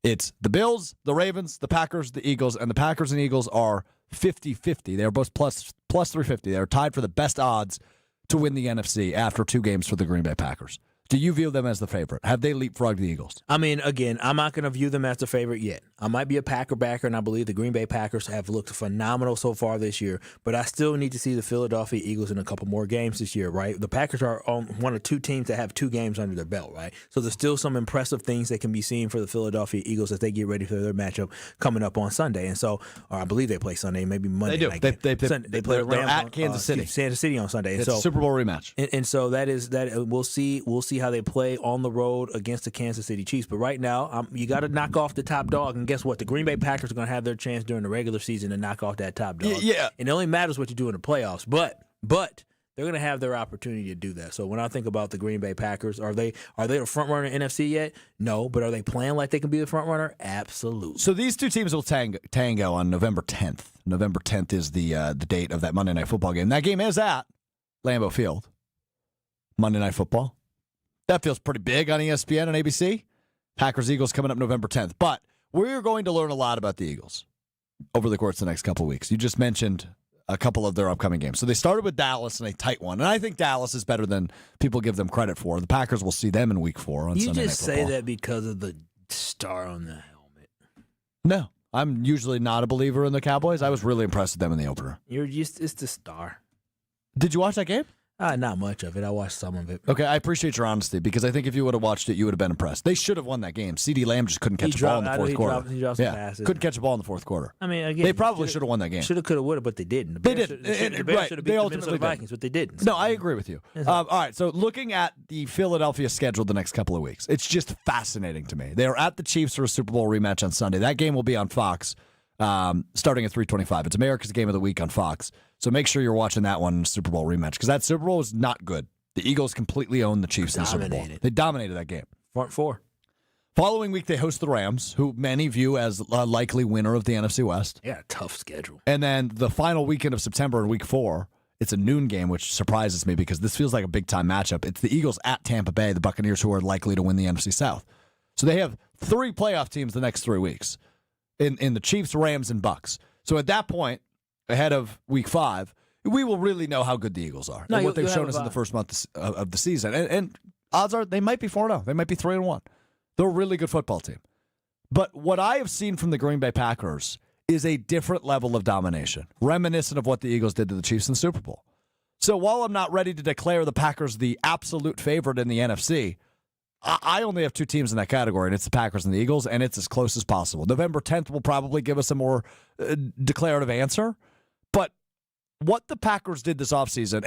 It's the Bills, the Ravens, the Packers, the Eagles, and the Packers and Eagles are 50-50. They're both plus 350. They're tied for the best odds to win the NFC after 2 games for the Green Bay Packers. Do you view them as the favorite? Have they leapfrogged the Eagles? I mean, again, I'm not going to view them as the favorite yet. I might be a Packer backer, and I believe the Green Bay Packers have looked phenomenal so far this year, but I still need to see the Philadelphia Eagles in a couple more games this year, right? The Packers are on one of 2 teams that have 2 games under their belt, right? So there's still some impressive things that can be seen for the Philadelphia Eagles as they get ready for their matchup coming up on Sunday. And so, or I believe they play Sunday, maybe Monday. They do. Night They play the they're Rams at on, Kansas City. Kansas City on Sunday. It's a Super Bowl rematch. And so that is that. We'll see how they play on the road against the Kansas City Chiefs. But right now, you got to knock off the top dog. And guess what? The Green Bay Packers are going to have their chance during the regular season to knock off that top dog. Yeah. And it only matters what you do in the playoffs. But they're going to have their opportunity to do that. So when I think about the Green Bay Packers, are they the front runner in NFC yet? No. But are they playing like they can be the front runner? Absolutely. So these two teams will tango on November 10th. November 10th is the date of that Monday Night Football game. That game is at Lambeau Field. Monday Night Football. That feels pretty big on ESPN and ABC. Packers-Eagles coming up November 10th. But we're going to learn a lot about the Eagles over the course of the next couple of weeks. You just mentioned a couple of their upcoming games. So they started with Dallas in a tight one, and I think Dallas is better than people give them credit for. The Packers will see them in Week 4 on Sunday Night Football. You just say that because of the star on the helmet. No, I'm usually not a believer in the Cowboys. I was really impressed with them in the opener. It's the star. Did you watch that game? Not much of it. I watched some of it. Okay, I appreciate your honesty, because I think if you would have watched it, you would have been impressed. They should have won that game. CeeDee Lamb just couldn't catch a ball in the fourth quarter. He dropped some passes. Couldn't catch a ball in the fourth quarter. I mean, again, they probably should have won that game. Should have, could have, would have, but they didn't. They didn't. The Bears should have beat the Minnesota Vikings, but they didn't. No, I agree with you. All right, so looking at the Philadelphia schedule the next couple of weeks, it's just fascinating to me. They are at the Chiefs for a Super Bowl rematch on Sunday. That game will be on Fox, starting at 3:25. It's America's Game of the Week on Fox. So make sure you're watching that one, Super Bowl rematch, because that Super Bowl was not good. The Eagles completely owned the Chiefs in the Super Bowl. They dominated that game. Front 4. Following week, they host the Rams, who many view as a likely winner of the NFC West. Yeah, tough schedule. And then the final weekend of September in Week 4, it's a noon game, which surprises me because this feels like a big-time matchup. It's the Eagles at Tampa Bay, the Buccaneers, who are likely to win the NFC South. So they have 3 playoff teams the next 3 weeks in the Chiefs, Rams, and Bucks. So at that point, ahead of Week 5, we will really know how good the Eagles are and what they've shown us in the first month of the season. And odds are they might be 4-0. They might be 3-1. They're a really good football team. But what I have seen from the Green Bay Packers is a different level of domination, reminiscent of what the Eagles did to the Chiefs in the Super Bowl. So while I'm not ready to declare the Packers the absolute favorite in the NFC, I only have 2 teams in that category, and it's the Packers and the Eagles, and it's as close as possible. November 10th will probably give us a more declarative answer. But what the Packers did this offseason,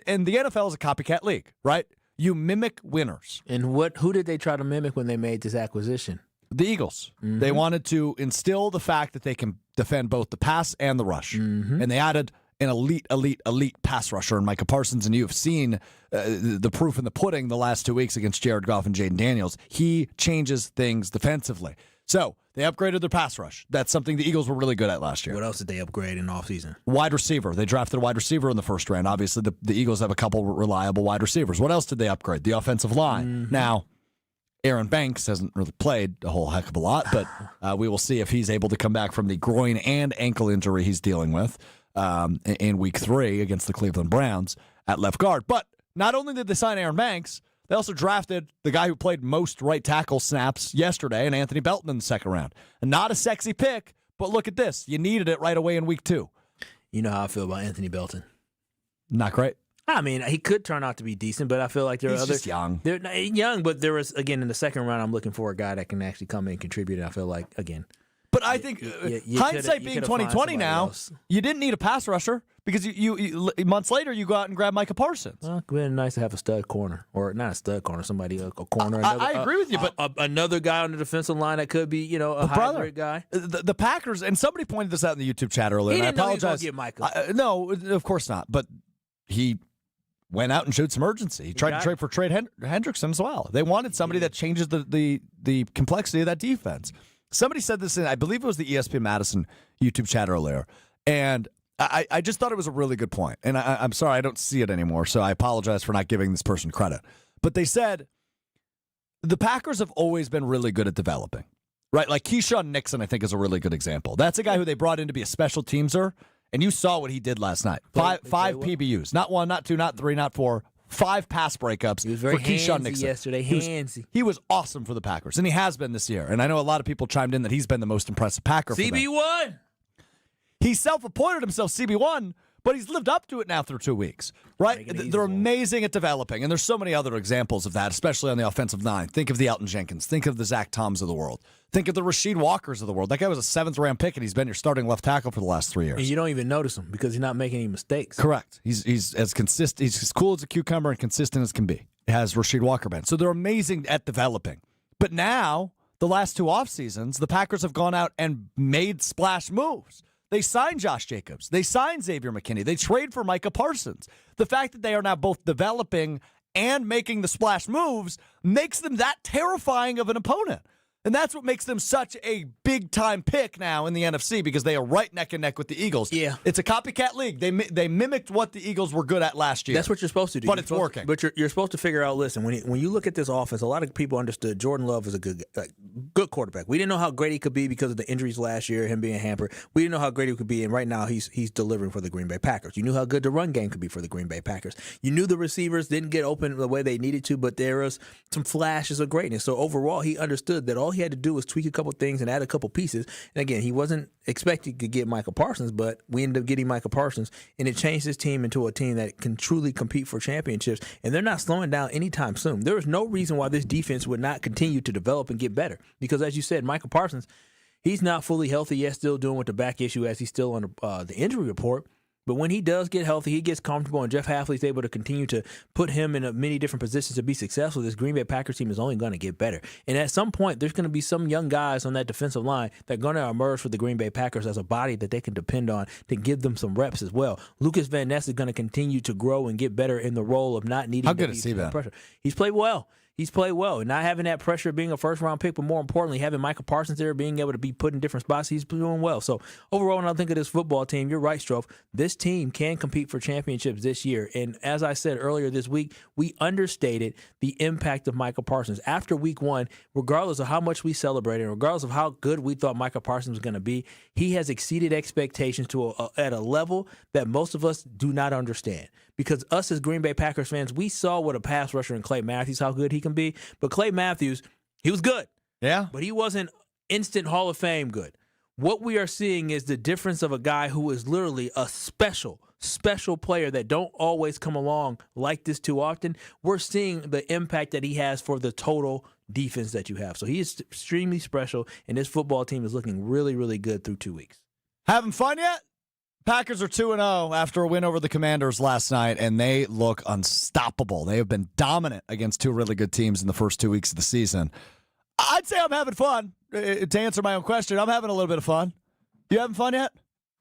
and the NFL is a copycat league, right? You mimic winners. And who did they try to mimic when they made this acquisition? The Eagles. Mm-hmm. They wanted to instill the fact that they can defend both the pass and the rush. Mm-hmm. And they added an elite pass rusher in Micah Parsons, and you have seen the proof in the pudding the last 2 weeks against Jared Goff and Jaden Daniels. He changes things defensively. So they upgraded their pass rush. That's something the Eagles were really good at last year. What else did they upgrade in offseason? Wide receiver. They drafted a wide receiver in the first round. Obviously, the Eagles have a couple reliable wide receivers. What else did they upgrade? The offensive line. Mm-hmm. Now, Aaron Banks hasn't really played a whole heck of a lot, but we will see if he's able to come back from the groin and ankle injury he's dealing with in Week 3 against the Cleveland Browns at left guard. But not only did they sign Aaron Banks, they also drafted the guy who played most right tackle snaps yesterday, and Anthony Belton in the second round. And not a sexy pick, but look at this. You needed it right away in Week 2. You know how I feel about Anthony Belton. Not great. I mean, he could turn out to be decent, but I feel like He's just young. They're young, but there was, again, in the second round, I'm looking for a guy that can actually come in and contribute. And I feel like, again. But I think hindsight being 2020 now, you didn't need a pass rusher because you months later you go out and grab Micah Parsons. Well, it would be nice to have a stud corner, or not a stud corner, somebody a corner. I agree with you, but another guy on the defensive line that could be, a hybrid guy. The Packers, and somebody pointed this out in the YouTube chat earlier. He didn't know he was apologize. gonna get Micah. No, of course not. But he went out and showed some urgency. He tried to trade for Hendrickson as well. They wanted somebody that changes the complexity of that defense. Somebody said this in, I believe it was the ESPN Madison YouTube chat earlier, and I just thought it was a really good point. And I'm sorry I don't see it anymore, so I apologize for not giving this person credit. But they said the Packers have always been really good at developing, right? Like Keyshawn Nixon, I think, is a really good example. That's a guy who they brought in to be a special teamser, and you saw what he did last night. Five PBUs, not 1, not 2, not 3, not 4. 5 pass breakups for Keyshawn Nixon yesterday. He was awesome for the Packers, and he has been this year. And I know a lot of people chimed in that he's been the most impressive Packer. CB1. He self-appointed himself CB1, but he's lived up to it now through 2 weeks, right? They're amazing at developing, and there's so many other examples of that, especially on the offensive line. Think of the Elton Jenkins. Think of the Zach Toms of the world. Think of the Rasheed Walkers of the world. That guy was a 7th-round pick, and he's been your starting left tackle for the last 3 years. And you don't even notice him because he's not making any mistakes. Correct. He's as consistent. He's as cool as a cucumber and consistent as can be. Has Rasheed Walker been. So they're amazing at developing. But now, the last 2 off seasons, the Packers have gone out and made splash moves. They signed Josh Jacobs. They signed Xavier McKinney. They trade for Micah Parsons. The fact that they are now both developing and making the splash moves makes them that terrifying of an opponent. And that's what makes them such a big-time pick now in the NFC because they are right neck and neck with the Eagles. Yeah. It's a copycat league. They mimicked what the Eagles were good at last year. That's what you're supposed to do. But it's working. But you're supposed to figure out, listen, when you look at this offense, a lot of people understood Jordan Love is a good quarterback. We didn't know how great he could be because of the injuries last year, him being hampered. We didn't know how great he could be, and right now he's delivering for the Green Bay Packers. You knew how good the run game could be for the Green Bay Packers. You knew the receivers didn't get open the way they needed to, but there was some flashes of greatness. So overall, he understood that all he had to do was tweak a couple things and add a couple pieces. And again, he wasn't expecting to get Micah Parsons, but we ended up getting Micah Parsons, and it changed his team into a team that can truly compete for championships. And they're not slowing down anytime soon. There is no reason why this defense would not continue to develop and get better. Because as you said, Micah Parsons, he's not fully healthy yet, still dealing with the back issue as he's still on the injury report. But when he does get healthy, he gets comfortable, and Jeff Hafley's able to continue to put him in many different positions to be successful. This Green Bay Packers team is only going to get better. And at some point, there's going to be some young guys on that defensive line that are going to emerge for the Green Bay Packers as a body that they can depend on to give them some reps as well. Lucas Van Ness is going to continue to grow and get better in the role of not needing How good is he been? Pressure. He's played well. He's played well, and not having that pressure of being a first-round pick, but more importantly, having Micah Parsons there, being able to be put in different spots, he's doing well. So overall, when I think of this football team, you're right, Strofe. This team can compete for championships this year. And as I said earlier this week, we understated the impact of Micah Parsons. After week 1, regardless of how much we celebrated, regardless of how good we thought Micah Parsons was going to be, he has exceeded expectations at a level that most of us do not understand. Because us as Green Bay Packers fans, we saw what a pass rusher in Clay Matthews, how good he can be. But Clay Matthews, he was good. Yeah. But he wasn't instant Hall of Fame good. What we are seeing is the difference of a guy who is literally a special player that don't always come along like this too often. We're seeing the impact that he has for the total defense that you have. So he is extremely special, and this football team is looking really, really good through 2 weeks. Having fun yet? Packers are 2-0 after a win over the Commanders last night, and they look unstoppable. They have been dominant against two really good teams in the first 2 weeks of the season. I'd say I'm having fun. To answer my own question, I'm having a little bit of fun. You having fun yet?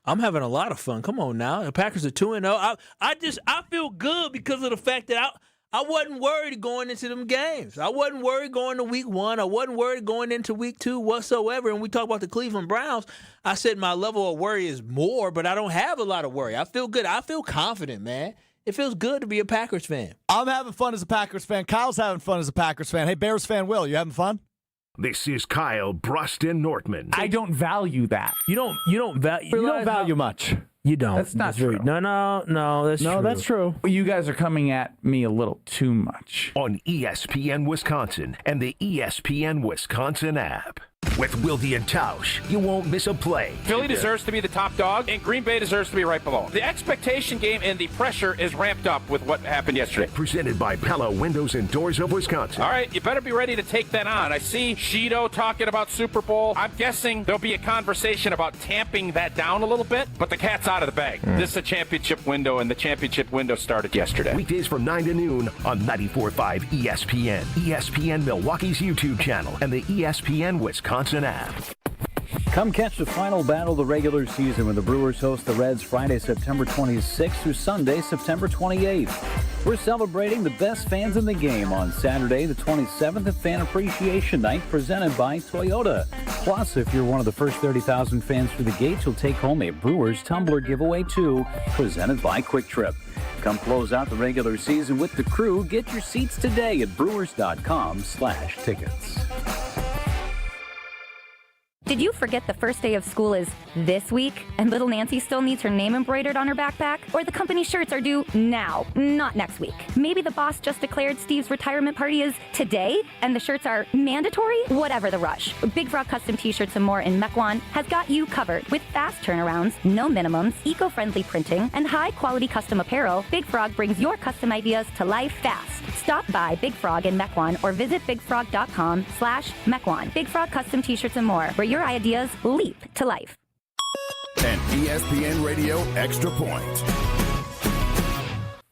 I'm having a lot of fun. Come on now. The Packers are 2-0. I feel good because of the fact that I wasn't worried going into them games. I wasn't worried going to week 1. I wasn't worried going into week 2 whatsoever. And we talk about the Cleveland Browns. I said my level of worry is more, but I don't have a lot of worry. I feel good. I feel confident, man. It feels good to be a Packers fan. I'm having fun as a Packers fan. Kyle's having fun as a Packers fan. Hey, Bears fan Will, you having fun? This is Kyle, Brust, and Nortman. I don't value that. You don't value much. You don't. That's not true. No, that's true. No, that's true. You guys are coming at me a little too much. On ESPN Wisconsin and the ESPN Wisconsin app. With Wilde and Tausch, you won't miss a play. Philly deserves to be the top dog, and Green Bay deserves to be right below. The expectation game and the pressure is ramped up with what happened yesterday. Presented by Pella Windows and Doors of Wisconsin. All right, you better be ready to take that on. I see Shido talking about Super Bowl. I'm guessing there'll be a conversation about tamping that down a little bit, but the cat's out of the bag. This is a championship window, and the championship window started yesterday. Weekdays from 9 to noon on 94.5 ESPN, ESPN Milwaukee's YouTube channel, and the ESPN Wisconsin app. Come catch the final battle of the regular season when the Brewers host the Reds Friday, September 26th through Sunday, September 28th. We're celebrating the best fans in the game on Saturday, the 27th at Fan Appreciation Night, presented by Toyota. Plus, if you're one of the first 30,000 fans through the gates, you'll take home a Brewers tumbler giveaway too, presented by Quick Trip. Come close out the regular season with the crew. Get your seats today at brewers.com/tickets. Did you forget the first day of school is this week and little Nancy still needs her name embroidered on her backpack? Or the company shirts are due now, not next week? Maybe the boss just declared Steve's retirement party is today and the shirts are mandatory? Whatever the rush. Big Frog Custom T-shirts and more in Mequon has got you covered with fast turnarounds, no minimums, eco-friendly printing, and high-quality custom apparel. Big Frog brings your custom ideas to life fast. Stop by Big Frog in Mequon or visit bigfrog.com/Mequon. Big Frog Custom T-shirts and more, where your ideas leap to life. An ESPN Radio Extra Point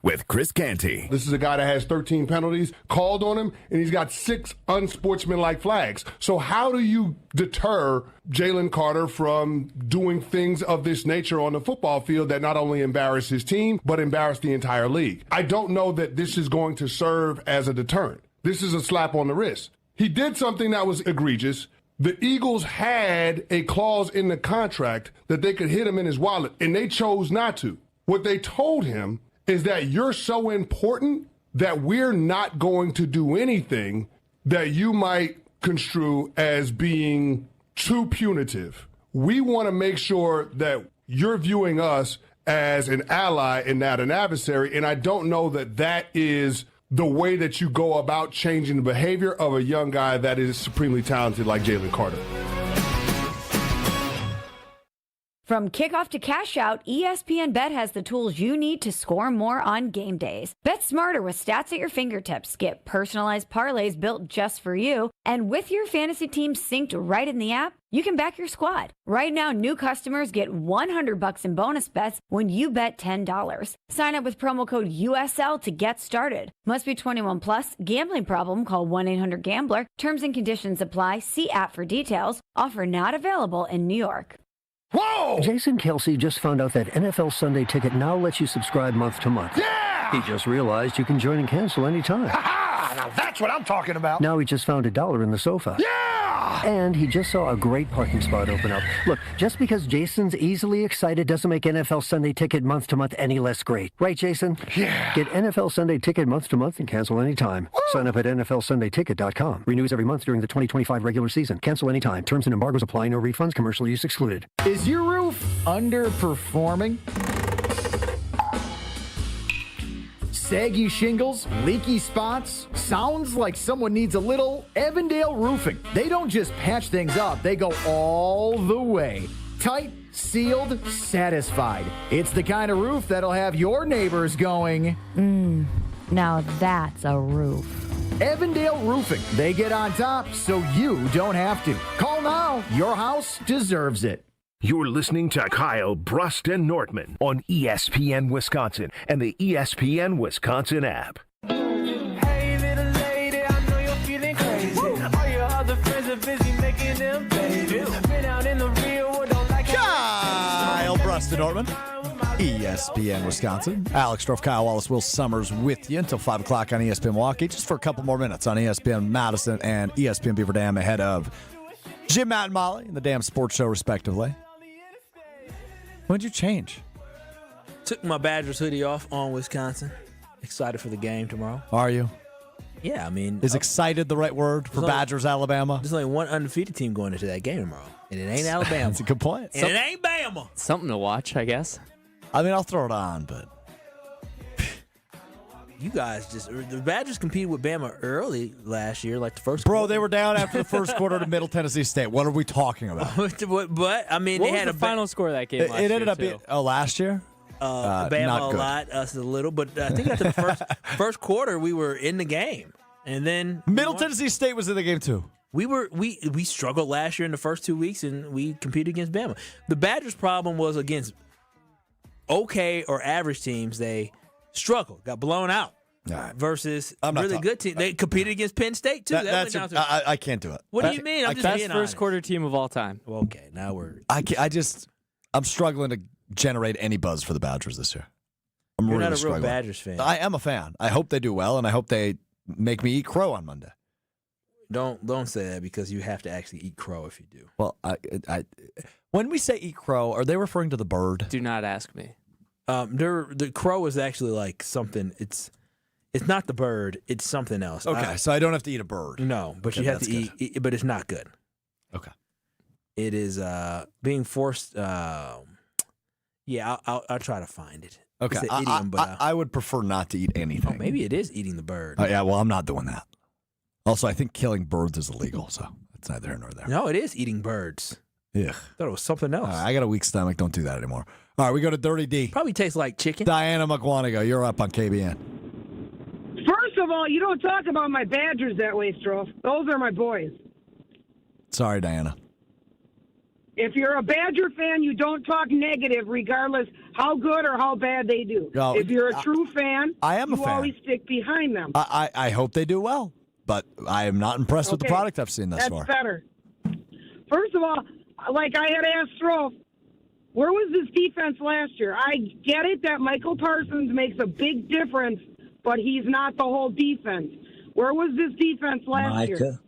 with Chris Canty. This is a guy that has 13 penalties called on him, and he's got 6 unsportsmanlike flags. So how do you deter Jalen Carter from doing things of this nature on the football field that not only embarrass his team, but embarrass the entire league? I don't know that this is going to serve as a deterrent. This is a slap on the wrist. He did something that was egregious. The Eagles had a clause in the contract that they could hit him in his wallet, and they chose not to. What they told him is that you're so important that we're not going to do anything that you might construe as being too punitive. We want to make sure that you're viewing us as an ally and not an adversary, and I don't know that that is the way that you go about changing the behavior of a young guy that is supremely talented like Jalen Carter. From kickoff to cash out, ESPN Bet has the tools you need to score more on game days. Bet smarter with stats at your fingertips. Get personalized parlays built just for you. And with your fantasy team synced right in the app, you can back your squad. Right now, new customers get $100 in bonus bets when you bet $10. Sign up with promo code USL to get started. Must be 21 plus. Gambling problem? Call 1-800-GAMBLER. Terms and conditions apply. See app for details. Offer not available in New York. Whoa! Jason Kelsey just found out that NFL Sunday Ticket now lets you subscribe month to month. Yeah! He just realized you can join and cancel anytime. Ha-ha! Now that's what I'm talking about. Now he just found $1 in the sofa. Yeah! And he just saw a great parking spot open up. Look, just because Jason's easily excited doesn't make NFL Sunday Ticket month to month any less great. Right, Jason? Yeah. Get NFL Sunday Ticket month to month and cancel anytime. Woo! Sign up at NFLSundayTicket.com. Renews every month during the 2025 regular season. Cancel anytime. Terms and embargoes apply. No refunds. Commercial use excluded. Is your roof underperforming? Saggy shingles, leaky spots. Sounds like someone needs a little Evandale Roofing. They don't just patch things up, they go all the way. Tight, sealed, satisfied. It's the kind of roof that'll have your neighbors going, Now that's a roof. Evandale Roofing. They get on top so you don't have to. Call now. Your house deserves it. You're listening to Kyle, Brust, and Nortman on ESPN Wisconsin and the ESPN Wisconsin app. Hey, little lady, I know you're feeling crazy. All your other friends are busy making them babies. Been out in the real world, don't like Kyle, Brust, and Nortman. ESPN Wisconsin. Alex Stroff, Kyle Wallace, Will Summers with you until 5 o'clock on ESPN Milwaukee. Just for a couple more minutes on ESPN Madison and ESPN Beaver Dam ahead of Jim, Matt, and Molly and the Damn Sports Show, respectively. When'd you change? Took my Badgers hoodie off on Wisconsin. Excited for the game tomorrow. Are you? Yeah, I mean. Is excited the right word for Badgers, Alabama? There's only one undefeated team going into that game tomorrow, and it ain't Alabama. That's a good point. And it ain't Bama. Something to watch, I guess. I mean, I'll throw it on, but. You guys the Badgers competed with Bama early last year, like the first Bro, quarter. they were down after the first quarter to Middle Tennessee State. What are we talking about? But I mean, What they was had the final score of that game last year? It ended up being, last year? Bama not a good. lot, us a little. But I think after the first quarter, we were in the game. And then Middle Tennessee State was in the game, too. We struggled last year in the first 2 weeks, and we competed against Bama. The Badgers' problem was against okay or average teams. They struggled, got blown out. Right. Versus really good teams. They competed against Penn State, too. I can't do it. What do you mean? I'm just Best being first honest. quarter team of all time. Well, okay, now we're. I'm struggling to generate any buzz for the Badgers this year. I'm You're really not a struggling. real Badgers fan. I am a fan. I hope they do well, and I hope they make me eat crow on Monday. Don't say that because you have to actually eat crow if you do. Well, when we say eat crow, are they referring to the bird? Do not ask me. The crow is actually like something. It's not the bird. It's something else. Okay, so I don't have to eat a bird. No, but Okay, you have that's to eat. But it's not good. Okay. It is being forced. Yeah, I'll try to find it. Okay, It's an idiom, but I would prefer not to eat anything. maybe it is eating the bird. Yeah, well, I'm not doing that. Also, I think killing birds is illegal, so it's neither here nor there. No, it is eating birds. Yeah. Thought it was something else. I got a weak stomach. Don't do that anymore. All right, we go to Dirty D. Probably tastes like chicken. Diana McWanigo, you're up on KBN. First of all, you don't talk about my Badgers that way, Stroff. Those are my boys. Sorry, Diana. If you're a Badger fan, you don't talk negative regardless how good or how bad they do. No, if you're a true fan, I am a you fan. always stick behind them. I hope they do well, but I am not impressed with the Okay, product I've seen thus That's far. better. First of all, like I had asked Stroff, where was this defense last year? I get it that Michael Parsons makes a big difference, but he's not the whole defense. Where was this defense last year?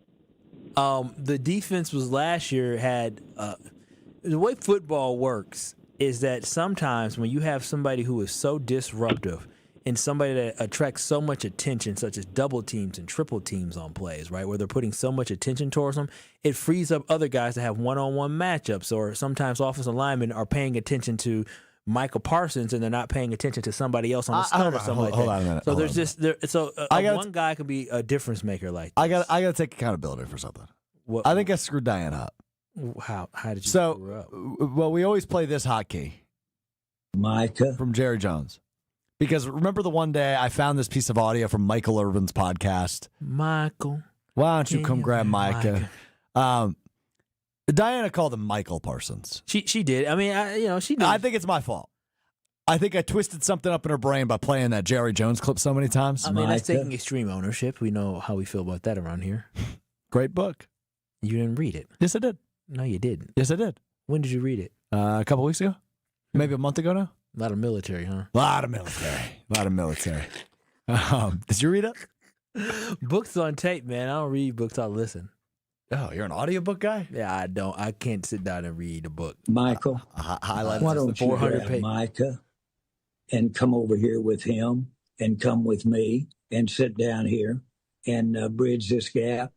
The defense was last year had the way football works is that sometimes when you have somebody who is so disruptive and somebody that attracts so much attention, such as double teams and triple teams on plays, right, where they're putting so much attention towards them, it frees up other guys to have one-on-one matchups, or sometimes offensive linemen are paying attention to Michael Parsons and they're not paying attention to somebody else on the stun or something like hold that. on a minute. So Hold there's on a just one guy can be a difference maker like that. I got to take accountability for something. I think I screwed Diana up. How did you screw up? Well, we always play this hotkey. Micah. From Jerry Jones. Because remember the one day I found this piece of audio from Michael Irvin's podcast? Michael. Why don't you come grab Micah? Diana called him Michael Parsons. She did. I mean, she did. I think it's my fault. I think I twisted something up in her brain by playing that Jerry Jones clip so many times. I mean, that's taking extreme ownership. We know how we feel about that around here. Great book. You didn't read it. Yes, I did. No, you didn't. Yes, I did. When did you read it? A couple weeks ago. Maybe a month ago now. A lot of military, huh? A lot of military. Did you read it? Books on tape, man. I don't read books. I listen. Oh, you're an audiobook guy? Yeah, I don't. I can't sit down and read a book. Michael, highlight why don't you 400 grab pages. Micah and come over here with him and come with me and sit down here and bridge this gap?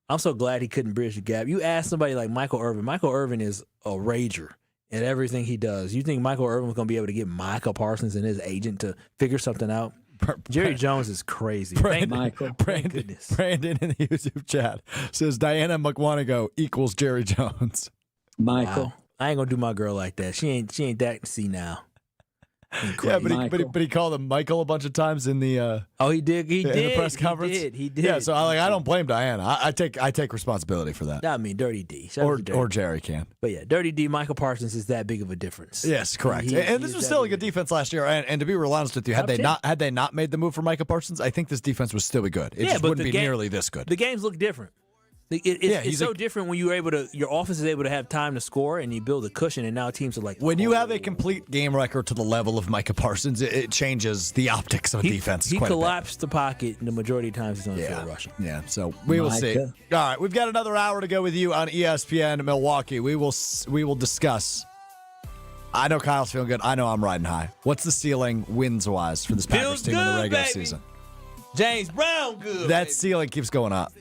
I'm so glad he couldn't bridge the gap. You ask somebody like Michael Irvin. Michael Irvin is a rager at everything he does. You think Michael Irvin was going to be able to get Micah Parsons and his agent to figure something out? Jerry Jones is crazy. Brandon in the YouTube chat says Diana McWanigo equals Jerry Jones. Michael. Wow. I ain't gonna do my girl like that. She ain't that. See now. Yeah, but he called him Michael a bunch of times in the. He did. In the press conference. He did. Yeah, so I don't blame Diana. I take responsibility for that. I mean, Dirty D. Or Jerry can. But yeah, Dirty D. Michael Parsons is that big of a difference. Yes, correct. And this was still a good defense last year. And to be real honest with you, had they not made the move for Michael Parsons, I think this defense would still be good. It just wouldn't be nearly this good. The games look different. It's so different when you're able to. Your offense is able to have time to score, and you build a cushion. And now teams are like, when you have a complete game record to the level of Micah Parsons, it changes the optics of a defense. He collapsed the pocket the majority of times he's on the field rushing. Yeah, so we will see. All right, we've got another hour to go with you on ESPN Milwaukee. We will discuss. I know Kyle's feeling good. I know I'm riding high. What's the ceiling wins wise for this Packers team in the regular season? James Brown, good. That ceiling keeps going up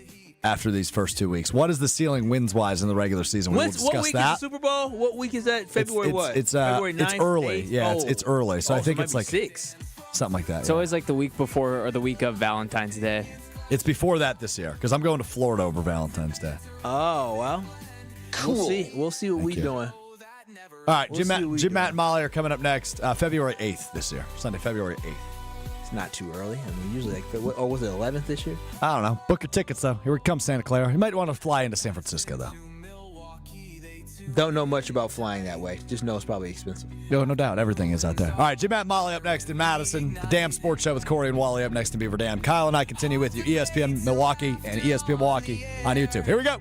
after these first 2 weeks. What is the ceiling wins-wise in the regular season? We'll discuss what week that. is the Super Bowl? What week is that? February what? February 9th, it's early. 8th? Yeah, it's early. So I think it's like 6. Something like that. It's always like the week before or the week of Valentine's Day. It's before that this year because I'm going to Florida over Valentine's Day. Oh, well. Cool. We'll see what we're doing. All right, Jim, Matt, and Molly are coming up next February 8th this year. Sunday, February 8th. Not too early. I mean, usually, was it 11th this year? I don't know. Book your tickets, though. Here comes Santa Clara. You might want to fly into San Francisco, though. Don't know much about flying that way. Just know it's probably expensive. No doubt. Everything is out there. All right, Jim, Matt, and Molly up next in Madison. The Damn Sports Show with Corey and Wally up next in Beaver Dam. Kyle and I continue with you. ESPN Milwaukee and ESPN Milwaukee on YouTube. Here we go.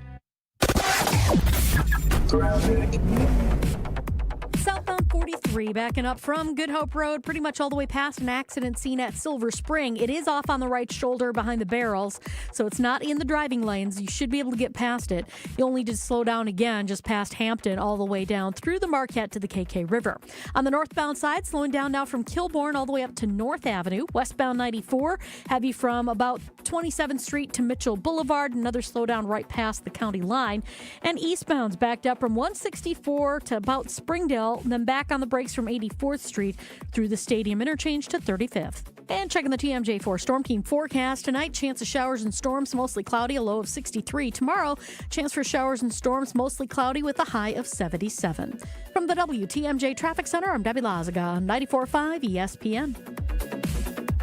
Southbound 43 backing up from Good Hope Road pretty much all the way past an accident scene at Silver Spring. It is off on the right shoulder behind the barrels, so it's not in the driving lanes. You should be able to get past it. You'll need to slow down again just past Hampton all the way down through the Marquette to the KK River. On the northbound side, slowing down now from Kilbourne all the way up to North Avenue. Westbound 94, heavy from about 27th Street to Mitchell Boulevard. Another slowdown right past the county line. And eastbound's backed up from 164 to about Springdale, then back on the brakes from 84th Street through the Stadium Interchange to 35th. And checking the TMJ4 Storm Team forecast tonight, chance of showers and storms, mostly cloudy, a low of 63. Tomorrow, chance for showers and storms, mostly cloudy with a high of 77. From the WTMJ Traffic Center, I'm Debbie Lazaga on 94.5 ESPN.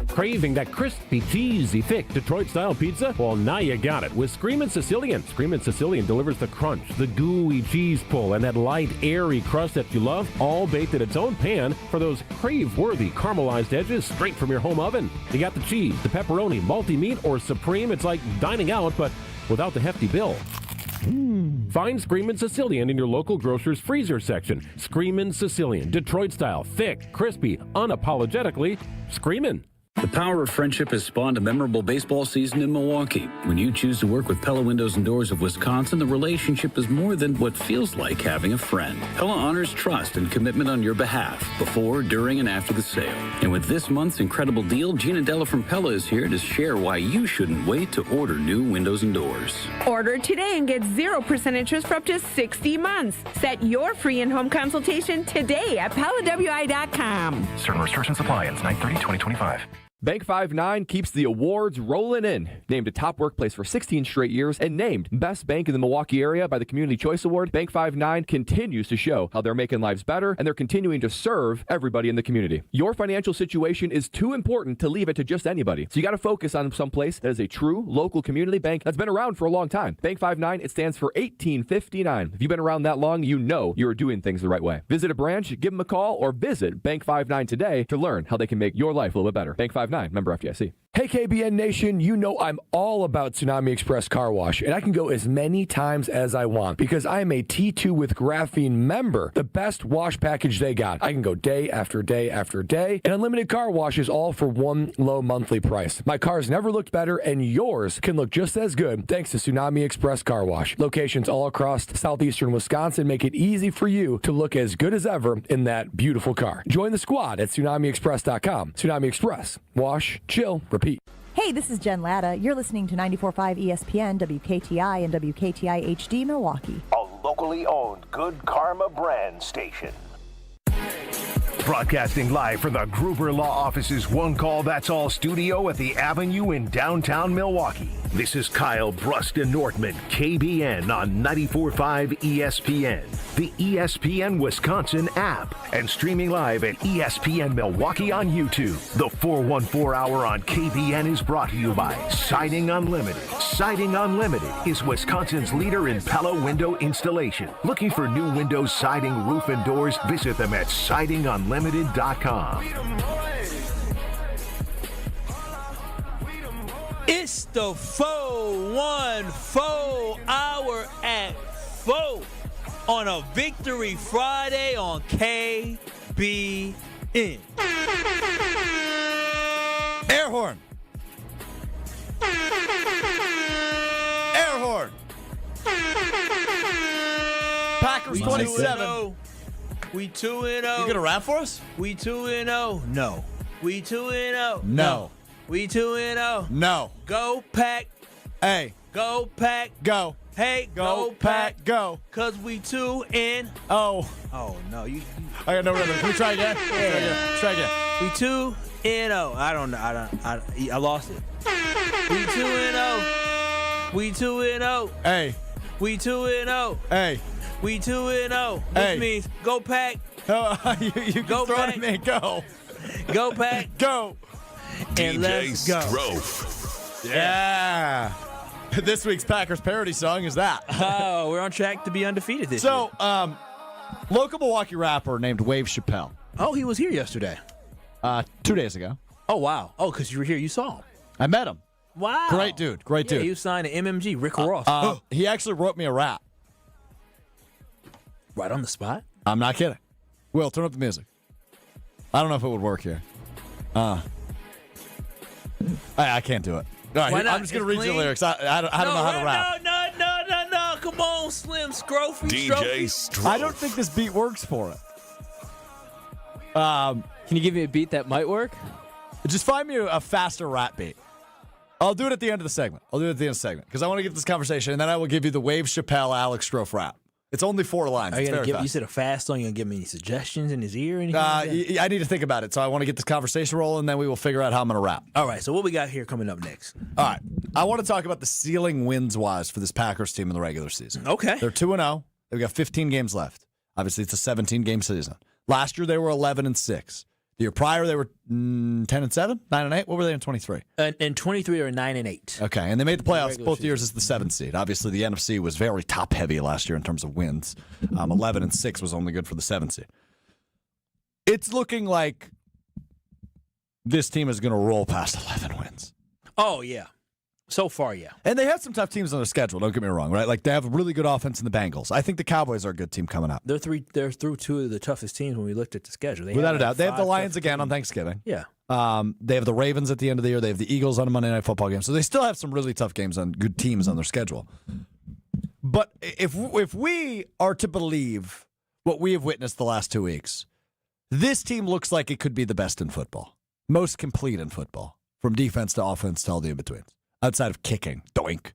Craving that crispy, cheesy, thick Detroit-style pizza? Well, now you got it with Screamin' Sicilian. Screamin' Sicilian delivers the crunch, the gooey cheese pull, and that light, airy crust that you love, all baked in its own pan for those crave-worthy caramelized edges straight from your home oven. You got the cheese, the pepperoni, multi-meat, or supreme. It's like dining out, but without the hefty bill. Find Screamin' Sicilian in your local grocer's freezer section. Screamin' Sicilian, Detroit-style, thick, crispy, unapologetically screamin'. The power of friendship has spawned a memorable baseball season in Milwaukee. When you choose to work with Pella Windows and Doors of Wisconsin, the relationship is more than what feels like having a friend. Pella honors trust and commitment on your behalf, before, during, and after the sale. And with this month's incredible deal, Gina Della from Pella is here to share why you shouldn't wait to order new windows and doors. Order today and get 0% interest for up to 60 months. Set your free in-home consultation today at PellaWI.com. Certain restrictions apply. Ends 9/30/2025. Bank 5-9 keeps the awards rolling in. Named a top workplace for 16 straight years and named Best Bank in the Milwaukee area by the Community Choice Award, Bank 5-9 continues to show how they're making lives better and they're continuing to serve everybody in the community. Your financial situation is too important to leave it to just anybody. So you got to focus on some place that is a true local community bank that's been around for a long time. Bank 5-9, it stands for 1859. If you've been around that long, you know you're doing things the right way. Visit a branch, give them a call, or visit Bank 5-9 today to learn how they can make your life a little bit better. Bank 5-9, member FDIC. Hey KBN Nation, you know I'm all about Tsunami Express Car Wash, and I can go as many times as I want because I am a T2 with Graphene member. The best wash package they got. I can go day after day after day, and unlimited car washes all for one low monthly price. My car's never looked better, and yours can look just as good thanks to Tsunami Express Car Wash. Locations all across southeastern Wisconsin make it easy for you to look as good as ever in that beautiful car. Join the squad at TsunamiExpress.com. Tsunami Express. Wash, chill, repeat. Hey, this is Jen Latta. You're listening to 94.5 ESPN, WKTI, and WKTI HD Milwaukee. A locally owned Good Karma brand station. Broadcasting live from the Gruber Law Office's One Call That's All studio at the Avenue in downtown Milwaukee. This is Kyle Brust and Nortman, KBN on 94.5 ESPN, the ESPN Wisconsin app, and streaming live at ESPN Milwaukee on YouTube. The 414 Hour on KBN is brought to you by Siding Unlimited. Siding Unlimited is Wisconsin's leader in Pella window installation. Looking for new windows, siding, roof, and doors? Visit them at sidingunlimited.com. It's the 414 Hour at 4 on a Victory Friday on KBN. Air horn. Air horn. Packers 27. We 2-0. You gonna rap for us? We 2-0. No. We 2-0. No. We 2-0. No. Go Pack. Hey. Go Pack. Go. Hey, Go Pack. Go. Cause we 2-0. Oh. Oh no. You I got no rhythm. Can we try again? Yeah. Try again. We 2-0. I don't know. I lost it. We 2-0. We 2-0. Hey. We 2-0. Hey. We 2-0. Hey. Which means go Pack. You can Go throw Pack. it at me. Go. Go Pack. Go. And let's go. Yeah. This week's Packers parody song is that. Oh, we're on track to be undefeated this year. So, local Milwaukee rapper named Wave Chappelle. Oh, he was here yesterday. 2 days ago. Oh, wow. Oh, because you were here. You saw him. I met him. Wow. Great dude. Great dude. He was signed to MMG, Rick Ross. He actually wrote me a rap. Right on the spot? I'm not kidding. Will, turn up the music. I don't know if it would work here. I can't do it. All right, Why not? I'm just going to It's read you the clean? lyrics. I don't know how to rap. No. Come on, Slim Scrofy. DJ I don't think this beat works for it. Can you give me a beat that might work? Just find me a faster rap beat. I'll do it at the end of the segment. Because I want to get this conversation, and then I will give you the Wave Chappelle Alex Strofe rap. It's only 4 lines. Are you It's gonna very give? fast. You said a fast song. You gonna give me any suggestions in his ear? Or anything like that? I need to think about it, so I want to get this conversation rolling, and then we will figure out how I'm going to rap. All right. So what we got here coming up next? All right. I want to talk about the ceiling wins-wise for this Packers team in the regular season. Okay. They're 2-0. They've got 15 games left. Obviously, it's a 17-game season. Last year, they were 11-6. The year prior, they were 10-7, 9-8. What were they in 23? In 23 or 9-8. Okay, and they made the playoffs Regular both years as the 7th seed. Obviously, the NFC was very top-heavy last year in terms of wins. 11-6 was only good for the 7th seed. It's looking like this team is going to roll past 11 wins. Oh yeah. So far, yeah. And they have some tough teams on their schedule, don't get me wrong, right? Like, they have a really good offense in the Bengals. I think the Cowboys are a good team coming up. They're through 2 of the toughest teams when we looked at the schedule. Without a doubt. They have the Lions again on Thanksgiving. Yeah. They have the Ravens at the end of the year. They have the Eagles on a Monday Night Football game. So they still have some really tough games on good teams on their schedule. But if we are to believe what we have witnessed the last 2 weeks, this team looks like it could be the best in football, most complete in football, from defense to offense to all the in-betweens. Outside of kicking, doink.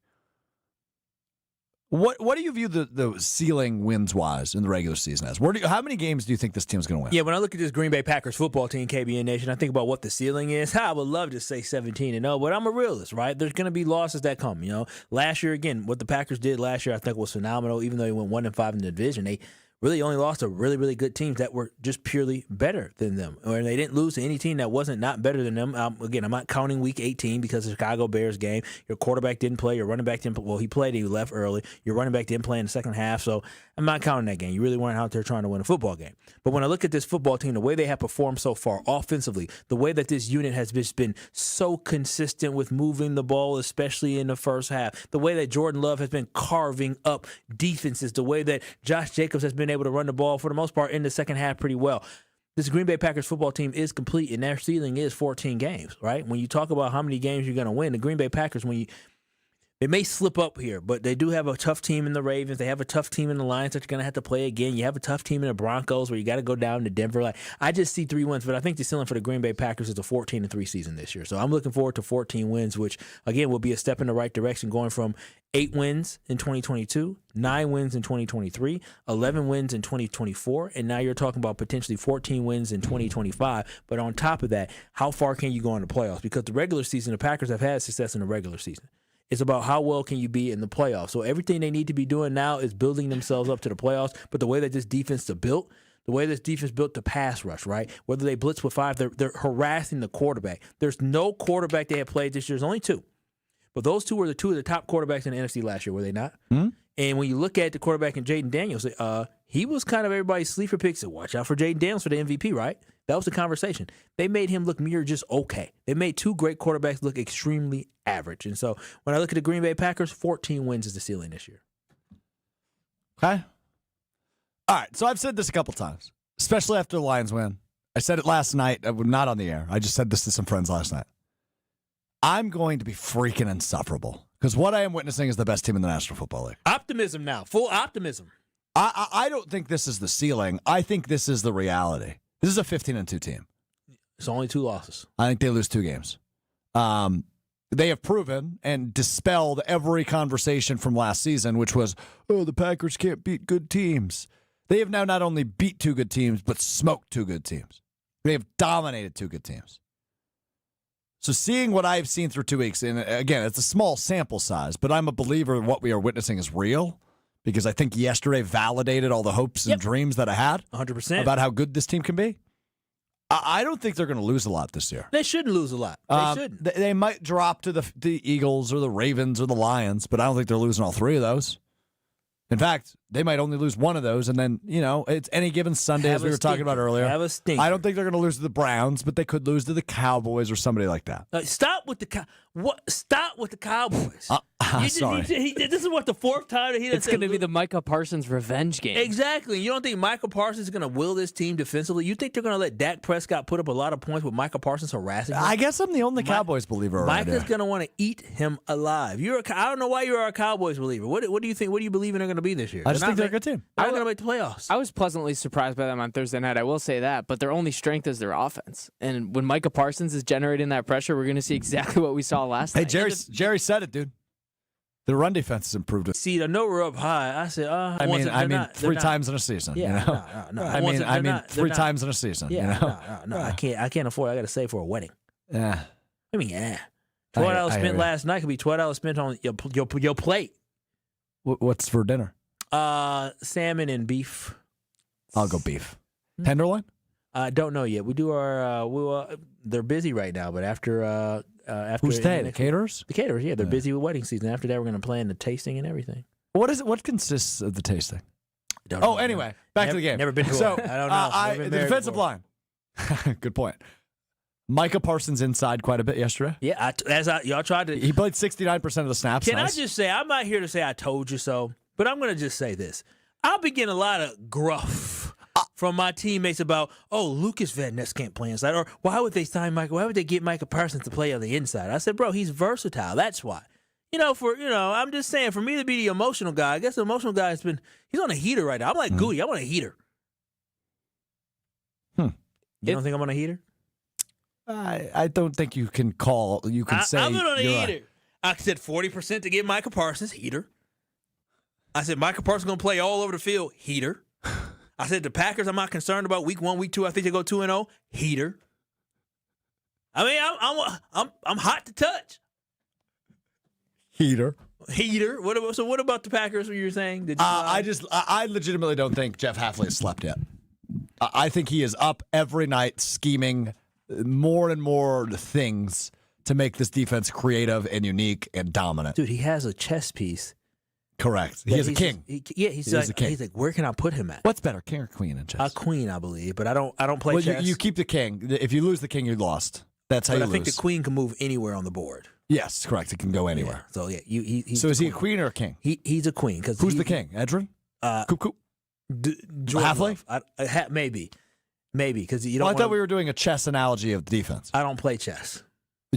What do you view the ceiling wins-wise in the regular season as? How many games do you think this team's going to win? Yeah, when I look at this Green Bay Packers football team, KBN Nation, I think about what the ceiling is. I would love to say 17-0, but I'm a realist, right? There's going to be losses that come, Last year, again, what the Packers did last year I think was phenomenal. Even though they went 1-5 in the division, they really only lost to really, really good teams that were just purely better than them. Or they didn't lose to any team that wasn't not better than them. Again, I'm not counting Week 18 because of the Chicago Bears game. Your quarterback didn't play. Your running back didn't play. Well, he played. He left early. Your running back didn't play in the second half. So I'm not counting that game. You really weren't out there trying to win a football game. But when I look at this football team, the way they have performed so far offensively, the way that this unit has just been so consistent with moving the ball, especially in the first half, the way that Jordan Love has been carving up defenses, the way that Josh Jacobs has been able to run the ball for the most part in the second half pretty well. This Green Bay Packers football team is complete, and their ceiling is 14 games, right? When you talk about how many games you're going to win, the Green Bay Packers, they may slip up here, but they do have a tough team in the Ravens. They have a tough team in the Lions that you're going to have to play again. You have a tough team in the Broncos where you got to go down to Denver. I just see 3 wins, but I think the ceiling for the Green Bay Packers is a 14-3 season this year. So I'm looking forward to 14 wins, which, again, will be a step in the right direction, going from 8 wins in 2022, 9 wins in 2023, 11 wins in 2024, and now you're talking about potentially 14 wins in 2025. But on top of that, how far can you go in the playoffs? Because the regular season, the Packers have had success in the regular season. It's about how well can you be in the playoffs. So everything they need to be doing now is building themselves up to the playoffs. But the way that this defense is built, the way this defense built the pass rush, right? Whether they blitz with 5, they're harassing the quarterback. There's no quarterback they have played this year. There's only 2. But those 2 were the 2 of the top quarterbacks in the NFC last year, were they not? Mm-hmm. And when you look at the quarterback in Jaden Daniels, he was kind of everybody's sleeper pick. So watch out for Jaden Daniels for the MVP, right? That was the conversation. They made him look mere just okay. They made 2 great quarterbacks look extremely average. And so when I look at the Green Bay Packers, 14 wins is the ceiling this year. Okay. All right. So I've said this a couple times, especially after the Lions win. I said it last night, not on the air. I just said this to some friends last night. I'm going to be freaking insufferable because what I am witnessing is the best team in the National Football League. Optimism now. Full optimism. I don't think this is the ceiling. I think this is the reality. This is a 15-2 team. It's only 2 losses. I think they lose 2 games. They have proven and dispelled every conversation from last season, which was, oh, the Packers can't beat good teams. They have now not only beat 2 good teams, but smoked 2 good teams. They have dominated 2 good teams. So seeing what I've seen through 2 weeks, and again, it's a small sample size, but I'm a believer in what we are witnessing is real because I think yesterday validated all the hopes and dreams that I had 100% about how good this team can be. I don't think they're going to lose a lot this year. They shouldn't lose a lot. They shouldn't. They might drop to the Eagles or the Ravens or the Lions, but I don't think they're losing all 3 of those. In fact, they might only lose 1 of those, and then, it's any given Sunday, as we were talking about earlier. Have a stinker. I don't think they're going to lose to the Browns, but they could lose to the Cowboys or somebody like that. Stop with the Cowboys. Sorry. This is what the 4th time that he. It's going to be the Micah Parsons revenge game. Exactly. You don't think Micah Parsons is going to will this team defensively? You think they're going to let Dak Prescott put up a lot of points with Micah Parsons harassing him? I guess I'm the only Cowboys believer around here. Micah's going to want to eat him alive. I don't know why you are a Cowboys believer. What do you think? What do you believe they're going to be this year? I just think they're a good team. They're not going to make the playoffs. I was pleasantly surprised by them on Thursday night. I will say that, but their only strength is their offense. And when Micah Parsons is generating that pressure, we're going to see exactly what we saw last night. Hey, Jerry said it, dude. The run defense has improved. See, I know we're up high. I said, I mean, 3 times in a season. Yeah, no. I mean, 3 times in a season. Yeah, no. I can't afford. I got to save for a wedding. Yeah. I mean, yeah. $12 spent last night could be $12 spent on your plate. What's for dinner? Salmon and beef. I'll go beef. Tenderloin? I don't know yet. We do our. They're busy right now, but after who's they? The caterers? The caterers, yeah. They're busy with wedding season. After that, we're going to plan the tasting and everything. What is it? What consists of the tasting? Anyway, back to the game. Never been to so, I don't know. The defensive line. Good point. Micah Parsons inside quite a bit yesterday. Yeah, y'all tried to. He played 69% of the snaps. Can I just say, I'm not here to say I told you so, but I'm going to just say this. I'll be getting a lot of gruff from my teammates about, Lucas Van Ness can't play inside, or why would they sign Micah? Why would they get Micah Parsons to play on the inside? I said, bro, he's versatile. That's why. I'm just saying, for me to be the emotional guy, I guess the emotional guy he's on a heater right now. I'm like Goody. I'm on a heater. You don't think I'm on a heater? I don't think you can say. I'm on a heater. I said 40% to get Micah Parsons, heater. I said Micah Parsons going to play all over the field, heater. I said the Packers, I'm not concerned about week 1, week 2. I think they go 2-0, heater. I mean, I'm hot to touch. Heater. What about the Packers? What you were saying? I legitimately don't think Jeff Hafley has slept yet. I think he is up every night scheming more and more things to make this defense creative and unique and dominant. Dude, he has a chess piece. Correct. He is a king. He's a king. He's like, where can I put him at? What's better, king or queen in chess? A queen, I believe, but I don't play chess. You keep the king. If you lose the king, you lost. That's how you lose. I think the queen can move anywhere on the board. Yes, correct. It can go anywhere. Yeah. So yeah, so is he a queen or a king? He's a queen. Who's the king? Edrin? Coop. Hafley? Maybe, because you don't. I thought we were doing a chess analogy of the defense. I don't play chess.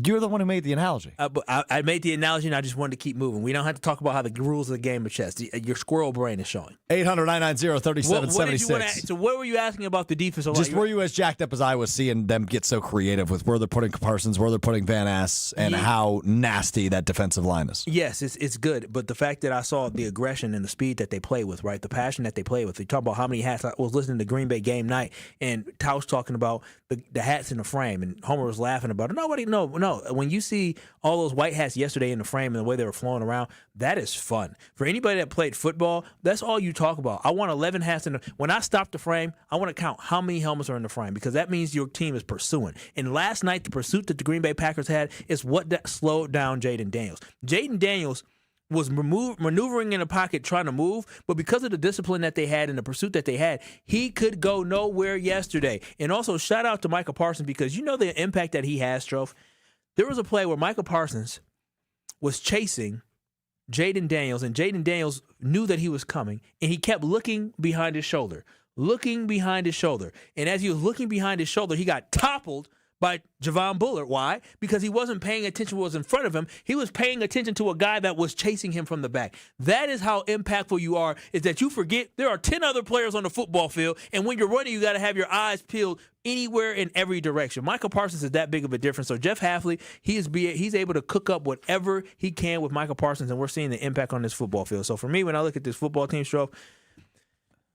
You're the one who made the analogy. But I made the analogy, and I just wanted to keep moving. We don't have to talk about how the rules of the game of chess. Your squirrel brain is showing. 800-990-3776. So what were you asking about the defensive line? Just were you as jacked up as I was seeing them get so creative with where they're putting Parsons, where they're putting Van Ness, and how nasty that defensive line is? Yes, it's good. But the fact that I saw the aggression and the speed that they play with, right? The passion that they play with. You talk about how many hats. I was listening to Green Bay game night, and Tausch talking about the hats in the frame, and Homer was laughing about it. No, know. When you see all those white hats yesterday in the frame and the way they were flowing around, that is fun. For anybody that played football, that's all you talk about. I want 11 hats in the – when I stop the frame, I want to count how many helmets are in the frame because that means your team is pursuing. And last night, the pursuit that the Green Bay Packers had is what that slowed down Jaden Daniels. Jaden Daniels was maneuvering in the pocket trying to move, but because of the discipline that they had and the pursuit that they had, he could go nowhere yesterday. And also, shout out to Micah Parsons because you know the impact that he has, Strofe. There was a play where Micah Parsons was chasing Jaden Daniels, and Jaden Daniels knew that he was coming, and he kept looking behind his shoulder. And as he was looking behind his shoulder, he got toppled by Javon Bullard. Why? Because he wasn't paying attention to what was in front of him. He was paying attention to a guy that was chasing him from the back. That is how impactful you are, is that you forget there are 10 other players on the football field, and when you're running, you got to have your eyes peeled anywhere in every direction. Michael Parsons is that big of a difference. So Jeff Hafley, he's able to cook up whatever he can with Michael Parsons, and we're seeing the impact on this football field. So for me, when I look at this football team, Strofe,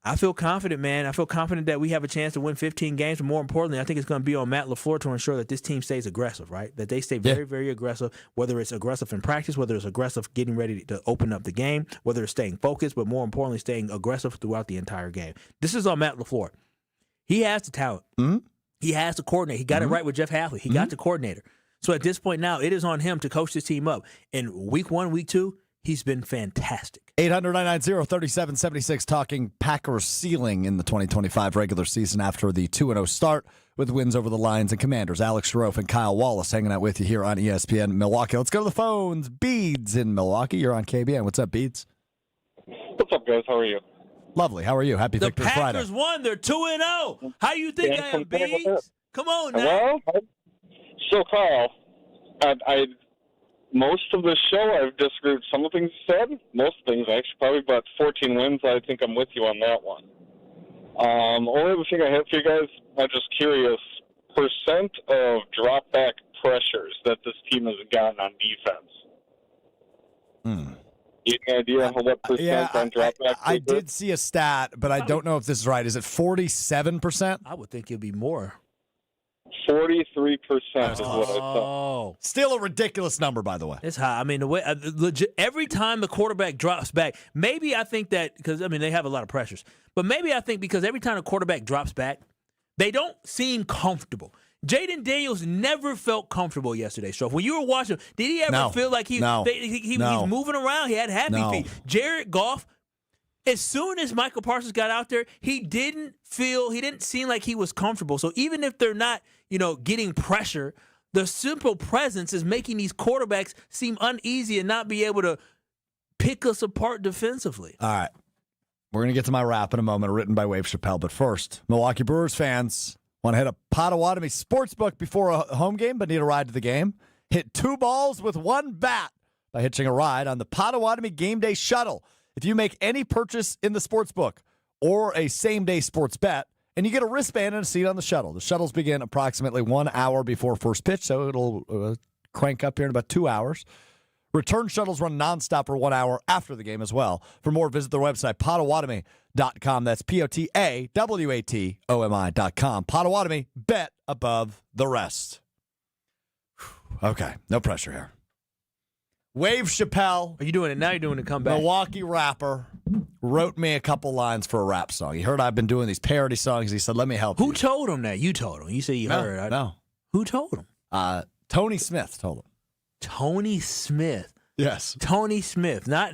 I feel confident, man. I feel confident that we have a chance to win 15 games, but more importantly, I think it's going to be on Matt LaFleur to ensure that this team stays aggressive, right? That they stay very, very aggressive, whether it's aggressive in practice, whether it's aggressive getting ready to open up the game, whether it's staying focused, but more importantly, staying aggressive throughout the entire game. This is on Matt LaFleur. He has the talent. Mm-hmm. He has the coordinator. He got it right with Jeff Hafley. He got the coordinator. So at this point now, it is on him to coach this team up. In week 1, week 2, he's been fantastic. 800-990-3776 talking Packers ceiling in the 2025 regular season after the 2-0 start with wins over the Lions and Commanders. Alex Schroff and Kyle Wallace hanging out with you here on ESPN Milwaukee. Let's go to the phones. Beads in Milwaukee. You're on KBN. What's up, Beads? What's up, guys? How are you? Lovely. How are you? Happy Victory Friday. The Packers won. They're 2-0. How you think I am, Beads? Come on now. Well, so Kyle, I most of the show I've disagreed with some of the things you said. Most things, actually, probably about 14 wins. I think I'm with you on that one. Only other thing I have for you guys, I'm just curious, percent of drop back pressures that this team has gotten on defense. You have an idea what percent on drop back? I did see a stat, but I don't know if this is right. Is it 47%? I would think it'd be more. 43% is what I saw. Still a ridiculous number, by the way. It's high. I mean, the way legit, every time the quarterback drops back, maybe I think that because, I mean, they have a lot of pressures, but maybe I think because every time the quarterback drops back, they don't seem comfortable. Jaden Daniels never felt comfortable yesterday. So when you were watching, did he ever feel like he was moving around? He had happy feet. Jared Goff, as soon as Michael Parsons got out there, he didn't seem like he was comfortable. So even if they're not, getting pressure, the simple presence is making these quarterbacks seem uneasy and not be able to pick us apart defensively. All right. We're going to get to my rap in a moment, written by Wave Chappelle. But first, Milwaukee Brewers fans want to hit a Potawatomi Sportsbook before a home game, but need a ride to the game? Hit 2 balls with 1 bat by hitching a ride on the Potawatomi Game Day Shuttle. If you make any purchase in the sportsbook or a same-day sports bet, and you get a wristband and a seat on the shuttle. The shuttles begin approximately 1 hour before first pitch, so it'll crank up here in about 2 hours. Return shuttles run nonstop for 1 hour after the game as well. For more, visit their website, Potawatomi.com. That's Potawatomi.com. Potawatomi, bet above the rest. Okay, no pressure here. Wave Chappelle. Are you doing it now? You're doing a comeback. Milwaukee rapper wrote me a couple lines for a rap song. He heard I've been doing these parody songs. He said, let me help you. Who told him that? You told him. You say you heard. No. Who told him? Tony Smith told him. Tony Smith. Yes. Tony Smith. Not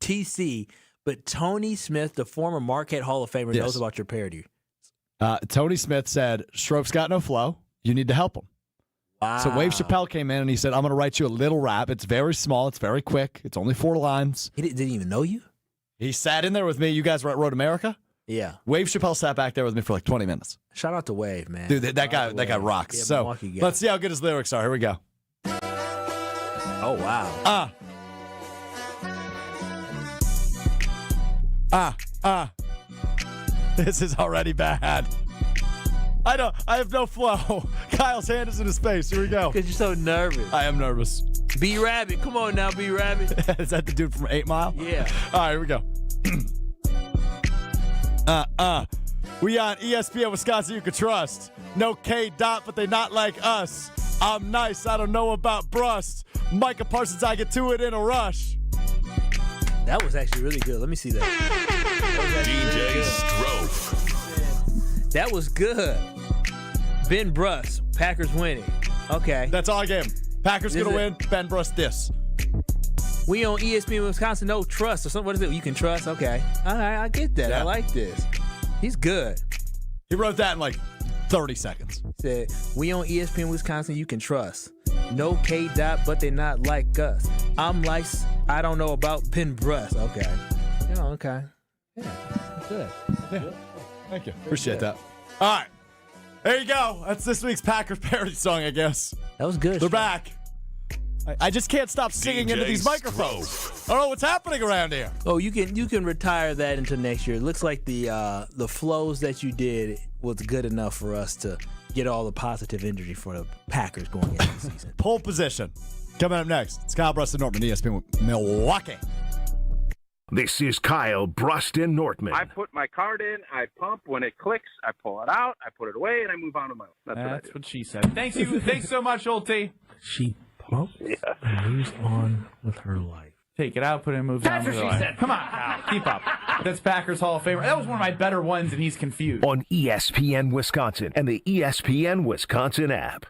TC, but Tony Smith, the former Marquette Hall of Famer, knows about your parody. Tony Smith said, Schroep's got no flow. You need to help him. Wow. So Wave Chappelle came in and he said, I'm going to write you a little rap. It's very small. It's very quick. It's only 4 lines. He didn't even know you? He sat in there with me. You guys were at Road America? Yeah. Wave Chappelle sat back there with me for like 20 minutes. Shout out to Wave, man. Dude, that guy rocks. Yeah, so let's see how good his lyrics are. Here we go. Oh, wow. This is already bad. I have no flow. Kyle's hand is in his face. Here we go. Because you're so nervous. I am nervous. B Rabbit. Come on now, B Rabbit. Is that the dude from 8 Mile? Yeah. All right, here we go. We on ESPN Wisconsin you could trust. No K. Dot, but they not like us. I'm nice. I don't know about Brust. Micah Parsons, I get to it in a rush. That was actually really good. Let me see that. DJ Strofe. That was good. Ben Brust, Packers winning. Okay. That's all I gave him. Packers going to win. Ben Brust this. We on ESPN Wisconsin, no trust or something. What is it? You can trust? Okay. All right, I get that. Yeah. I like this. He's good. He wrote that in like 30 seconds. Said, we on ESPN Wisconsin, you can trust. No K-Dot, but they not like us. I'm like, I don't know about Ben Brust. Okay. Yeah, okay. Yeah, good. Yeah. Thank you. Appreciate that. All right. There you go. That's this week's Packers parody song, I guess. That was good. They're back. I just can't stop singing DJ into these microphones. Strofe. I don't know what's happening around here. Oh, you can retire that into next year. It looks like the flows that you did was good enough for us to get all the positive energy for the Packers going into the season. Pole position. Coming up next, it's Kyle Brust and Nortman, ESPN Milwaukee. This is Kyle Brust and Nortman. I put my card in, I pump. When it clicks, I pull it out, I put it away, and I move on to my own. That's what she said. Thanks so much, Olte. She pumps and moves on with her life. Take it out, put it in, moves on with her life. Come on, Kyle. Keep up. That's Packers Hall of Famer. That was one of my better ones, and he's confused. On ESPN Wisconsin and the ESPN Wisconsin app.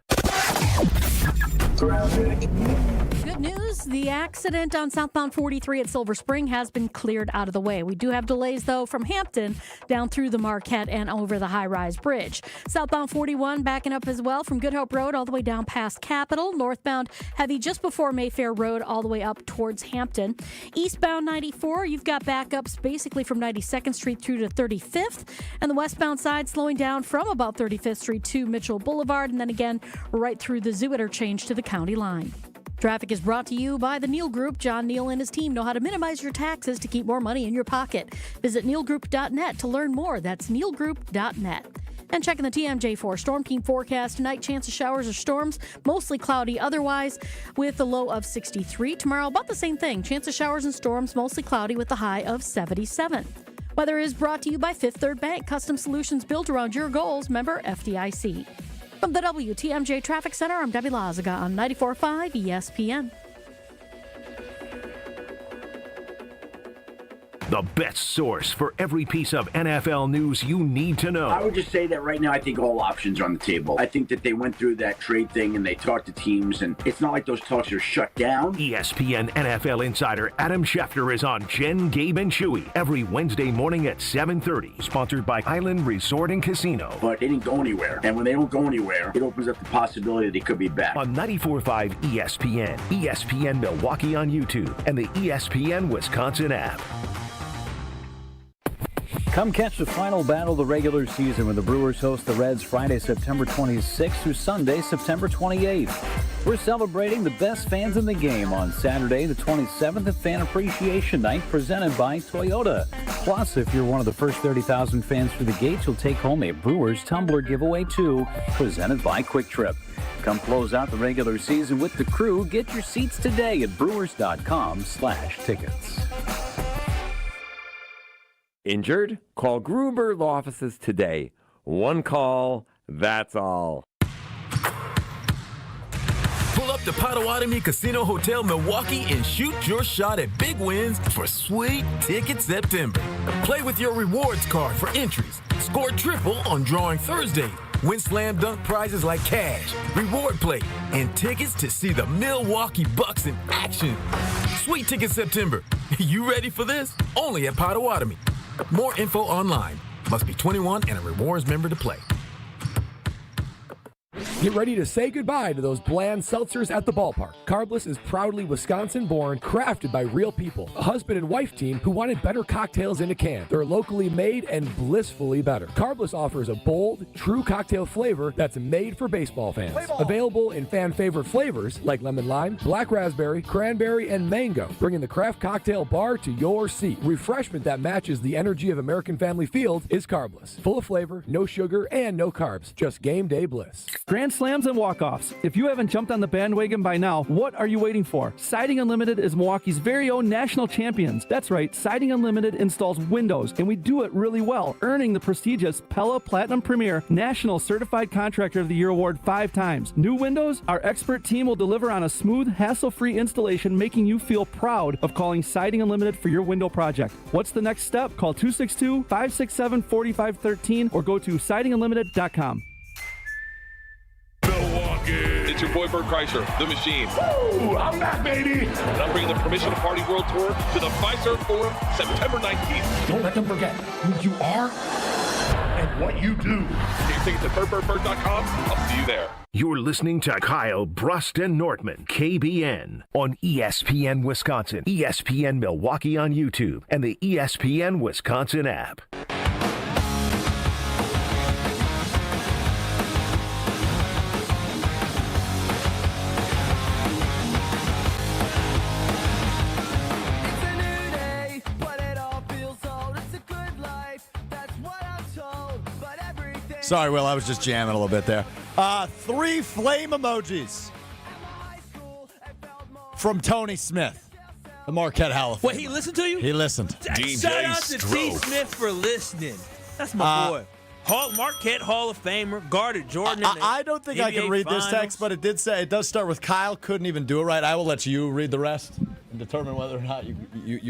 Good news, the accident on southbound 43 at Silver Spring has been cleared out of the way. We do have delays, though, from Hampton down through the Marquette and over the high-rise bridge. Southbound 41 backing up as well from Good Hope Road all the way down past Capitol. Northbound heavy just before Mayfair Road all the way up towards Hampton. Eastbound 94, you've got backups basically from 92nd Street through to 35th. And the westbound side slowing down from about 35th Street to Mitchell Boulevard, and then again right through the Zoo interchange to the county line. Traffic is brought to you by the Neal Group. John Neal and his team know how to minimize your taxes to keep more money in your pocket. Visit nealgroup.net to learn more. That's nealgroup.net. And checking the TMJ4 Storm Team forecast tonight, chance of showers or storms, mostly cloudy otherwise, with a low of 63. Tomorrow, about the same thing. Chance of showers and storms, mostly cloudy with a high of 77. Weather is brought to you by Fifth Third Bank. Custom solutions built around your goals. Member FDIC. From the WTMJ Traffic Center, I'm Debbie Lazaga on 94.5 ESPN. The best source for every piece of NFL news you need to know. I would just say that right now I think all options are on the table. I think that they went through that trade thing and they talked to teams, and it's not like those talks are shut down. ESPN NFL insider Adam Schefter is on Jen, Gabe, and Chewy every Wednesday morning at 7:30. Sponsored by Island Resort and Casino. But they didn't go anywhere. And when they don't go anywhere, it opens up the possibility they could be back. On 94.5 ESPN, ESPN Milwaukee on YouTube, and the ESPN Wisconsin app. Come catch the final battle of the regular season when the Brewers host the Reds Friday, September 26th through Sunday, September 28th. We're celebrating the best fans in the game on Saturday, the 27th at Fan Appreciation Night, presented by Toyota. Plus, if you're one of the first 30,000 fans through the gates, you'll take home a Brewers tumbler giveaway too, presented by Quick Trip. Come close out the regular season with the crew. Get your seats today at brewers.com/tickets. Injured? Call Gruber Law Offices today. One call, that's all. Pull up to Potawatomi Casino Hotel Milwaukee and shoot your shot at big wins for Sweet Ticket September. Play with your rewards card for entries. Score triple on drawing Thursday. Win slam dunk prizes like cash, reward plate, and tickets to see the Milwaukee Bucks in action. Sweet Ticket September. You ready for this? Only at Potawatomi. More info online. Must be 21 and a rewards member to play. Get ready to say goodbye to those bland seltzers at the ballpark. Carbless is proudly Wisconsin-born, crafted by real people. A husband and wife team who wanted better cocktails in a can. They're locally made and blissfully better. Carbless offers a bold, true cocktail flavor that's made for baseball fans. Available in fan-favorite flavors like lemon lime, black raspberry, cranberry, and mango, bringing the craft cocktail bar to your seat. Refreshment that matches the energy of American Family Field is Carbless. Full of flavor, no sugar, and no carbs. Just game day bliss. Grand grand slams and walk-offs. If you haven't jumped on the bandwagon by now, what are you waiting for? Siding Unlimited is Milwaukee's very own national champions. That's right, Siding Unlimited installs windows, and we do it really well, earning the prestigious Pella Platinum Premier National Certified Contractor of the Year award 5 times. New windows? Our expert team will deliver on a smooth, hassle-free installation, making you feel proud of calling Siding Unlimited for your window project. What's the next step? Call 262-567-4513 or go to sidingunlimited.com. Milwaukee. It's your boy Bert Kreischer, the Machine. Woo! I'm back, baby. And I'm bringing the Permission to Party World Tour to the Fiserv Forum September 19th. Don't let them forget who you are and what you do. Get your tickets at BurtBurtBurt.com. I'll see you there. You're listening to Kyle, Brust, and Nortman, KBN, on ESPN Wisconsin, ESPN Milwaukee on YouTube, and the ESPN Wisconsin app. Sorry, Will, I was just jamming a little bit there. 3 flame emojis from Tony Smith, the Marquette Hall of Famer. Wait, he listened to you? He listened. Shout out to T. Smith for listening. That's my boy. Marquette Hall of Famer, guarded Jordan. I don't think I can read this text, but it does start with Kyle couldn't even do it right. I will let you read the rest and determine whether or not you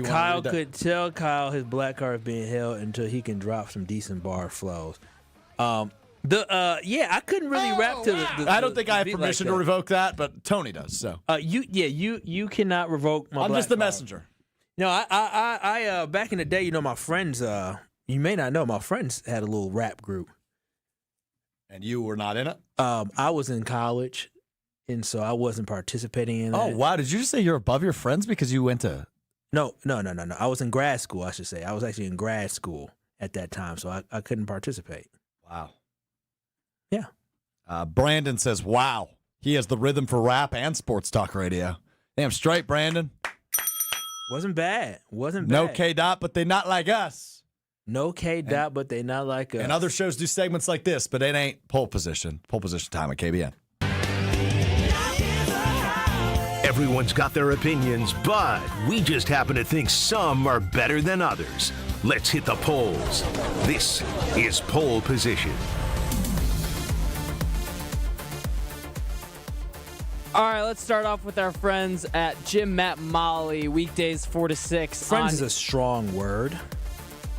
Kyle want to read that. could tell Kyle his black card is being held until he can drop some decent bar flows. I couldn't really rap to the I don't think I have beat permission like to that. revoke that, but Tony does. So you cannot revoke my. I'm black just the card. messenger. No, I back in the day, my friends. You may not know, my friends had a little rap group, and you were not in it. I was in college, and so I wasn't participating in. Oh that. wow! Did you just say you're above your friends because you went to? No. I was in grad school. I should say I was actually in grad school at that time, so I couldn't participate. Wow. Yeah. Brandon says, wow, he has the rhythm for rap and sports talk radio. Damn straight, Brandon. Wasn't bad. No K-Dot, but they not like us. No K-Dot, but they not like us. And other shows do segments like this, but it ain't pole position. Pole position time at KBN. Everyone's got their opinions, but we just happen to think some are better than others. Let's hit the polls. This is Pole Position. All right, let's start off with our friends at Jim, Matt, Molly, weekdays 4 to 6. Friends is a strong word.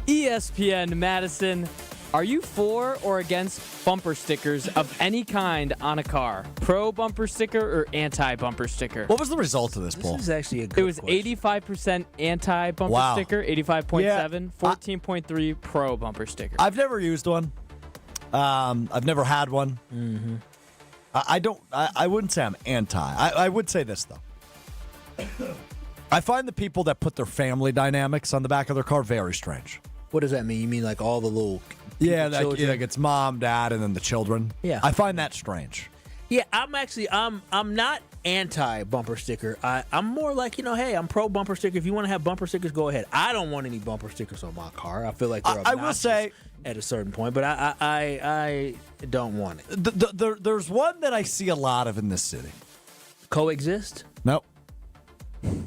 ESPN Madison. Are you for or against bumper stickers of any kind on a car? Pro bumper sticker or anti bumper sticker? What was the result of this poll? This is actually a good It was 85% anti bumper sticker, 85.7, 14.3 pro bumper sticker. I've never used one. I've never had one. Mm-hmm. I wouldn't say I'm anti. I would say this, though. I find the people that put their family dynamics on the back of their car very strange. What does that mean? You mean like all the little like it's mom, dad, and then the children? Yeah. I find that strange. Yeah, I'm not anti bumper sticker. I'm more like, hey, I'm pro bumper sticker. If you want to have bumper stickers, go ahead. I don't want any bumper stickers on my car. I feel like they're obnoxious I will say at a certain point, but I don't want it. There's one that I see a lot of in this city. Coexist? Nope.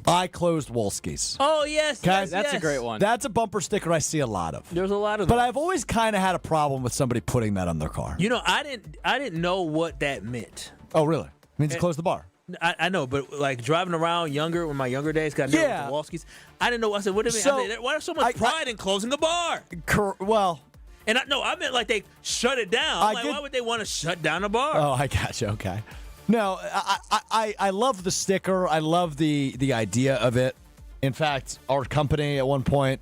I closed Wolski's. Oh, yes. That's a great one. That's a bumper sticker I see a lot of. There's a lot of But those. I've always kind of had a problem with somebody putting that on their car. I didn't know what that meant. Oh, really? It means to close the bar. I know, but like driving around when my younger days got near with the Wolski's, I didn't know. I said, what do you mean? Why is so much pride in closing a bar? And I meant like they shut it down. Why would they want to shut down a bar? Oh, I got you. Okay. No, I love the sticker. I love the idea of it. In fact, our company at one point,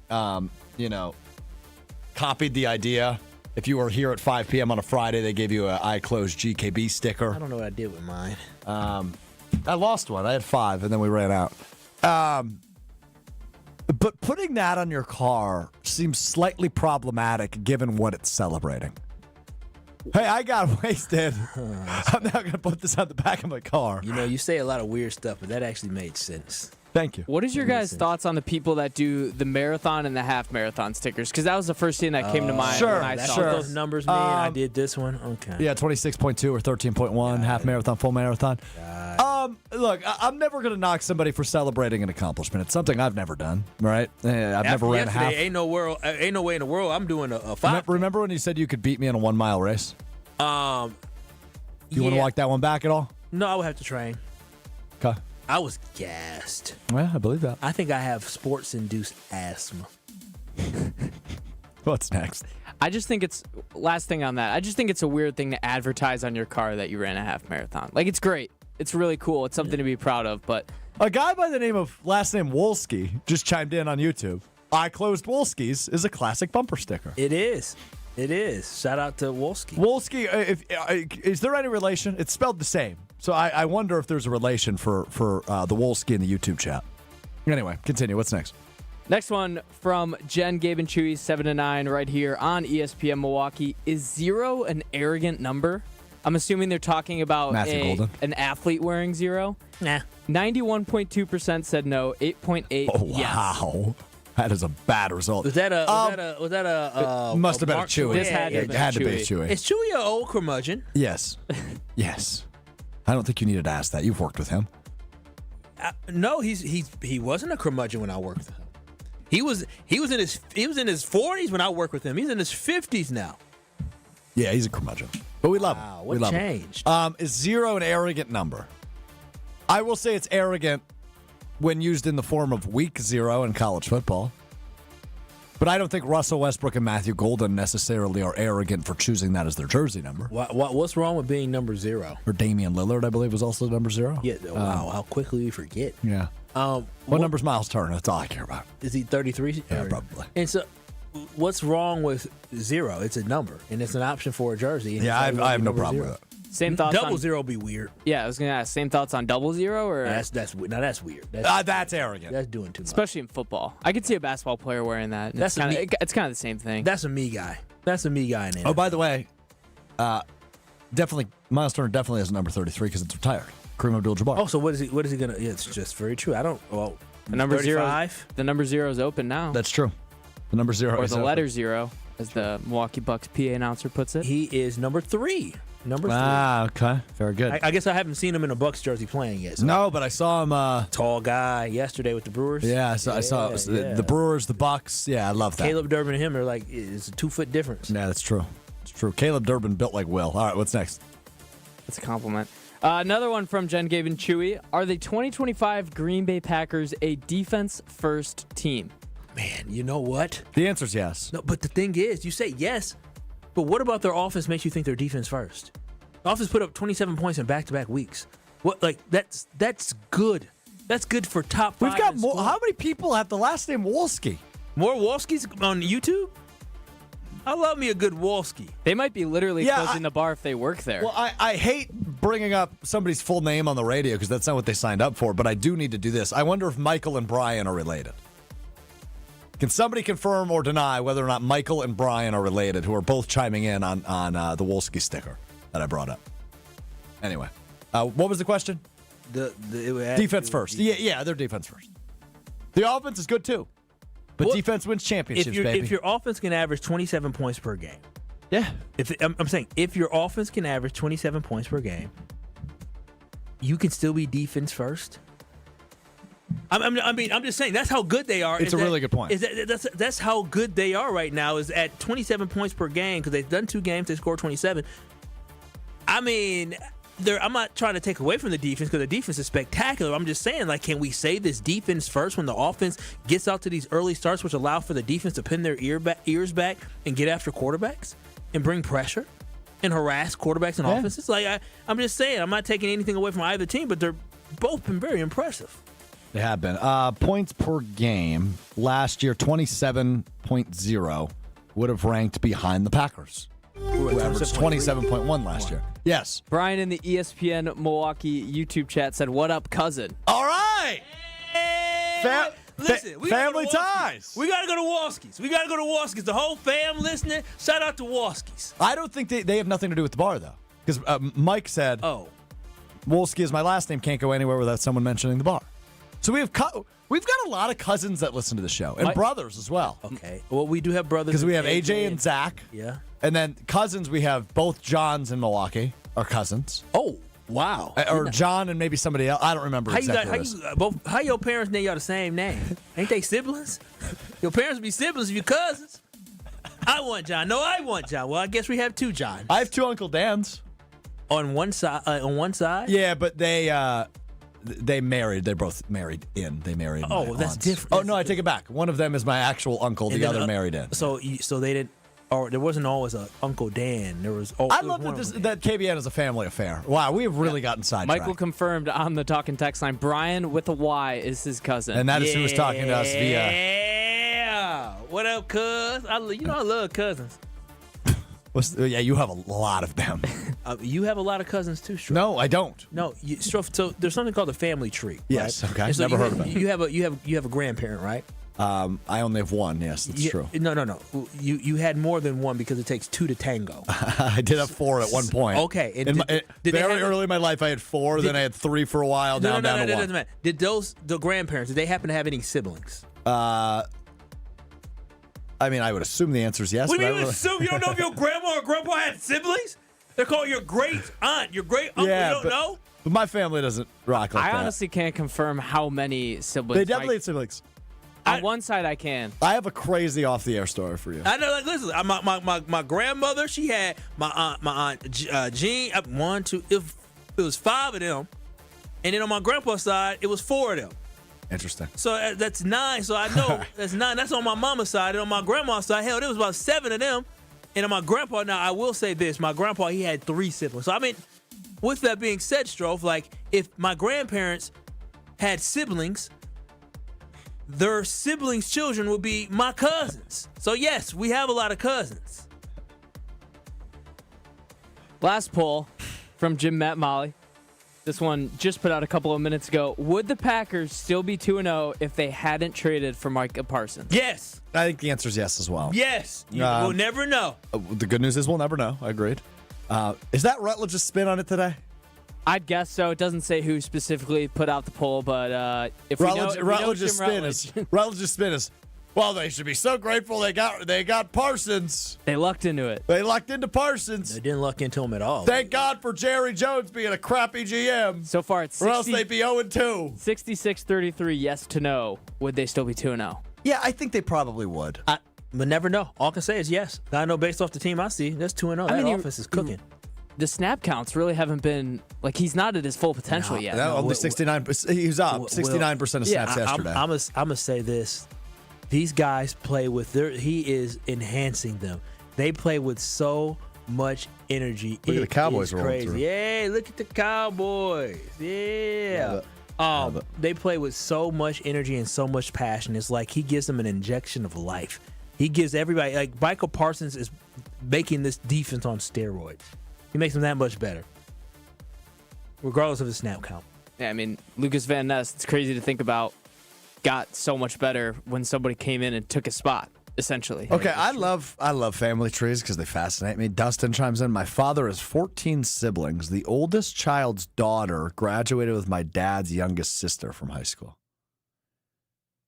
copied the idea. If you were here at 5 p.m. on a Friday, they gave you an I close GKB sticker. I don't know what I did with mine. I lost one. I had 5, and then we ran out. But putting that on your car seems slightly problematic given what it's celebrating. Hey, I got wasted. I'm not going to put this on the back of my car. You say a lot of weird stuff, but that actually made sense. Thank you. What is your guys' thoughts on the people that do the marathon and the half marathon stickers? Because that was the first thing that came to mind when I That's saw what this. those numbers mean. I did this one. Okay. Yeah, 26.2 or 13.1, half marathon, full marathon. Look, I'm never going to knock somebody for celebrating an accomplishment. It's something I've never done, right? I've never ran a half. Ain't no way in the world I'm doing a 5. Remember when you said you could beat me in a 1 mile race? You want to walk that one back at all? No, I would have to train. Okay. I was gassed. Well, I believe that. I think I have sports-induced asthma. What's next? I just think it's, last thing on that, I just think it's a weird thing to advertise on your car that you ran a half marathon. Like, it's great. It's really cool. It's something to be proud of, but... A guy by the name of last name Wolski just chimed in on YouTube. I closed Wolski's is a classic bumper sticker. It is. It is. Shout out to Wolski. Wolski, is there any relation? It's spelled the same. So I wonder if there's a relation for the Wolski in the YouTube chat. Anyway, continue. What's next? Next one from Jen, Gabe, and Chewy, 7 to 9, right here on ESPN Milwaukee. Is 0 an arrogant number? I'm assuming they're talking about an athlete wearing 0. Nah. 91.2% said no. 8.8 Oh, yes. Wow. That is a bad result. Was that a must have been a Chewy. This had to be a Chewy. Is Chewy an old curmudgeon? Yes. Yes. I don't think you needed to ask that. You've worked with him. No, he wasn't a curmudgeon when I worked with him. He was in his 40s when I worked with him. He's in his 50s now. Yeah, he's a curmudgeon. But we love him. What we love changed? Him. Is 0 an arrogant number? I will say it's arrogant when used in the form of week 0 in college football. But I don't think Russell Westbrook and Matthew Golden necessarily are arrogant for choosing that as their jersey number. What's wrong with being number 0? Or Damian Lillard, I believe, was also number 0. Yeah. Wow, how quickly we forget. Yeah. What number's Miles Turner? That's all I care about. Is he 33? Yeah, probably. And so, what's wrong with 0? It's a number, and it's an option for a jersey. Yeah, I have no problem with it. Same thoughts double on 0 would be weird. Yeah, I was gonna ask. Same thoughts on 00 or that's weird. That's arrogant. That's doing too much, especially in football. I could see a basketball player wearing that. It's kind of the same thing. That's a me guy. That's a me guy in it. Oh, by the way, definitely Miles Turner definitely has a number 33 because it's retired. Kareem Abdul-Jabbar. Oh, so what is he gonna? Yeah, it's just very true. I don't. Well, the number 35? 0. The number 0 is open now. That's true. The number 0 or is the open. letter 0, as the Milwaukee Bucks PA announcer puts it. He is number 3. Number 3. Ah, okay. Very good. I guess I haven't seen him in a Bucks jersey playing yet. So. No, but I saw him. Tall guy yesterday with the Brewers. Yeah, I saw the Brewers, the Bucks. Yeah, I love that. Caleb Durbin and him are like, it's a 2-foot difference. Yeah, that's true. It's true. Caleb Durbin built like Will. All right, what's next? That's a compliment. Another one from Jen, Gabe, and Chewy. Are the 2025 Green Bay Packers a defense-first team? Man, you know what? The answer's yes. No, but the thing is, you say yes, but what about their offense makes you think they're defense first? The offense put up 27 points in back-to-back weeks. What? Like that's good. That's good for top 5. We've got more. How many people have the last name Wolski? More Wolskis on YouTube? I love me a good Wolski. They might be literally closing the bar if they work there. Well, I hate bringing up somebody's full name on the radio because that's not what they signed up for, but I do need to do this. I wonder if Michael and Brian are related. Can somebody confirm or deny whether or not Michael and Brian are related, who are both chiming in on the Wolski sticker that I brought up? Anyway, what was the question? Defense first. Yeah, they're defense first. The offense is good too, but defense wins championships, baby. If your offense can average 27 points per game. Yeah. I'm saying, if your offense can average 27 points per game, you can still be defense first. I'm just saying that's how good they are. It's a really good point. That's how good they are right now. Is at 27 points per game because they've done 2 games. They scored 27. I mean, I'm not trying to take away from the defense because the defense is spectacular. I'm just saying, like, can we say this defense first when the offense gets out to these early starts, which allow for the defense to pin their ears back and get after quarterbacks and bring pressure and harass quarterbacks and offenses? Like, I'm just saying, I'm not taking anything away from either team, but they're both been very impressive. They have been. Points per game last year, 27.0 would have ranked behind the Packers, who averaged 27.1 last year. Yes. Brian in the ESPN Milwaukee YouTube chat said, "What up, cousin?" All right. Listen, family ties. We got to go to Wolski's. The whole fam listening. Shout out to Wolski's. I don't think they have nothing to do with the bar, though. Because Mike said, Wolski is my last name, can't go anywhere without someone mentioning the bar. So we've got a lot of cousins that listen to the show, and brothers as well. Okay. Well, we do have brothers. Because we have AJ and Zach. Yeah. And then cousins, we have both Johns in Milwaukee, are cousins. Oh, wow. Or John and maybe somebody else. I don't remember exactly. How your parents name y'all the same name? Ain't they siblings? Your parents be siblings if you're cousins. I want John. No, I want John. Well, I guess we have two Johns. I have two Uncle Dans. On one side? Yeah, but they married. They're both married in. They married. Oh, that's different. Oh no, I take it back. One of them is my actual uncle. The other married in. So they didn't. Or there wasn't always a Uncle Dan. There was. I love that KBN is a family affair. Wow, we've really gotten sidetracked. Michael confirmed on the talking text line. Brian with a Y is his cousin, and that is who was talking to us via. Yeah. What up, cuz? I love cousins. Yeah, you have a lot of them. You have a lot of cousins too, Stroh. No, I don't. No, so there's something called the family tree. Yes, right? okay. So Never heard of it. You have a grandparent, right? I only have one. Yes, that's true. No. You had more than one because it takes two to tango. I did have four at one point. Okay. Very early in my life, I had four. Then I had three for a while. Now down to one. Doesn't matter. Did the grandparents? Did they happen to have any siblings? I mean, I would assume the answer is yes. What do you mean assume? You don't know if your grandma or grandpa had siblings? They're called your great aunt, your great uncle. Yeah, you don't know? But my family doesn't rock like that. I honestly can't confirm how many siblings. They definitely had siblings. On one side, I can. I have a crazy off-the-air story for you. I know. Like, listen, my grandmother, she had my aunt Jean. One, two. It was five of them, and then on my grandpa's side, it was four of them. Interesting. So that's nine. So I know that's nine. That's on my mama's side. And on my grandma's side, hell, there was about seven of them. And on my grandpa, now I will say this: my grandpa, he had three siblings. So I mean, with that being said, Stroh, like if my grandparents had siblings, their siblings' children would be my cousins. So yes, we have a lot of cousins. Last poll from Jim Matt Molly. This one just put out a couple of minutes ago. Would the Packers still be 2-0 if they hadn't traded for Micah Parsons? Yes. I think the answer is yes as well. Yes. We'll never know. The good news is we'll never know. I agreed. Is that Rutledge's spin on it today? I'd guess so. It doesn't say who specifically put out the poll, but if Rutledge's spin is, well, they should be so grateful they got Parsons. They lucked into it. They lucked into Parsons. They didn't luck into him at all. Thank God for Jerry Jones being a crappy GM. So far, it's 60, or else they'd be 0-2. 66-33 yes to no. Would they still be 2-0? Yeah, I think they probably would. But never know. All I can say is yes. I know based off the team I see, that's 2-0. That offense is cooking. The snap counts really haven't been like he's not at his full potential yet. Only 69%. He was up 69% of snaps yesterday. I'm gonna say this: these guys play with he is enhancing them. They play with so much energy. Look at the Cowboys rolling crazy. through. Yeah, look at the Cowboys. Yeah. They play with so much energy and so much passion. It's like he gives them an injection of life. He gives everybody like Michael Parsons is making this defense on steroids. He makes them that much better, regardless of the snap count. Yeah, I mean, Lucas Van Ness, it's crazy to think about, got so much better when somebody came in and took his spot, essentially. Okay, I love family trees because they fascinate me. Dustin chimes in, my father has 14 siblings. The oldest child's daughter graduated with my dad's youngest sister from high school.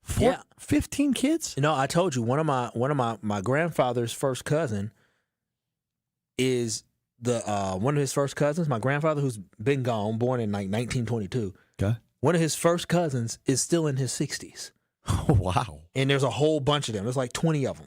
15 kids? No, I told you, one of my grandfather's first cousin is one of his first cousins, my grandfather who's been gone, born in like 1922. Okay. One of his first cousins is still in his 60s. Oh, wow. And there's a whole bunch of them. There's like 20 of them.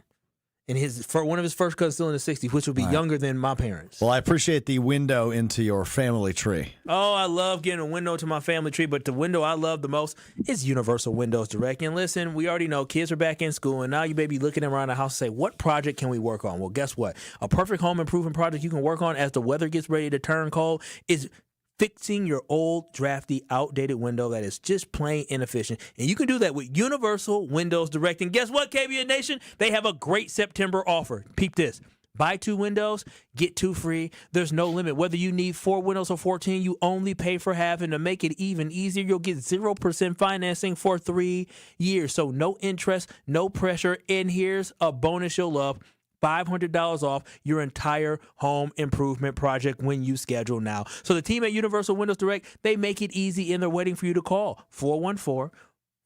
And one of his first cousins still in his 60s, which would be younger than my parents. Well, I appreciate the window into your family tree. Oh, I love getting a window to my family tree, but the window I love the most is Universal Windows Direct. And listen, we already know kids are back in school, and now you may be looking around the house and say, what project can we work on? Well, guess what? A perfect home improvement project you can work on as the weather gets ready to turn cold is fixing your old, drafty, outdated window that is just plain inefficient. And you can do that with Universal Windows Direct. And guess what, KBN Nation? They have a great September offer. Peep this. Buy 2 windows, get 2 free. There's no limit. Whether you need 4 windows or 14, you only pay for half. And to make it even easier, you'll get 0% financing for 3 years. So no interest, no pressure. And here's a bonus you'll love. $500 off your entire home improvement project when you schedule now. So the team at Universal Windows Direct, they make it easy and they're waiting for you to call 414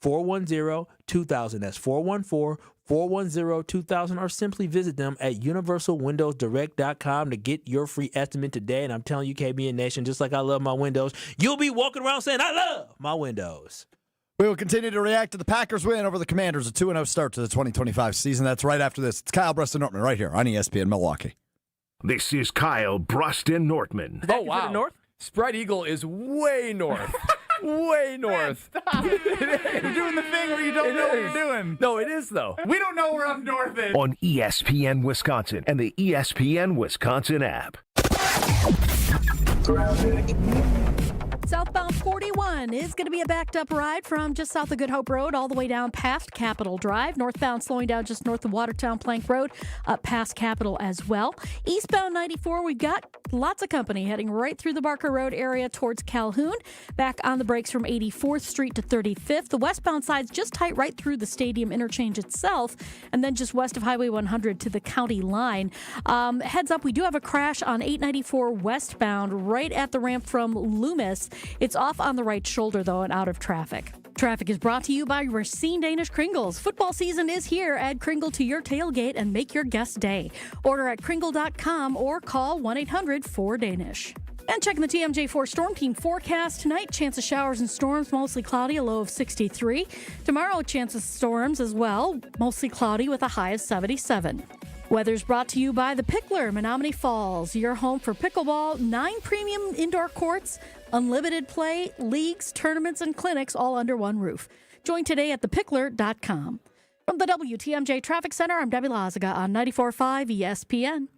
410-2000. That's 414-410-2000, or simply visit them at universalwindowsdirect.com to get your free estimate today. And I'm telling you, KBN Nation, just like I love my windows, you'll be walking around saying, I love my windows. We will continue to react to the Packers' win over the Commanders, a 2-0 start to the 2025 season. That's right after this. It's Kyle, Brust, and Nortman right here on ESPN Milwaukee. This is Kyle, Brust, and Nortman. Oh, wow. North? Spread Eagle is way north. Way north. Stop. You're doing the thing where you don't know what you're doing. No, it is, though. We don't know where up north is. On ESPN Wisconsin and the ESPN Wisconsin app. Southbound 41 is going to be a backed up ride from just south of Good Hope Road all the way down past Capitol Drive. Northbound slowing down just north of Watertown Plank Road up past Capitol as well. Eastbound 94, we've got lots of company heading right through the Barker Road area towards Calhoun. Back on the brakes from 84th Street to 35th. The westbound side's just tight right through the stadium interchange itself, and then just west of Highway 100 to the county line. Heads up, we do have a crash on 894 westbound right at the ramp from Loomis. It's off on the right shoulder, though, and out of traffic. Traffic is brought to you by Racine Danish Kringles. Football season is here. Add Kringle to your tailgate and make your guest day. Order at kringle.com or call 1-800-4DANISH. And checking the TMJ4 Storm Team forecast tonight. Chance of showers and storms, mostly cloudy, a low of 63. Tomorrow, chance of storms as well, mostly cloudy with a high of 77. Weather's brought to you by The Pickler, Menominee Falls, your home for pickleball, 9 premium indoor courts, unlimited play, leagues, tournaments, and clinics all under one roof. Join today at thepickler.com. From the WTMJ Traffic Center, I'm Debbie Lazaga on 94.5 ESPN.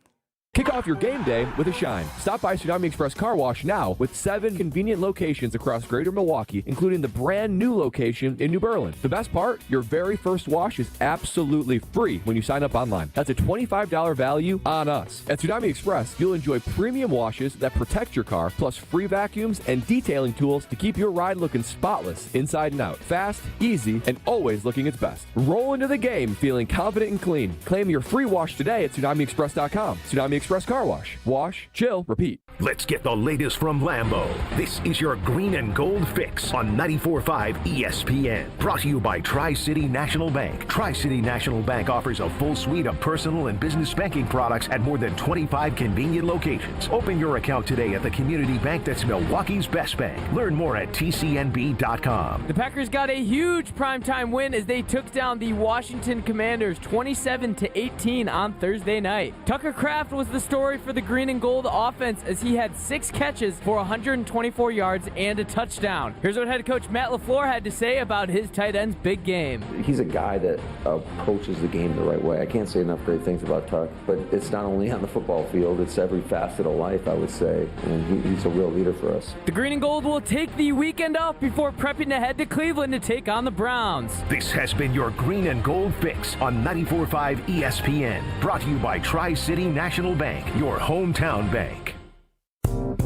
Kick off your game day with a shine. Stop by Tsunami Express Car Wash now with 7 convenient locations across greater Milwaukee, including the brand new location in New Berlin. The best part, your very first wash is absolutely free when you sign up online. That's a $25 value on us. At Tsunami Express, you'll enjoy premium washes that protect your car, plus free vacuums and detailing tools to keep your ride looking spotless inside and out. Fast, easy, and always looking its best. Roll into the game feeling confident and clean. Claim your free wash today at TsunamiExpress.com. Tsunami Express Car Wash. Wash, chill, repeat. Let's get the latest from Lambeau. This is your green and gold fix on 94.5 ESPN. Brought to you by Tri-City National Bank. Tri-City National Bank offers a full suite of personal and business banking products at more than 25 convenient locations. Open your account today at the community bank that's Milwaukee's best bank. Learn more at tcnb.com. The Packers got a huge primetime win as they took down the Washington Commanders 27-18 on Thursday night. Tucker Kraft was the story for the green and gold offense as he had 6 catches for 124 yards and a touchdown. Here's what head coach Matt LaFleur had to say about his tight end's big game. He's a guy that approaches the game the right way. I can't say enough great things about Tuck, but it's not only on the football field, it's every facet of life, I would say, and he's a real leader for us. The green and gold will take the weekend off before prepping to head to Cleveland to take on the Browns. This has been your green and gold fix on 94.5 ESPN. Brought to you by Tri-City National Bank, your hometown bank.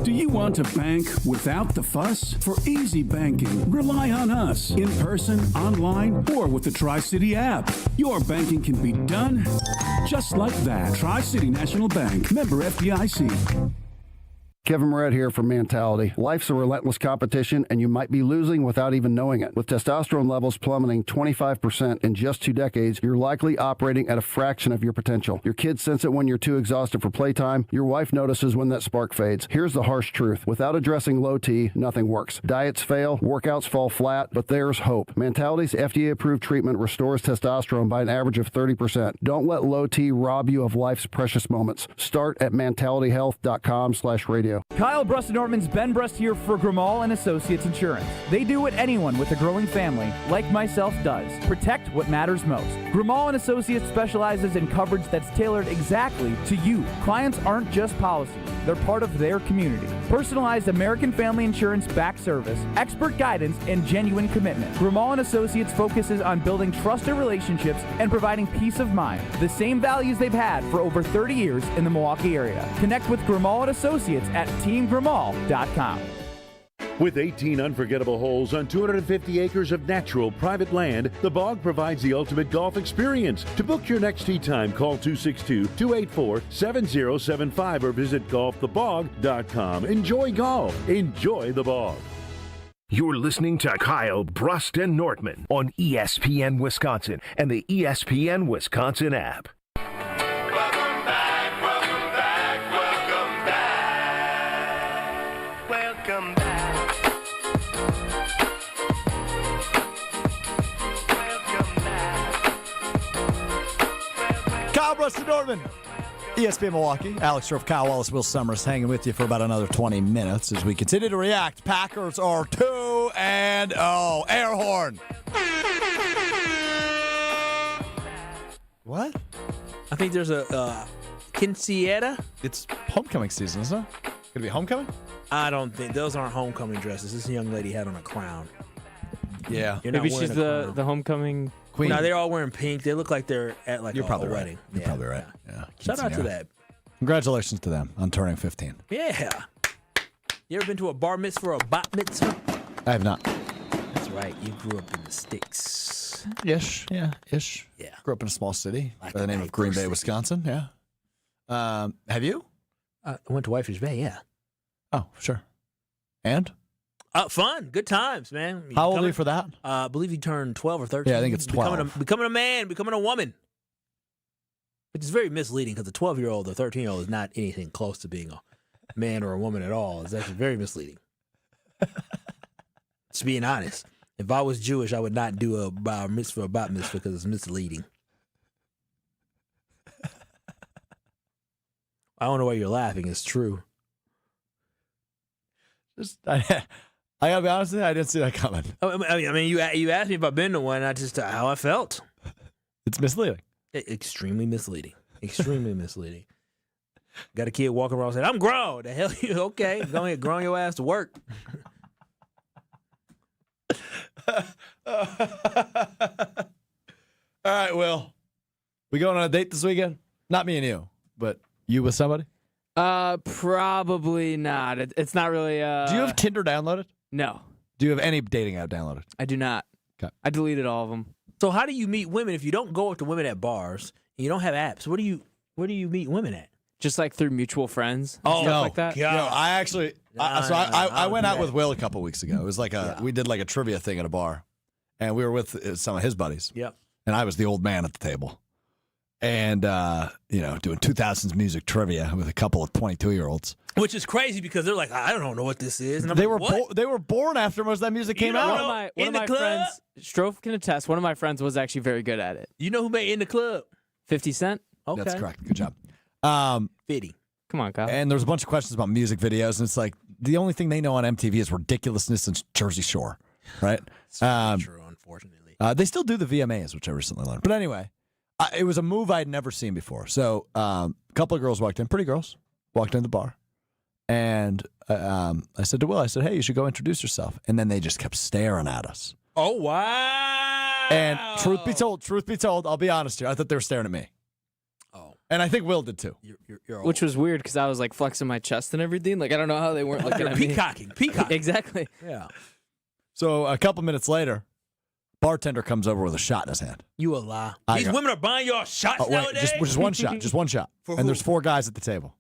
Do you want to bank without the fuss? For easy banking, rely on us. In person, online, or with the Tri-City app. Your banking can be done just like that. Tri-City National Bank. Member FDIC. Kevin Moret here from Mentality. Life's a relentless competition, and you might be losing without even knowing it. With testosterone levels plummeting 25% in just 2 decades, you're likely operating at a fraction of your potential. Your kids sense it when you're too exhausted for playtime. Your wife notices when that spark fades. Here's the harsh truth. Without addressing low T, nothing works. Diets fail, workouts fall flat, but there's hope. Mentality's FDA-approved treatment restores testosterone by an average of 30%. Don't let low T rob you of life's precious moments. Start at mentalityhealth.com/radio. Kyle, Brust, and Nortman's Ben Brust here for Grimal & Associates Insurance. They do what anyone with a growing family, like myself, does. Protect what matters most. Grimal & Associates specializes in coverage that's tailored exactly to you. Clients aren't just policies. They're part of their community. Personalized American Family Insurance back service, expert guidance, and genuine commitment. Grimal & Associates focuses on building trusted relationships and providing peace of mind. The same values they've had for over 30 years in the Milwaukee area. Connect with Grimal & Associates at teamgrimal.com. With 18 unforgettable holes on 250 acres of natural private land, The Bog provides the ultimate golf experience. To book your next tee time, call 262-284-7075 or visit golfthebog.com. Enjoy golf. Enjoy The Bog. You're listening to Kyle, Brust, and Nortman on ESPN Wisconsin and the ESPN Wisconsin app. Welcome back. Kyle, Brust, and Nortman. ESPN Milwaukee. Alex Strofe, Kyle Wallace, Will Summers hanging with you for about another 20 minutes as we continue to react. Packers are 2-0. Air horn. What? I think there's a quinceañera. It's homecoming season, isn't it? Going to be homecoming? I don't think those aren't homecoming dresses. This young lady had on a crown. Yeah. You're not Maybe wearing she's a crown. the homecoming queen. No, they're all wearing pink. They look like they're at like You're probably a right. wedding. You're probably right. Yeah. Shout out to that. Congratulations to them on turning 15. Yeah. You ever been to a bar mitzvah or a bat mitzvah? I have not. That's right. You grew up in the sticks. Ish. Yeah. Ish. Yeah. Grew up in a small city Like by the name of Green Bay, diversity. Wisconsin. Yeah. Have you? I went to Whitefish Bay, yeah. Oh, sure. And? Fun. Good times, man. How old are you for that? I believe you turned 12 or 13. Yeah, I think it's 12. Becoming a man, becoming a woman. Which is very misleading because the 12-year-old or 13-year-old is not anything close to being a man or a woman at all. It's actually very misleading. Just being honest. If I was Jewish, I would not do a bar mitzvah or bat mitzvah because it's misleading. I don't know why you're laughing. It's true. I gotta be honest with you, I didn't see that coming. I mean, you asked me if I've been to one. I just how I felt. It's misleading. Extremely misleading. Extremely misleading. Got a kid walking around saying, "I'm grown." The hell you? Okay, go ahead, growing your ass to work. All right, Will. We going on a date this weekend? Not me and you, but you with somebody? Probably not. It's not really. Do you have Tinder downloaded? No. Do you have any dating app downloaded? I do not. Okay. I deleted all of them. So how do you meet women if you don't go up to women at bars and you don't have apps? Where do you meet women at? Just like through mutual friends. Oh, stuff like that. God. No, I actually. I went out with Will a couple weeks ago. It was like we did like a trivia thing at a bar, and we were with some of his buddies. Yep. And I was the old man at the table, and doing 2000s music trivia with a couple of 22-year-olds. Which is crazy because they're like, I don't know what this is. And I'm They like, were what? they were born after most of that music came out. One of my friends, Strofe can attest. One of my friends was actually very good at it. You know who made In the Club? 50 Cent. Okay. That's correct. Good job. 50. Come on, Kyle. And there's a bunch of questions about music videos, and it's like the only thing they know on MTV is ridiculousness and Jersey Shore, right? True, unfortunately. They still do the VMAs, which I recently learned. But anyway, it was a move I'd never seen before. So a couple of girls walked in, pretty girls, walked in the bar. And I said to Will, I said, hey, you should go introduce yourself. And then they just kept staring at us. Oh, wow. And truth be told, I'll be honest here. I thought they were staring at me. Oh. And I think Will did too. You're Which was weird because I was like flexing my chest and everything. Like, I don't know how they weren't looking at me. Peacocking. Exactly. Yeah. So a couple minutes later, bartender comes over with a shot in his hand. You a lie. These women are buying y'all shots nowadays? Just one shot. Just one shot. For and who? there's 4 guys at the table.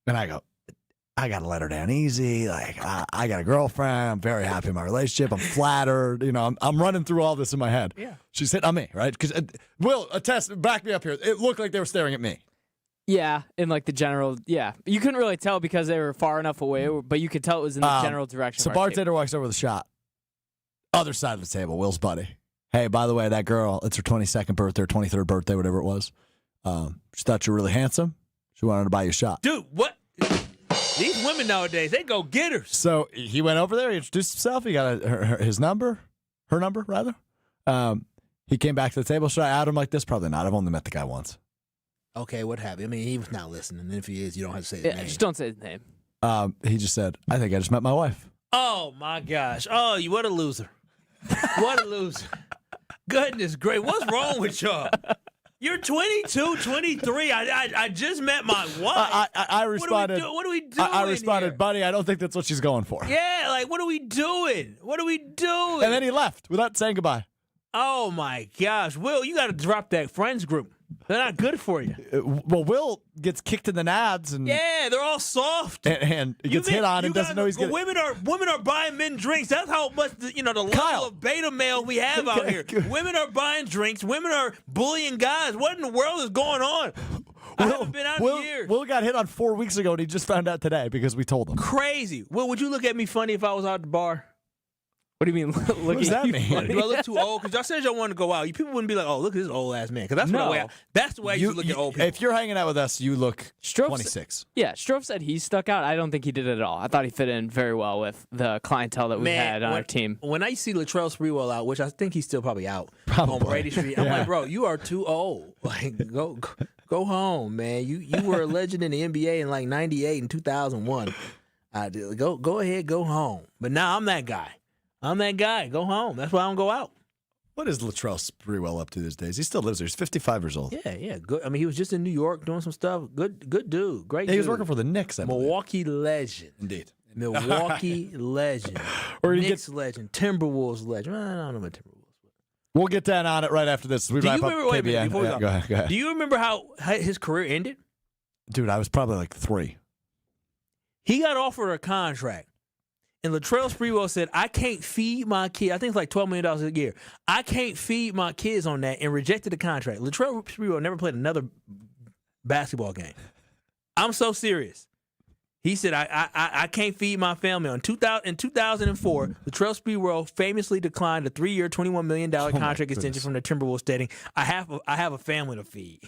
And I go, I got to let her down easy. Like, I got a girlfriend. I'm very happy in my relationship. I'm flattered. I'm running through all this in my head. Yeah. She's hitting on me, right? Because Will, attest, back me up here. It looked like they were staring at me. Yeah, in like the general, yeah. You couldn't really tell because they were far enough away, but you could tell it was in the general direction. So bartender walks over with a shot. Other side of the table, Will's buddy. Hey, by the way, that girl, it's her 22nd birthday or 23rd birthday, whatever it was. She thought you were really handsome. She wanted to buy you a shot. Dude, what? These women nowadays, they go getters. So he went over there. He introduced himself. He got his number, her number, rather. He came back to the table. Should I add him like this? Probably not. I've only met the guy once. Okay, what have you? I mean, he was not listening. And if he is, you don't have to say his name. Just don't say his name. He just said, I think I just met my wife. Oh, my gosh. Oh, what a loser. What a loser. Goodness great. What's wrong with y'all? You're 22, 23. I just met my wife. I responded. What are we doing? I responded, here? buddy, I don't think that's what she's going for. Yeah, like, what are we doing? What are we doing? And then he left without saying goodbye. Oh, my gosh. Will, you got to drop that friends group. They're not good for you. Well, Will gets kicked in the nads, and Yeah, they're all soft. and he gets hit on and doesn't know he's going to. Women are buying men drinks. That's how much the level of beta male we have out here. Women are buying drinks. Women are bullying guys. What in the world is going on? I haven't been out in years. Will got hit on 4 weeks ago, and he just found out today because we told him. Crazy. Will, would you look at me funny if I was out at the bar? What do you mean? What does that mean? Do I look too old? Because y'all said y'all wanted to go out. You people wouldn't be like, oh, look at this old ass man. Because that's the way I used to look at old people. If you're hanging out with us, you look 26. Yeah, Strofe said he stuck out. I don't think he did it at all. I thought he fit in very well with the clientele that we had on our team. When I see Latrell Sprewell out, which I think he's still probably out on Brady Street, I'm like, bro, you are too old. Like, go home, man. You were a legend in the NBA in like 98 and 2001. Go ahead, go home. But now I'm that guy. Go home. That's why I don't go out. What is Latrell Sprewell up to these days? He still lives there. He's 55 years old. Yeah, good. I mean, he was just in New York doing some stuff. Good dude. Great dude. He was working for the Knicks, I believe. Milwaukee legend. Indeed. Milwaukee legend. Knicks legend. Timberwolves legend. I don't know about Timberwolves. We'll get down on it right after this. We wrap up KBN. Go ahead. Do you remember how his career ended? Dude, I was probably like 3. He got offered a contract. And Latrell Sprewell said, I can't feed my kid. I think it's like $12 million a year. I can't feed my kids on that, and rejected the contract. Latrell Sprewell never played another basketball game. I'm so serious. He said, I can't feed my family. In 2004, Latrell Sprewell famously declined a 3-year, $21 million contract extension from the Timberwolves, stating, I have a family to feed.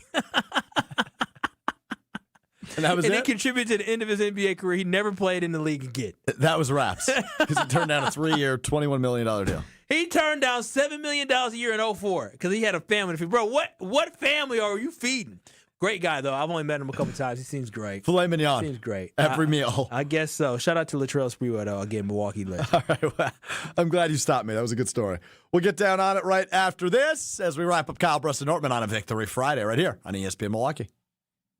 And that was it? He contributed to the end of his NBA career. He never played in the league again. That was raps. Because he turned down a 3-year, $21 million deal. He turned down $7 million a year in 2004 because he had a family to feed. Bro, what family are you feeding? Great guy, though. I've only met him a couple times. He seems great. Filet mignon. Seems great. Every meal. I guess so. Shout out to Latrell Sprewell, though. Again, Milwaukee legend. All right. Well, I'm glad you stopped me. That was a good story. We'll get down on it right after this as we wrap up Kyle, Brust, and Nortman on a Victory Friday right here on ESPN Milwaukee.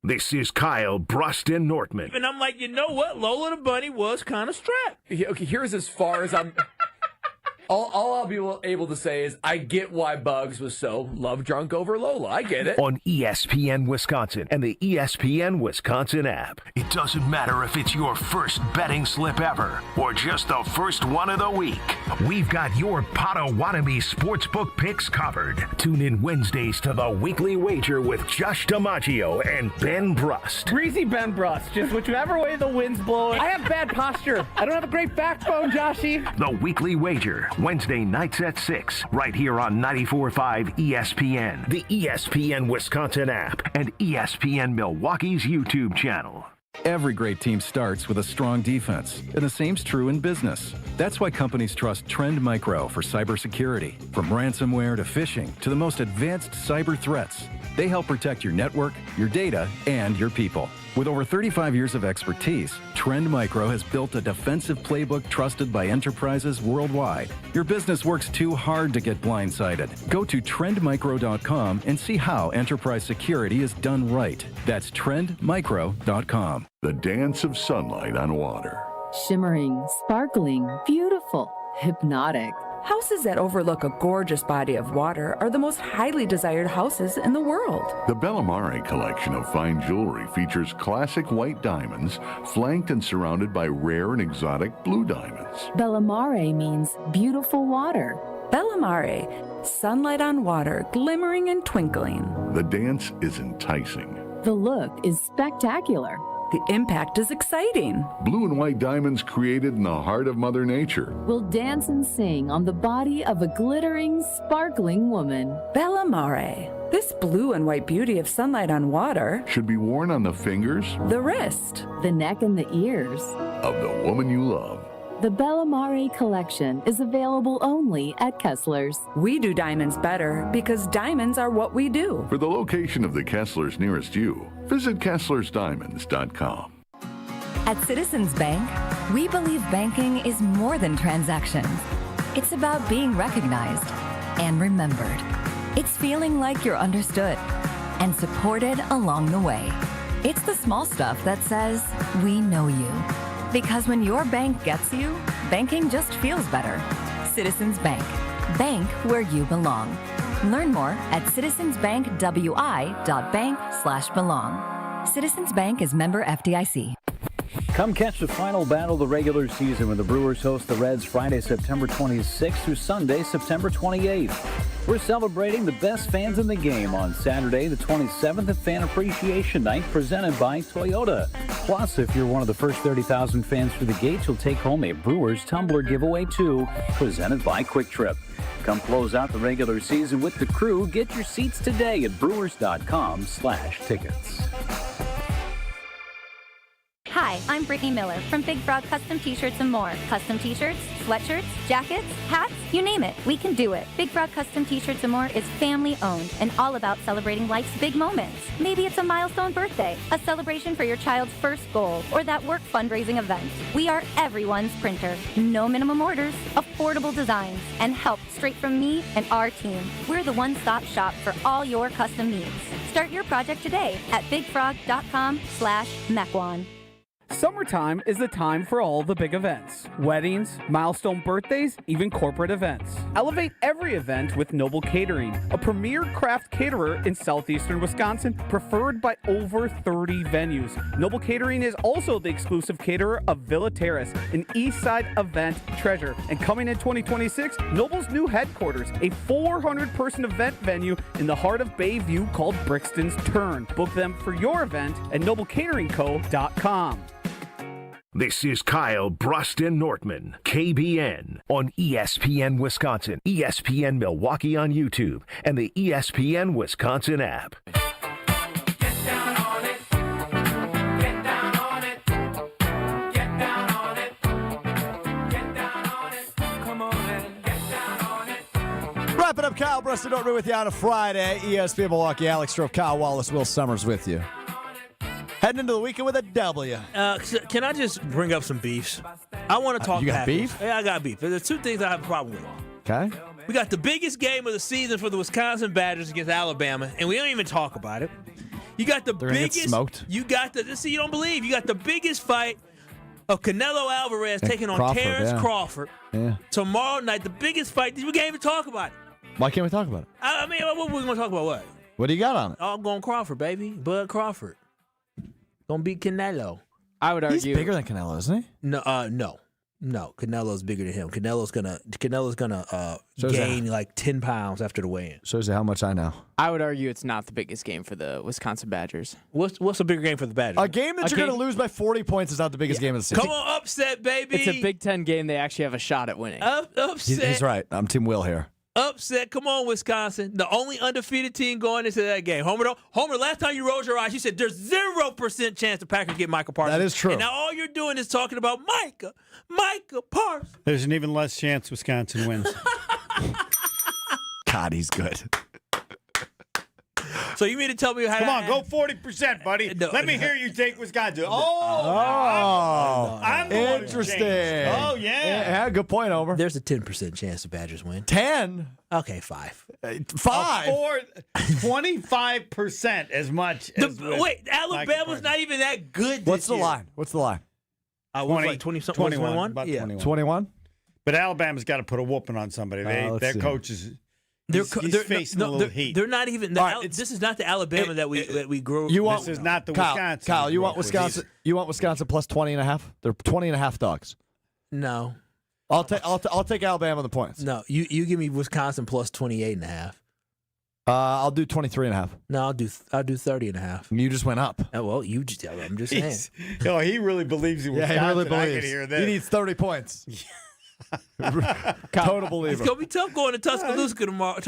This is Kyle, Brust, and Nortman. And I'm like, you know what? Lola the Bunny was kind of strapped. Okay, here's as far as I'm... All I'll be able to say is I get why Bugs was so love-drunk over Lola. I get it. On ESPN Wisconsin and the ESPN Wisconsin app. It doesn't matter if it's your first betting slip ever or just the first one of the week. We've got your Potawatomi sportsbook picks covered. Tune in Wednesdays to the Weekly Wager with Josh DiMaggio and Ben Brust. Greasy Ben Brust. Just whichever way the wind's blowing. I have bad posture. I don't have a great backbone, Joshy. The Weekly Wager. Wednesday nights at 6, right here on 94.5 ESPN, the ESPN Wisconsin app, and ESPN Milwaukee's YouTube channel. Every great team starts with a strong defense, and the same's true in business. That's why companies trust Trend Micro for cybersecurity. From ransomware to phishing to the most advanced cyber threats, they help protect your network, your data, and your people. With over 35 years of expertise, Trend Micro has built a defensive playbook trusted by enterprises worldwide. Your business works too hard to get blindsided. Go to trendmicro.com and see how enterprise security is done right. That's trendmicro.com. The dance of sunlight on water. Shimmering, sparkling, beautiful, hypnotic. Houses that overlook a gorgeous body of water are the most highly desired houses in the world. The Bellamare collection of fine jewelry features classic white diamonds, flanked and surrounded by rare and exotic blue diamonds. Bellamare means beautiful water. Bellamare, sunlight on water, glimmering and twinkling. The dance is enticing. The look is spectacular. The impact is exciting. Blue and white diamonds created in the heart of Mother Nature will dance and sing on the body of a glittering, sparkling woman. Bellamare. This blue and white beauty of sunlight on water should be worn on the fingers, the wrist, the neck, and the ears of the woman you love. The Bellamare collection is available only at Kessler's. We do diamonds better because diamonds are what we do. For the location of the Kessler's nearest you, visit KesslersDiamonds.com. At Citizens Bank, we believe banking is more than transactions. It's about being recognized and remembered. It's feeling like you're understood and supported along the way. It's the small stuff that says, we know you. Because when your bank gets you, banking just feels better. Citizens Bank. Bank where you belong. Learn more at citizensbankwi.bank/belong. Citizens Bank is member FDIC. Come catch the final battle of the regular season when the Brewers host the Reds Friday, September 26th through Sunday, September 28th. We're celebrating the best fans in the game on Saturday, the 27th at Fan Appreciation Night, presented by Toyota. Plus, if you're one of the first 30,000 fans through the gates, you'll take home a Brewers tumbler giveaway too, presented by Quick Trip. Come close out the regular season with the crew. Get your seats today at brewers.com/tickets. Hi, I'm Brittany Miller from Big Frog Custom T-Shirts and more. Custom T-shirts, sweatshirts, jackets, hats, you name it, we can do it. Big Frog Custom T-Shirts and more is family owned and all about celebrating life's big moments. Maybe it's a milestone birthday, a celebration for your child's first goal, or that work fundraising event. We are everyone's printer. No minimum orders, affordable designs, and help straight from me and our team. We're the one-stop shop for all your custom needs. Start your project today at bigfrog.com/Mequon. Summertime is the time for all the big events. Weddings, milestone birthdays, even corporate events. Elevate every event with Noble Catering, a premier craft caterer in southeastern Wisconsin, preferred by over 30 venues. Noble Catering is also the exclusive caterer of Villa Terrace, an East Side event treasure. And coming in 2026, Noble's new headquarters, a 400-person event venue in the heart of Bayview called Brixton's Turn. Book them for your event at noblecateringco.com. This is Kyle, Brust, and Nortman, KBN, on ESPN Wisconsin, ESPN Milwaukee on YouTube, and the ESPN Wisconsin app. Wrap it up, Kyle, Brust, and Nortman with you on a Friday. ESPN Milwaukee, Alex Stroh, Kyle Wallace, Will Summers with you. Heading into the weekend with a W. Can I just bring up some beefs? I want to talk. You got Packers. beef? Yeah, I got beef. There's two things I have a problem with. Okay. We got the biggest game of the season for the Wisconsin Badgers against Alabama, and we don't even talk about it. You got the They're gonna get biggest. smoked. You got the. See, you don't believe. You got the biggest fight of Canelo Alvarez And taking on Crawford, Terrence yeah. Crawford Yeah. tomorrow night. The biggest fight. We can't even talk about it. Why can't we talk about it? I mean, what we're gonna talk about? What? What do you got on it? Oh, I'm going Crawford, baby. Bud Crawford. Gonna beat Canelo. I would argue He's bigger than Canelo, isn't he? No, no. Canelo's bigger than him. Canelo's gonna So gain like 10 pounds after the weigh-in. Shows you how much I know. I would argue it's not the biggest game for the Wisconsin Badgers. What's a bigger game for the Badgers? A game that you're going to lose by 40 points is not the biggest game of the season. Come on, upset, baby. It's a Big Ten game. They actually have a shot at winning. Upset. He's right. I'm Team Will here. Upset. Come on, Wisconsin. The only undefeated team going into that game. Homer, last time you rolled your eyes, you said there's 0% chance the Packers get Micah Parsons. That is true. And now all you're doing is talking about Micah Parsons. There's an even less chance Wisconsin wins. God, he's good. So you mean to tell me how? Come on, go 40%, buddy. Let me hear you take Wisconsin. I'm the one who interesting. changed. Oh, yeah. Good point, Homer. There's a 10% chance the Badgers win. 10? Okay, 5. 5? 25% as much as wait, Alabama's not even that good What's this the year. line? What's the line? 21. About 21? But Alabama's got to put a whooping on somebody. Their coach is he's facing a little heat. They're not even. This is not the Alabama that we grew. This is not the Wisconsin. Kyle, you want Wisconsin? You want Wisconsin plus 20.5? They're 20.5 dogs. No, I'll take Alabama the points. No, you give me Wisconsin plus 28.5. I'll do 23.5. No, I'll do 30.5. You just went up. Oh, well, I'm just saying. He really believes in Wisconsin. Yeah, he really I believes. can hear that. He needs 30 points. Total believer. It's gonna be tough going to Tuscaloosa tomorrow.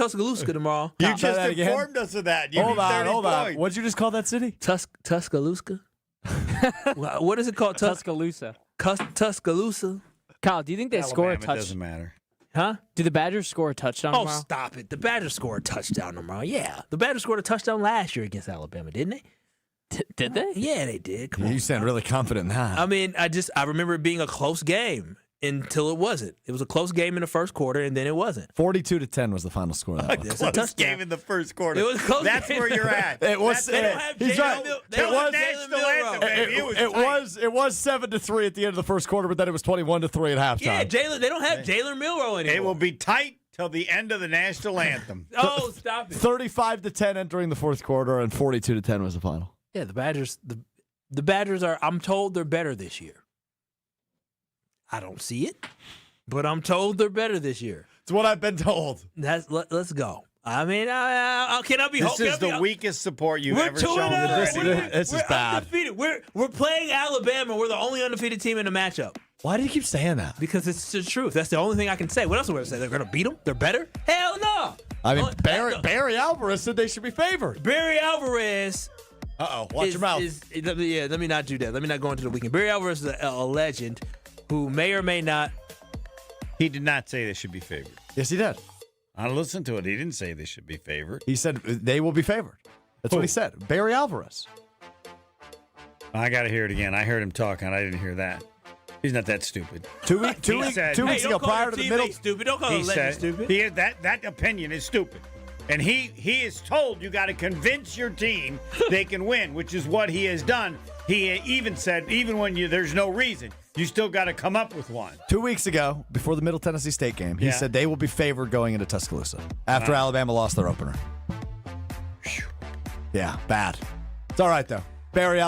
You just informed us of that. Hold on. What'd you just call that city? Tuscaloosa. What is it called? Tuscaloosa. Tuscaloosa. Kyle, do you think they score a touchdown? Doesn't matter. Huh? Do the Badgers score a touchdown Oh, tomorrow? stop it. The Badgers score a touchdown tomorrow. Yeah. The Badgers scored a touchdown last year against Alabama, didn't they? Did they? Yeah, they did. Come on. You sound really confident in that. I mean, I remember it being a close game until it wasn't. It was a close game in the first quarter, and then it wasn't. 42-10 was the final score of that one. It's a close game in the first quarter. It was a close That's game. where you're at. It was. They don't have He's right. It was 7-3 at the end of the first quarter, but then it was 21-3 at halftime. Yeah, they don't have Jalen Milroe anymore. It will be tight till the end of the national anthem. Oh, stop it. 35-10 entering the fourth quarter, and 42-10 was the final. Yeah, the Badgers. The Badgers are. I'm told they're better this year. I don't see it, but I'm told they're better this year. It's what I've been told. Let's go. I mean, can I be? This is the weakest support you've ever shown. This is bad. Undefeated. We're playing Alabama. We're the only undefeated team in the matchup. Why do you keep saying that? Because it's the truth. That's the only thing I can say. What else am I going to say? They're going to beat them? They're better? Hell no. I mean, Barry Alvarez said they should be favored. Barry Alvarez. Watch your mouth. Let me not do that. Let me not go into the weekend. Barry Alvarez is a legend who may or may not. He did not say they should be favored. Yes, he did. I listened to it. He didn't say they should be favored. He said they will be favored. That's what he said. Barry Alvarez. I got to hear it again. I heard him talking. I didn't hear that. He's not that stupid. 2 weeks ago, prior to the middle. Stupid. Don't call him legend stupid. That opinion is stupid. And he is told you got to convince your team they can win, which is what he has done. He even said, even when there's no reason, you still got to come up with one. 2 weeks ago, before the Middle Tennessee State game, he said they will be favored going into Tuscaloosa after Alabama lost their opener. Yeah, bad. It's all right, though. Barry